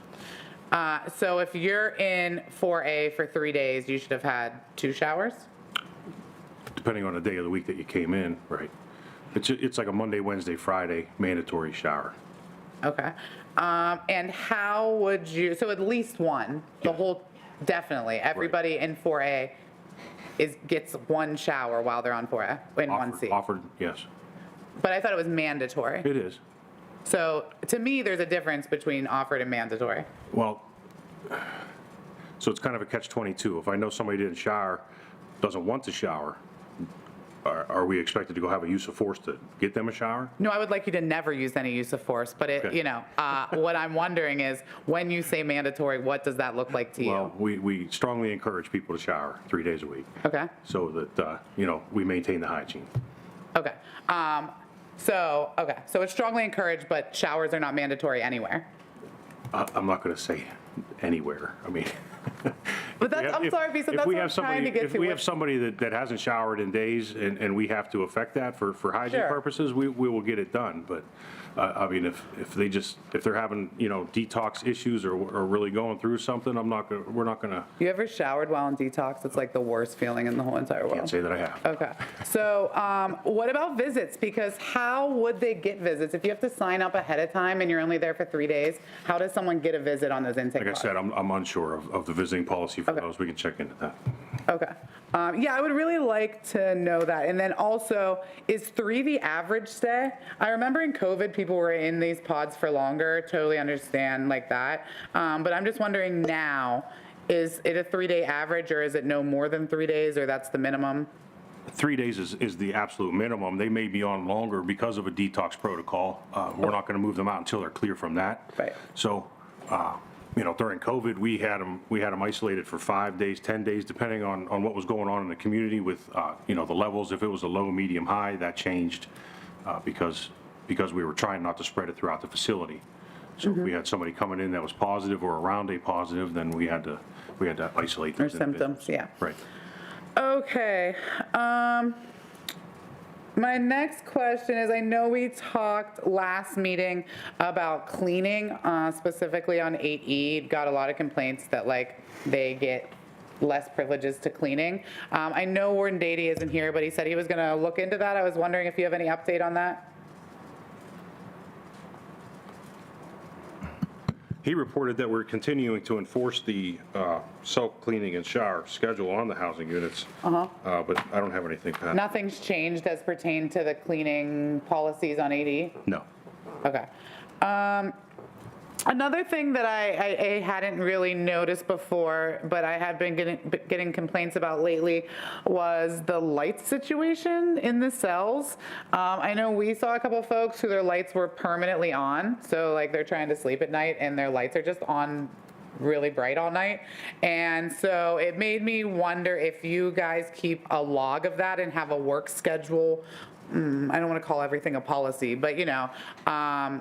So if you're in 4A for 3 days, you should have had 2 showers? Depending on the day of the week that you came in, right? It's like a Monday, Wednesday, Friday mandatory shower. Okay. And how would you, so at least one, the whole, definitely, everybody in 4A gets 1 shower while they're on 4A, in 1C. Offered, yes. But I thought it was mandatory. It is. So to me, there's a difference between offered and mandatory. Well, so it's kind of a catch-22. If I know somebody didn't shower, doesn't want to shower, are we expected to go have a use of force to get them a shower? No, I would like you to never use any use of force, but it, Okay. you know, what I'm wondering is, when you say mandatory, what does that look like to you? Well, we strongly encourage people to shower 3 days a week. Okay. So that, we maintain the hygiene. Okay. So it's strongly encouraged, but showers are not mandatory anywhere. I'm not going to say anywhere. I mean. But that's, I'm sorry, Visa, that's what I'm trying to get to. If we have somebody that hasn't showered in days and we have to affect that for hygiene Sure. purposes, we will get it done. But, I mean, if they're having, detox issues or really going through something, we're not going to. You ever showered while on detox? It's like the worst feeling in the whole entire world. Can't say that I have. Okay. So what about visits? Because how would they get visits? If you have to sign up ahead of time and you're only there for 3 days, how does someone get a visit on those intake Like I pods? said, I'm unsure of the visiting policy for those. We can check into that. Okay. Yeah, I would really like to know that. And then also, is 3 the average stay? I remember in COVID, people were in these pods for longer. Totally understand like that. But I'm just wondering now, is it a 3-day average, or is it no more than 3 days, or that's the minimum? 3 days is the absolute minimum. They may be on longer because of a detox protocol. We're not going to move them out until they're clear from that. Right. So, during COVID, we had them isolated for 5 days, 10 days, depending on what was going on in the community with, the levels. If it was a low, medium, high, that changed because we were trying not to spread it throughout the facility. So if we had somebody coming in that was positive or around a positive, then we had to isolate Or those symptoms, individuals. yeah. Right. Okay. My next question is, I know we talked last meeting about cleaning, specifically on 8E. Got a lot of complaints that they get less privileges to cleaning. I know Warden Dady isn't here, but he said he was going to look into that. I was wondering if you have any update on that? He reported that we're continuing to enforce the self-cleaning and shower schedule on the housing units. But I don't have anything past. Nothing's changed as pertained to the cleaning policies on 8E? No. Okay. Another thing that I hadn't really noticed before, but I had been getting complaints about lately, was the light situation in the cells. I know we saw a couple folks who their lights were permanently on, so they're trying to sleep at night and their lights are just on really bright all night. And so it made me wonder if you guys keep a log of that and have a work schedule. I don't want to call everything a policy, but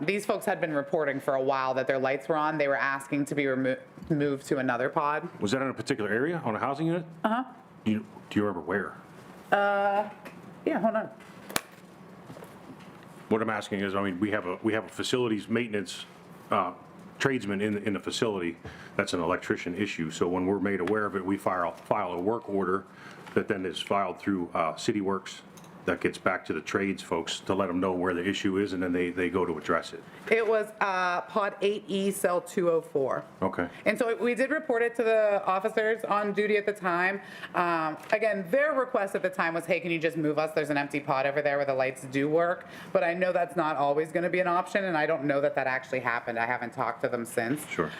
these folks had been reporting for a while that their lights were on. They were asking to be moved to another pod. Was that in a particular area on a housing unit? Uh-huh. Do you remember where? Yeah, hold on. What I'm asking is, we have a facilities maintenance tradesman in the facility. That's an electrician issue. So when we're made aware of it, we file a work order that then is filed through City Works. That gets back to the trades folks to let them know where the issue is, and then they go to address it. It was pod 8E, cell 204. Okay. And so we did report it to the officers on duty at the time. Again, their request at the time was, hey, can you just move us? There's an empty pod over there where the lights do work. But I know that's not always going to be an option, and I don't know that actually happened. I haven't talked to them since. Sure.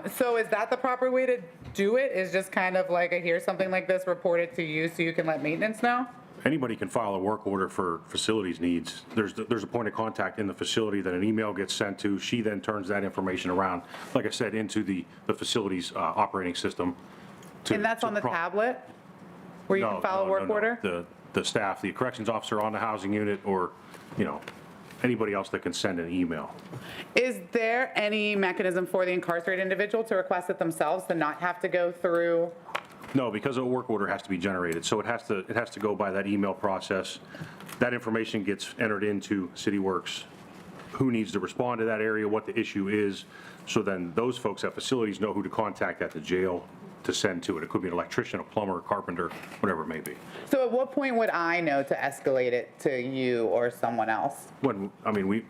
So is that the proper way to do it? Is just kind of I hear something like this, report it to you so you can let maintenance know? Anybody can file a work order for facilities needs. There's a point of contact in the facility that an email gets sent to. She then turns that information around, like I said, into the facility's operating system. And that's on the tablet, where you can file a work order? The staff, the corrections officer on the housing unit, or, anybody else that can send an email. Is there any mechanism for the incarcerated individual to request it themselves, to not have to go through? No, because a work order has to be generated, so it has to go by that email process. That information gets entered into CityWorks, who needs to respond to that area, what the issue is, so then those folks at facilities know who to contact at the jail to send to it. It could be an electrician, a plumber, a carpenter, whatever it may be. So at what point would I know to escalate it to you or someone else? When,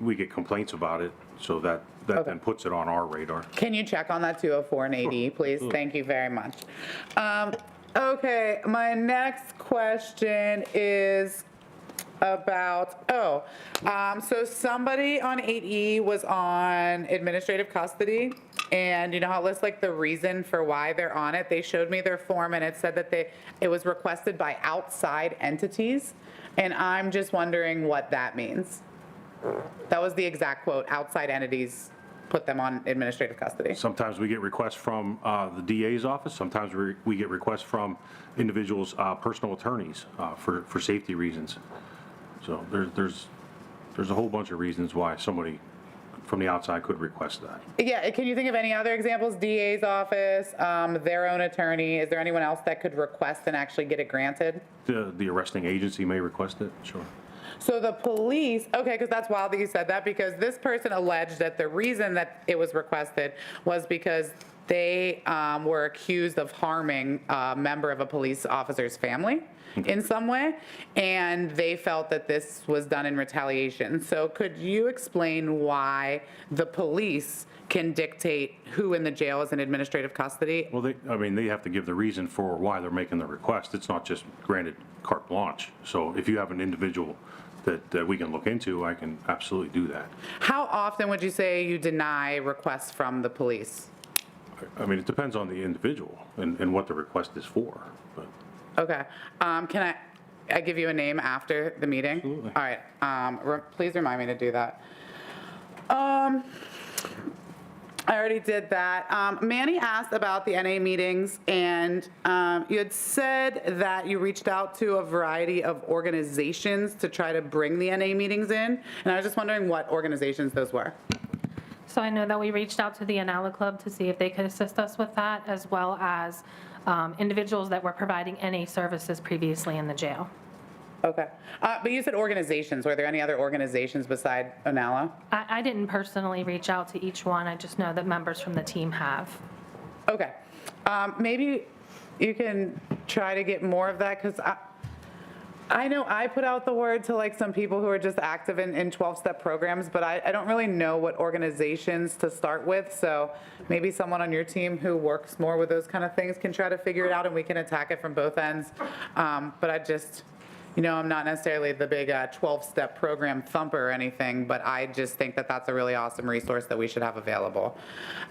we get complaints about it, so that then puts it on our radar. Can you check on that 204 and 80, please? Thank you very much. Okay, my next question is about, so somebody on 8E was on administrative custody, and you know how it lists like the reason for why they're on it? They showed me their form, and it said that it was requested by outside entities, and I'm just wondering what that means. That was the exact quote, outside entities put them on administrative custody. Sometimes we get requests from the DA's office. Sometimes we get requests from individuals' personal attorneys for safety reasons. So there's a whole bunch of reasons why somebody from the outside could request that. Yeah, can you think of any other examples? DA's office, their own attorney. Is there anyone else that could request and actually get it granted? The arresting agency may request it, sure. So the police, okay, because that's wild that you said that, because this person alleged that the reason that it was requested was because they were accused of harming a member of a police officer's family in some way, and they felt that this was done in retaliation. So could you explain why the police can dictate who in the jail is in administrative custody? Well, they have to give the reason for why they're making the request. It's not just granted carte blanche. So if you have an individual that we can look into, I can absolutely do that. How often would you say you deny requests from the police? It depends on the individual and what the request is for. But Okay. Can I give you a name after the meeting? Absolutely. All right. Please remind me to do that. I already did that. Manny asked about the NA meetings, and you had said that you reached out to a variety of organizations to try to bring the NA meetings in, and I was just wondering what organizations those were. So I know that we reached out to the Anala Club to see if they could assist us with that, as well as individuals that were providing NA services previously in the jail. Okay. But you said organizations. Were there any other organizations beside Anala? I didn't personally reach out to each one. I just know that members from the team have. Okay. Maybe you can try to get more of that, because I know I put out the word to like some people who are just active in 12-step programs, but I don't really know what organizations to start with. So maybe someone on your team who works more with those kind of things can try to figure it out, and we can attack it from both ends. But I just, I'm not necessarily the big 12-step program thumper or anything, but I just think that that's a really awesome resource that we should have available.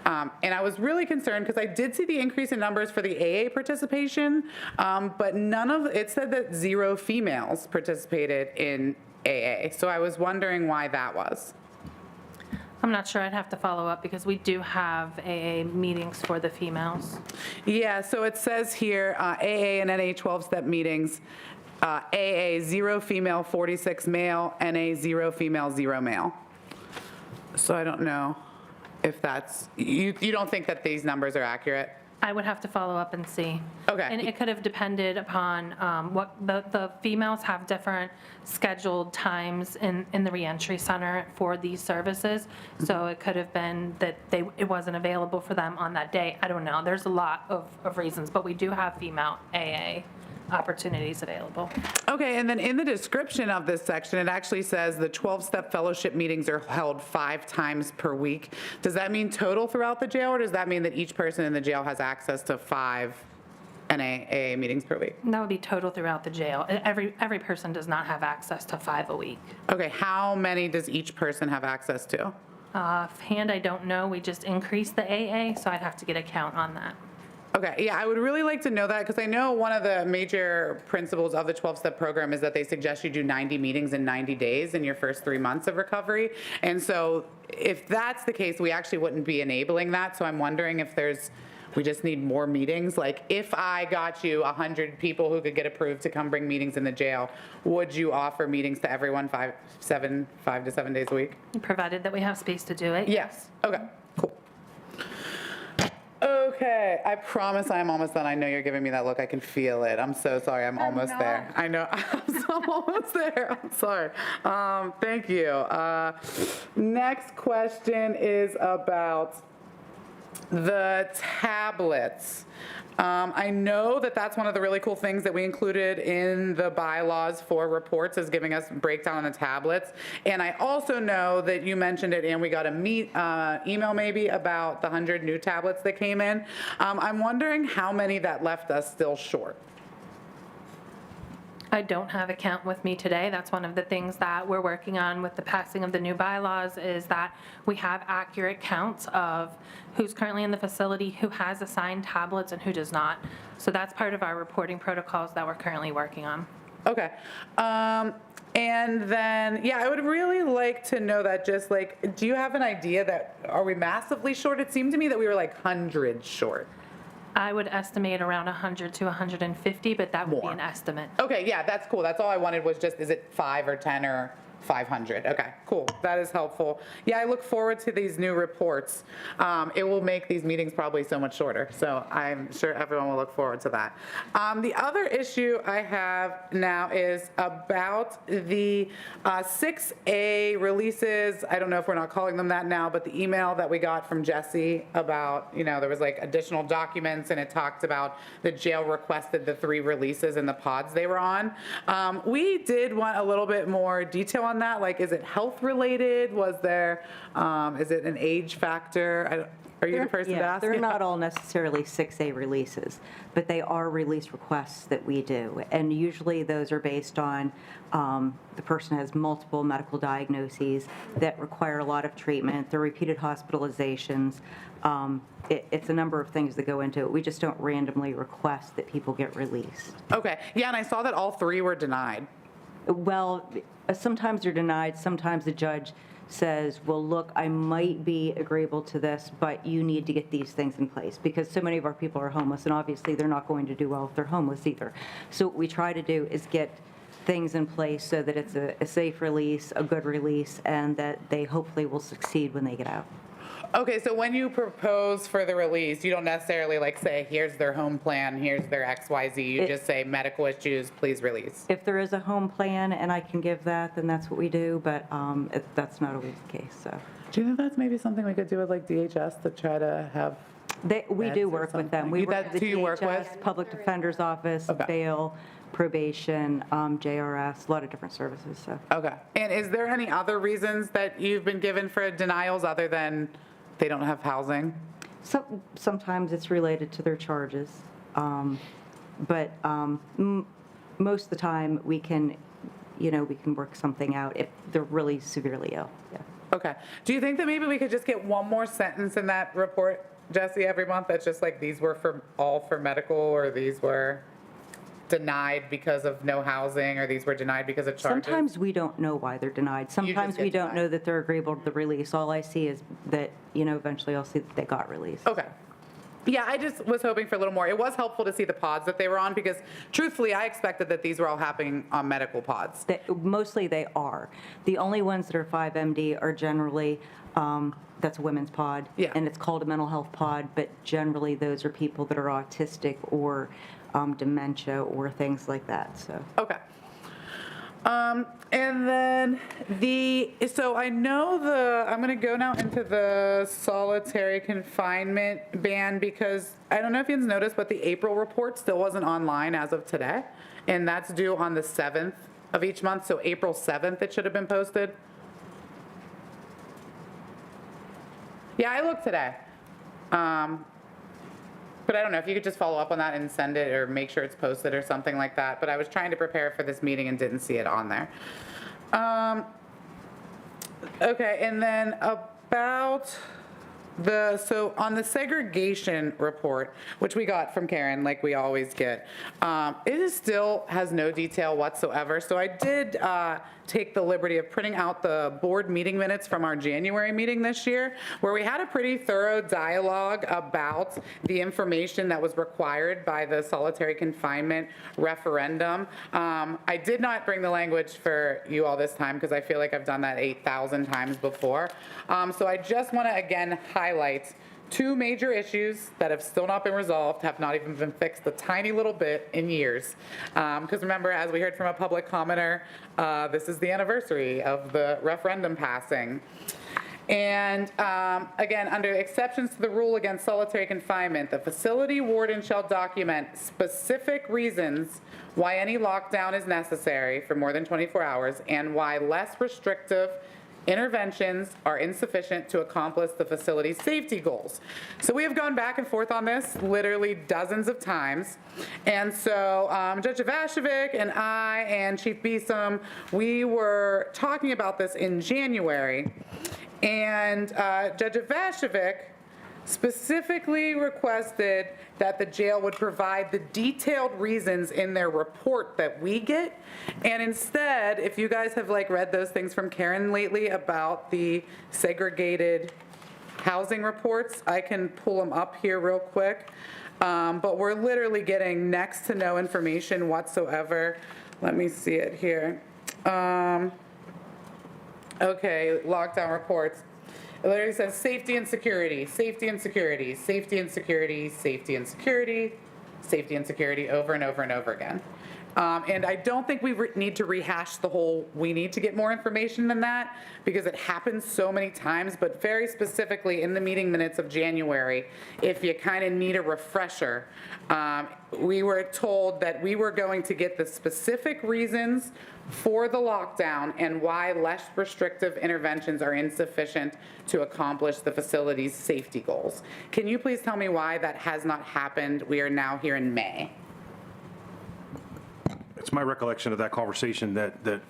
And I was really concerned because I did see the increase in numbers for the AA participation, but it said that 0 females participated in AA. So I was wondering why that was. I'm not sure. I'd have to follow up because we do have AA meetings for the females. Yeah, so it says here, AA and NA 12-step meetings, AA 0 female, 46 male, NA 0 female, 0 male. So I don't know if that's, you don't think that these numbers are accurate? I would have to follow up and see. Okay. And it could have depended upon what the females have different scheduled times in the reentry center for these services. So it could have been that it wasn't available for them on that day. I don't know. There's a lot of reasons, but we do have female AA opportunities available. Okay, and then in the description of this section, it actually says the 12-step fellowship meetings are held 5 times per week. Does that mean total throughout the jail, or does that mean that each person in the jail has access to 5 NAA meetings per week? That would be total throughout the jail. Every person does not have access to 5 a week. Okay, how many does each person have access to? Offhand, I don't know. We just increased the AA, so I'd have to get a count on that. Okay, yeah, I would really like to know that, because I know one of the major principles of the 12-step program is that they suggest you do 90 meetings in 90 days in your first 3 months of recovery. And so if that's the case, we actually wouldn't be enabling that. So I'm wondering if we just need more meetings. Like, if I got you 100 people who could get approved to come bring meetings in the jail, would you offer meetings to everyone 5 to 7 days a week? Provided that we have space to do it. Yes. Okay, cool. Okay, I promise I'm almost done. I know you're giving me that look. I can feel it. I'm so sorry. I'm almost there. I know. I'm almost there. I'm sorry. Thank you. Next question is about the tablets. I know that that's one of the really cool things that we included in the bylaws for reports, is giving us breakdown on the tablets. And I also know that you mentioned it, and we got a email maybe about the 100 new tablets that came in. I'm wondering how many that left us still short. I don't have a count with me today. That's one of the things that we're working on with the passing of the new bylaws, is that we have accurate counts of who's currently in the facility, who has assigned tablets, and who does not. So that's part of our reporting protocols that we're currently working on. Okay. And then, yeah, I would really like to know that, just like, do you have an idea that, are we massively short? It seemed to me that we were like hundreds short. I would estimate around 100 to 150, but that would be an estimate. Okay, yeah, that's cool. That's all I wanted, was just, is it 5 or 10 or 500? Okay, cool. That is helpful. Yeah, I look forward to these new reports. It will make these meetings probably so much shorter, so I'm sure everyone will look forward to that. The other issue I have now is about the 6A releases. I don't know if we're not calling them that now, but the email that we got from Jesse about, there was like additional documents, and it talked about the jail requested the 3 releases and the pods they were on. We did want a little bit more detail on that. Like, is it health related? Was there, is it an age factor? Are you the person to ask? They're not all necessarily 6A releases, but they are release requests that we do. And usually those are based on the person has multiple medical diagnoses that require a lot of treatment. They're repeated hospitalizations. It's a number of things that go into it. We just don't randomly request that people get released. Okay. Yeah, and I saw that all 3 were denied. Well, sometimes they're denied. Sometimes the judge says, well, look, I might be agreeable to this, but you need to get these things in place, because so many of our people are homeless, and obviously they're not going to do well if they're homeless either. So what we try to do is get things in place so that it's a safe release, a good release, and that they hopefully will succeed when they get out. Okay, so when you propose for the release, you don't necessarily like say, here's their home plan, here's their XYZ. You just say medical issues, please release. If there is a home plan and I can give that, then that's what we do, but that's not always the case, so. Do you think that's maybe something we could do with like DHS to try to have? We do work with them. We work with the who you work with? DHS, Public Defender's Office, bail, probation, JRS, a lot of different services, so. Okay, and is there any other reasons that you've been given for denials other than they don't have housing? Sometimes it's related to their charges, but most of the time we can work something out if they're really severely ill. Yeah. Okay. Do you think that maybe we could just get one more sentence in that report, Jesse, every month that's just like, these were all for medical, or these were denied because of no housing, or these were denied because of charges? Sometimes we don't know why they're denied. Sometimes we don't know that they're agreeable to the release. All I see is that, eventually I'll see that they got released. Okay. Yeah, I just was hoping for a little more. It was helpful to see the pods that they were on, because truthfully, I expected that these were all happening on medical pods. Mostly they are. The only ones that are 5MD are generally, that's a women's pod, and it's called a mental health pod, but generally those are people that are autistic or dementia or things like that, so. Okay. And then so I know I'm going to go now into the solitary confinement ban, because I don't know if you've noticed, but the April report still wasn't online as of today, and that's due on the 7th of each month, so April 7th it should have been posted. Yeah, I looked today. But I don't know if you could just follow up on that and send it, or make sure it's posted or something like that. But I was trying to prepare for this meeting and didn't see it on there. Okay, and then about So on the segregation report, which we got from Karen, like we always get, still has no detail whatsoever. So I did take the liberty of printing out the board meeting minutes from our January meeting this year, where we had a pretty thorough dialogue about the information that was required by the solitary confinement referendum. I did not bring the language for you all this time because I feel like I've done that 8,000 times before. So I just want to again highlight two major issues that have still not been resolved, have not even been fixed a tiny little bit in years. Because remember, as we heard from a public commenter, this is the anniversary of the referendum passing. And again, under exceptions to the rule against solitary confinement, the facility warden shall document specific reasons why any lockdown is necessary for more than 24 hours and why less restrictive interventions are insufficient to accomplish the facility's safety goals. So we have gone back and forth on this literally dozens of times. And so Judge Ivashevic and I and Chief Beeson, we were talking about this in January. And Judge Ivashevic specifically requested that the jail would provide the detailed reasons in their report that we get. And instead, if you guys have read those things from Karen lately about the segregated housing reports, I can pull them up here real quick. But we're literally getting next to no information whatsoever. Let me see it here. Okay, lockdown reports. It literally says safety and security, safety and security, safety and security, safety and security, safety and security over and over and over again. And I don't think we need to rehash the whole, we need to get more information than that because it happens so many times, but very specifically in the meeting minutes of January, if you kind of need a refresher, we were told that we were going to get the specific reasons for the lockdown and why less restrictive interventions are insufficient to accomplish the facility's safety goals. Can you please tell me why that has not happened? We are now here in May. It's my recollection of that conversation that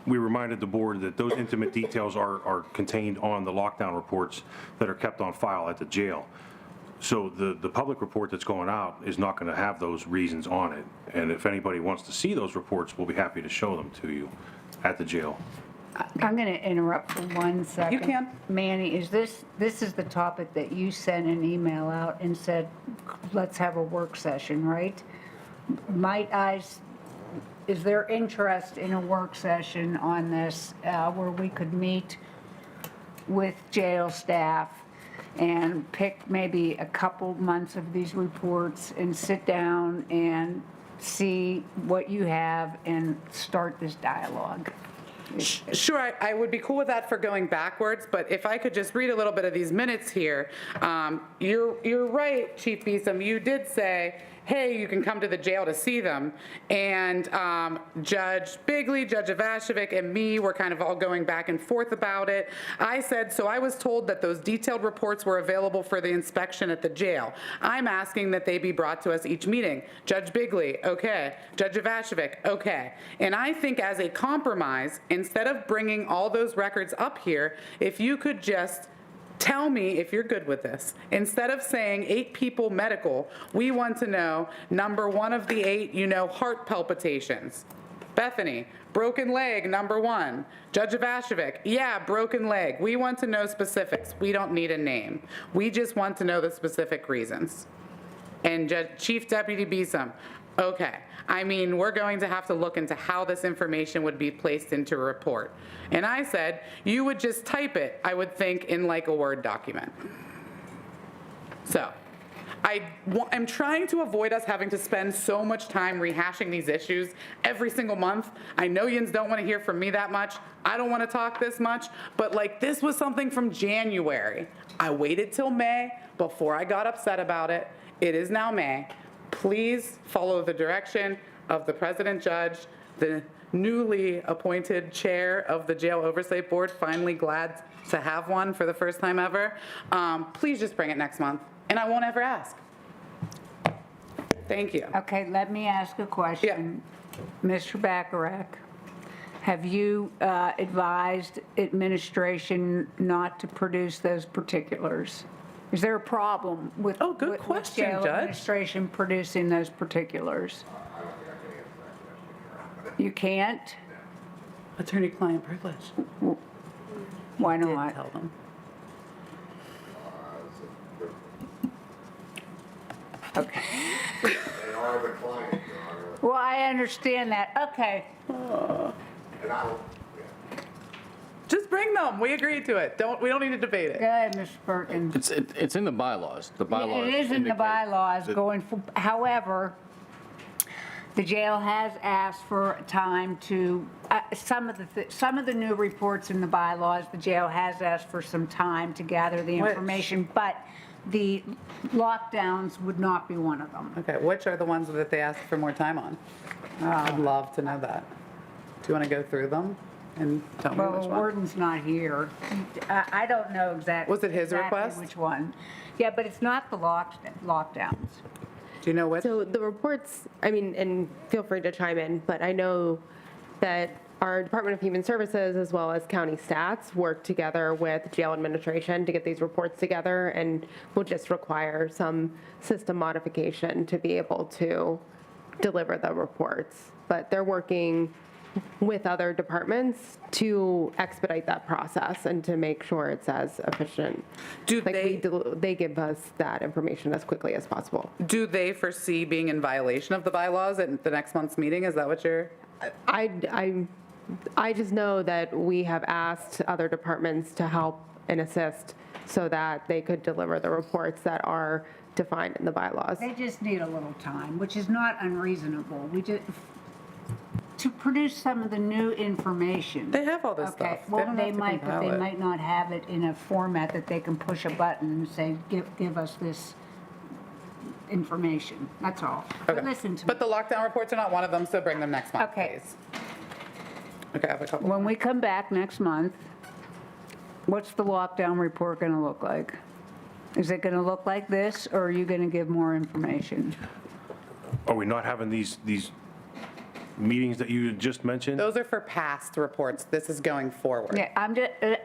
we reminded the board that those intimate details are contained on the lockdown reports that are kept on file at the jail. So the public report that's going out is not going to have those reasons on it. And if anybody wants to see those reports, we'll be happy to show them to you at the jail. I'm going to interrupt for 1 second. You can. Manny, is this is the topic that you sent an email out and said, let's have a work session, right? Is there interest in a work session on this where we could meet with jail staff and pick maybe a couple months of these reports and sit down and see what you have and start this dialogue? Sure, I would be cool with that for going backwards, but if I could just read a little bit of these minutes here. You're right, Chief Beeson, you did say, hey, you can come to the jail to see them. And Judge Bigley, Judge Ivashevic, and me were kind of all going back and forth about it. I said, so I was told that those detailed reports were available for the inspection at the jail. I'm asking that they be brought to us each meeting. Judge Bigley, okay. Judge Ivashevic, okay. And I think as a compromise, instead of bringing all those records up here, if you could just tell me if you're good with this. Instead of saying 8 people medical, we want to know, number 1 of the 8, heart palpitations. Bethany, broken leg, number 1. Judge Ivashevic, yeah, broken leg. We want to know specifics. We don't need a name. We just want to know the specific reasons. And Chief Deputy Beeson, okay. I mean, we're going to have to look into how this information would be placed into a report. And I said, you would just type it, I would think, in like a Word document. So I'm trying to avoid us having to spend so much time rehashing these issues every single month. I know yins don't want to hear from me that much. I don't want to talk this much. But this was something from January. I waited till May before I got upset about it. It is now May. Please follow the direction of the President Judge, the newly appointed chair of the Jail Oversight Board, finally glad to have one for the first time ever. Please just bring it next month, and I won't ever ask. Thank you. Okay, let me ask a question. Yeah. Mr. Bacharach, have you advised administration not to produce those particulars? Is there a problem with good question, jail Judge. administration producing those particulars? You can't? Attorney-client privilege. Why Did not? tell them. Okay. Well, I understand that. Okay. Just bring them. We agreed to it. We don't need to debate it. Go ahead, Mr. Perkins. It's in the bylaws. The bylaws. It is in the indicate bylaws that- going, however, the jail has asked for time to, some of the new reports in the bylaws, the jail has asked for some time to gather the Which? information, but the lockdowns would not be one of them. Okay, which are the ones that they asked for more time on? I'd love to know that. Do you want to go through them and tell me Well, which the one? warden's not here. I don't know exactly. Was it his exactly request? Which one? Yeah, but it's not the lockdowns. Do you know which? So the reports, I mean, and feel free to chime in, but I know that our Department of Human Services as well as county stats work together with jail administration to get these reports together, and will just require some system modification to be able to deliver the reports. But they're working with other departments to expedite that process and to make sure it's as efficient. They give us that information as quickly as possible. Do they foresee being in violation of the bylaws at the next month's meeting? Is that what you're? I just know that we have asked other departments to help and assist so that they could deliver the reports that are defined in the bylaws. They just need a little time, which is not unreasonable. To produce some of the new information. They have all this stuff. They Well, don't they have to might, but compile they it. might not have it in a format that they can push a button and say, give us this information. That's all. But Okay. listen to me. But the lockdown reports are not one of them, so bring them next month, Okay. please. Okay, I have a couple. When we come back next month, what's the lockdown report going to look like? Is it going to look like this, or are you going to give more information? Are we not having these meetings that you just mentioned? Those are for past reports. This is going forward. Yeah,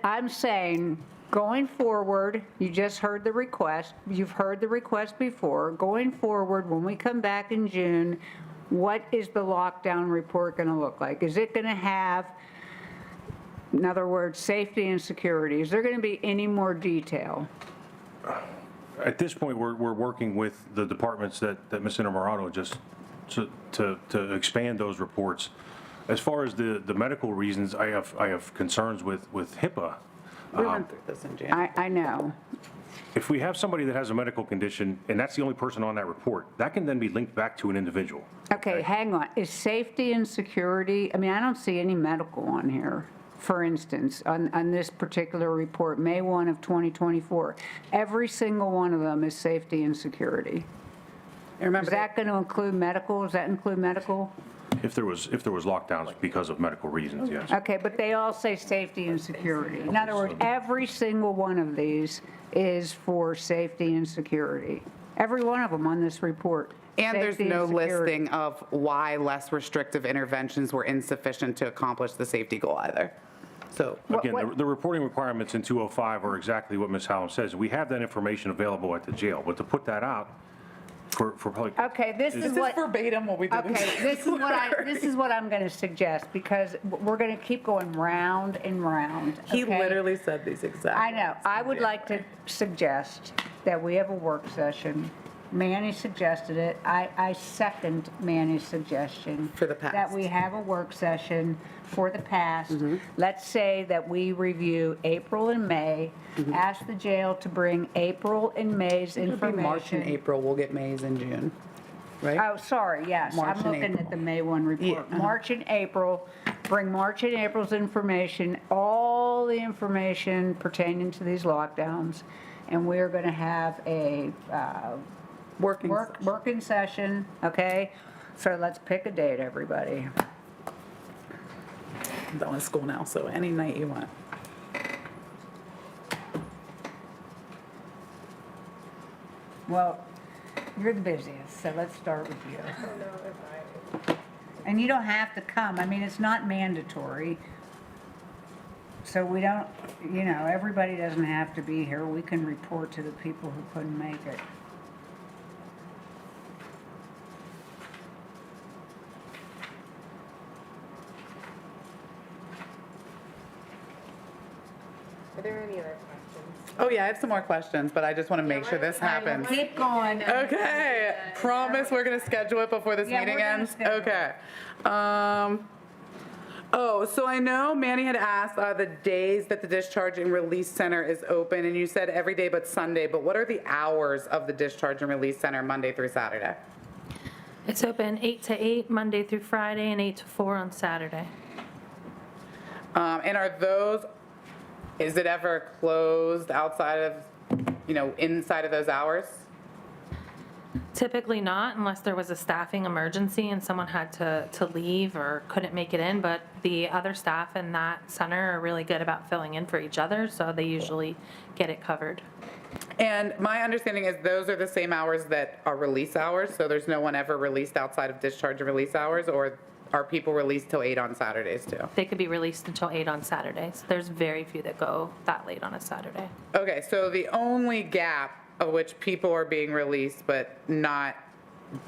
I'm saying, going forward, you just heard the request, you've heard the request before, going forward, when we come back in June, what is the lockdown report going to look like? Is it going to have, in other words, safety and security? Is there going to be any more detail? At this point, we're working with the departments that Ms. Innamorato just, to expand those reports. As far as the medical reasons, I have concerns with HIPAA. We went through this in January. I know. If we have somebody that has a medical condition, and that's the only person on that report, that can then be linked back to an individual. Okay, hang on. Is safety and security, I mean, I don't see any medical on here. For instance, on this particular report, May 1 of 2024, every single one of them is safety and security. Remember Is that going to include medical? Does that include medical? If there was lockdowns because of medical reasons, yes. Okay, but they all say safety and security. In other words, every single one of these is for safety and security. Every one of them on this report. And there's Safety no and security. listing of why less restrictive interventions were insufficient to accomplish the safety goal either. So Again, the reporting requirements in 205 are exactly what Ms. Hallam says. We have that information available at the jail, but to put that out for public. Okay, this is what. verbatim what we did. Okay, this is what I'm going to suggest, because we're going to keep going round and round. He okay? literally said these exact I know. words I in would like to suggest that we have a work session. Manny suggested it. I second Manny's suggestion. For the past. That we have a work session for the past. Let's say that we review April and May, ask the jail to bring April and May's It'll be information. March and April, we'll get May's in June, right? Oh, sorry, yes, March I'm and looking April. at the May 1 report. Yeah, March and April, bring March and April's information, all the information pertaining to these lockdowns, and we're going to have a working session, okay? So let's pick a date, everybody. I'm done with school now, so any night you want. Well, you're the busiest, so let's start with you. And you don't have to come. I mean, it's not mandatory. So we don't, everybody doesn't have to be here. We can report to the people who couldn't make it. Are there any other questions? Oh, yeah, I have some more questions, but I just want to make sure this happens. Keep going. Okay, promise we're gonna schedule it before this Yeah, meeting we're gonna ends? schedule it. Okay. Oh, so I know Manny had asked the days that the Discharge and Release Center is open, and you said every day but Sunday, but what are the hours of the Discharge and Release Center Monday through Saturday? It's open 8 to 8, Monday through Friday, and 8 to 4 on Saturday. And is it ever closed outside of, inside of those hours? Typically not, unless there was a staffing emergency and someone had to leave or couldn't make it in, but the other staff in that center are really good about filling in for each other, so they usually get it covered. And my understanding is those are the same hours that are release hours, so there's no one ever released outside of discharge and release hours, or are people released till 8 on Saturdays too? They could be released until 8 on Saturdays. There's very few that go that late on a Saturday. Okay, so the only gap of which people are being released but not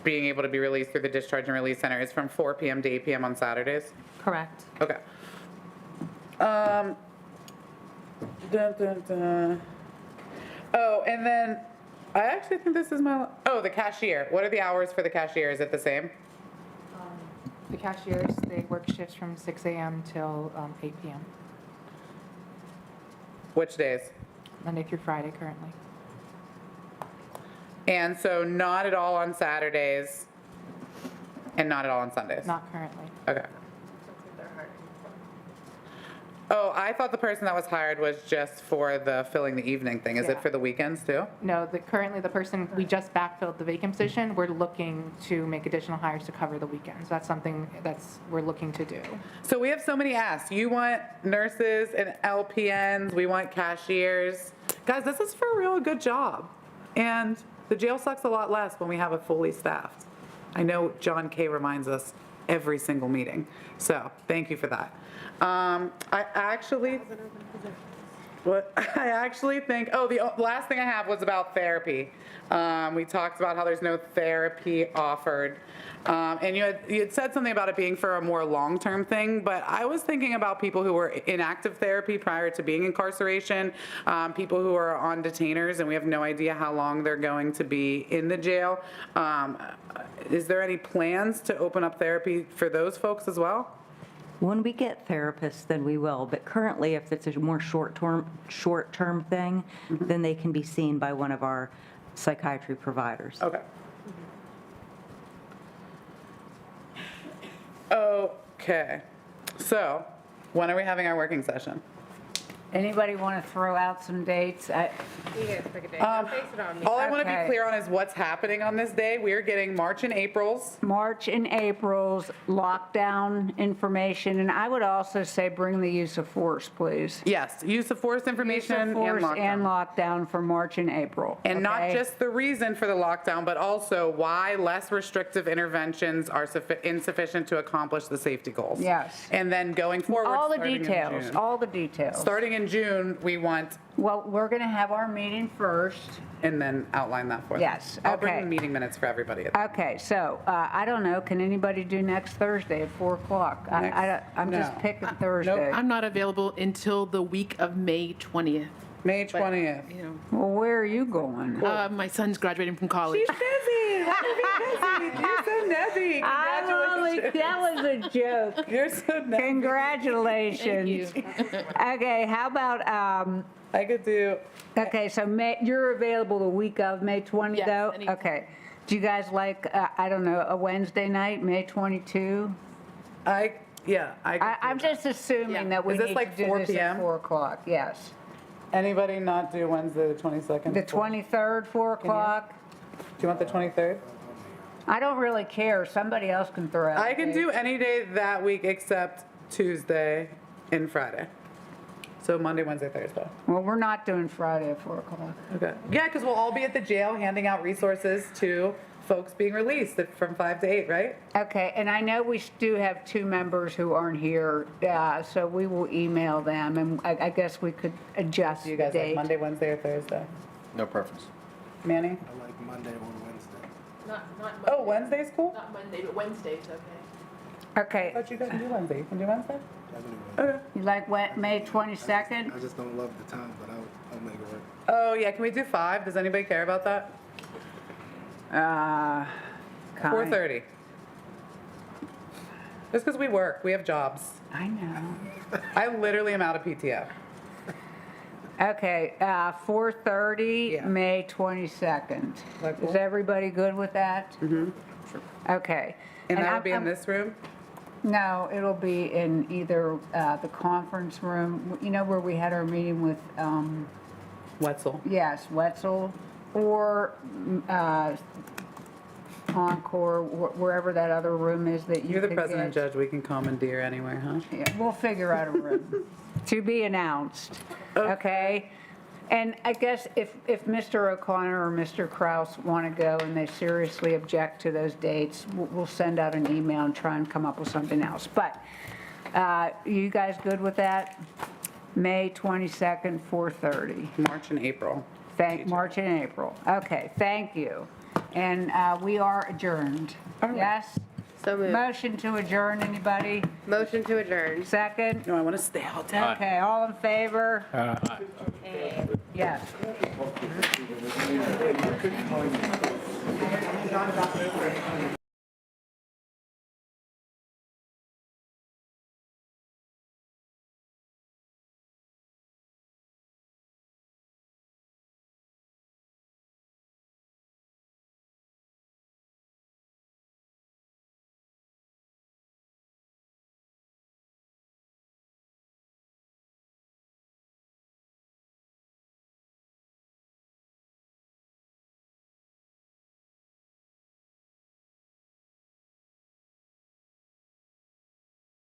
being able to be released through the Discharge and Release Center is from 4 p.m. to 8 p.m. on Saturdays? Correct. Okay. Dun, dun, dun. Oh, and then I actually think this is the cashier. What are the hours for the cashier? Is it the same? The cashiers, they work shifts from 6 a.m. till 8 p.m., Which days? Monday through Friday currently. And so not at all on Saturdays and not at all on Sundays? Not currently. Okay. Oh, I thought the person that was hired was just for the filling the evening thing. Is it Yeah. for the weekends too? No, currently the person, we just backfilled the vacant position. We're looking to make additional hires to cover the weekends. That's something we're looking to do. So we have so many asks. You want nurses and LPNs, we want cashiers. Guys, this is for a real good job. And the jail sucks a lot less when we have it fully staffed. I know John Kay reminds us every single meeting. So thank you for that. I actually think, the last thing I have was about therapy. We talked about how there's no therapy offered. And you had said something about it being for a more long-term thing, but I was thinking about people who were in active therapy prior to being incarceration, people who are on detainers, and we have no idea how long they're going to be in the jail. Is there any plans to open up therapy for those folks as well? When we get therapists, then we will, but currently, if it's a more short-term thing, then they can be seen by one of our psychiatry providers. Okay. Okay. So, when are we having our working session? Anybody want to throw out some dates? You guys pick a date. Don't face it on me. All I want to Okay. be clear on is what's happening on this day. We are getting March and April's. March and April's lockdown information, and I would also say bring the use of force, please. Yes, use of force information Use of force and and lockdown. lockdown for March and April. And not okay? just the reason for the lockdown, but also why less restrictive interventions are insufficient to accomplish the safety goals. Yes. And then going forward, All the starting in details, June. all the details. Starting in June, we want, Well, we're going to have our meeting first. and then outline that for them. Yes, I'll bring okay. the meeting minutes for everybody. Okay, so, I don't know, can anybody do next Thursday at 4 o'clock? I'm just No. picking Thursday. I'm not available until the week of May 20th. May 20th. Well, where are you going? My son's graduating from college. She's busy. Why are you busy? You're so nutty. That was a joke. You're so nutty. Congratulations. Okay, how about, I could do. okay, so you're available the week of May 20 Yes, though? anytime. Okay. Do you guys like, I don't know, a Wednesday night, May 22? I could I'm do just assuming that we Is need this to like do 4 this p.m.? at 4 o'clock, yes. Anybody not do Wednesday, the 22nd? The 23rd, 4 o'clock? Do you want the 23rd? I don't really care, somebody else can throw out. I can dates. do any day that week except Tuesday and Friday. So So Monday, Wednesday, Thursday. Well, we're not doing Friday at 4 o'clock. Okay. Yeah, because we'll all be at the jail handing out resources to folks being released from 5 to 8, right? Okay, and I know we do have 2 members who aren't here, so we will email them, and I guess we could adjust You the guys like date. Monday, Wednesday, or Thursday? No preference. Manny? I like Monday or Wednesday. Not Monday. Oh, Wednesday's cool? Not Monday, but Wednesday's okay. Okay, I thought you guys can do Wednesday. You can do Wednesday? Okay. you like May 22nd? I just don't love the time, but I'll make it work. Oh, yeah, can we do 5? Does anybody care about that? 4:30. Just because we work, we have jobs. I know. I literally am out of PTO. Okay, 4:30, Yeah. May 22nd. That cool? Is everybody good with that? Mm-hmm. Okay. And that I'm- would be in I'm- this room? No, it'll be in either the conference room, you know, where we had our meeting with, Wetzel. yes, Wetzel, or Encore, wherever that other room is that you You're the could president get. judge, we can commandeer anywhere, huh? Yeah, we'll figure out a room. To be announced, okay? And I guess if Mr. O'Connor or Mr. Kraus want to go and they seriously object to those dates, we'll send out an email and try and come up with something else. But you guys good with that? May 22nd, 4:30. March and April. March and April. Okay, thank you. And we are adjourned. Yes? So moved. Motion to adjourn, anybody? Motion to adjourn. Second? No, I want to stay all day. Okay, all in favor? Yes.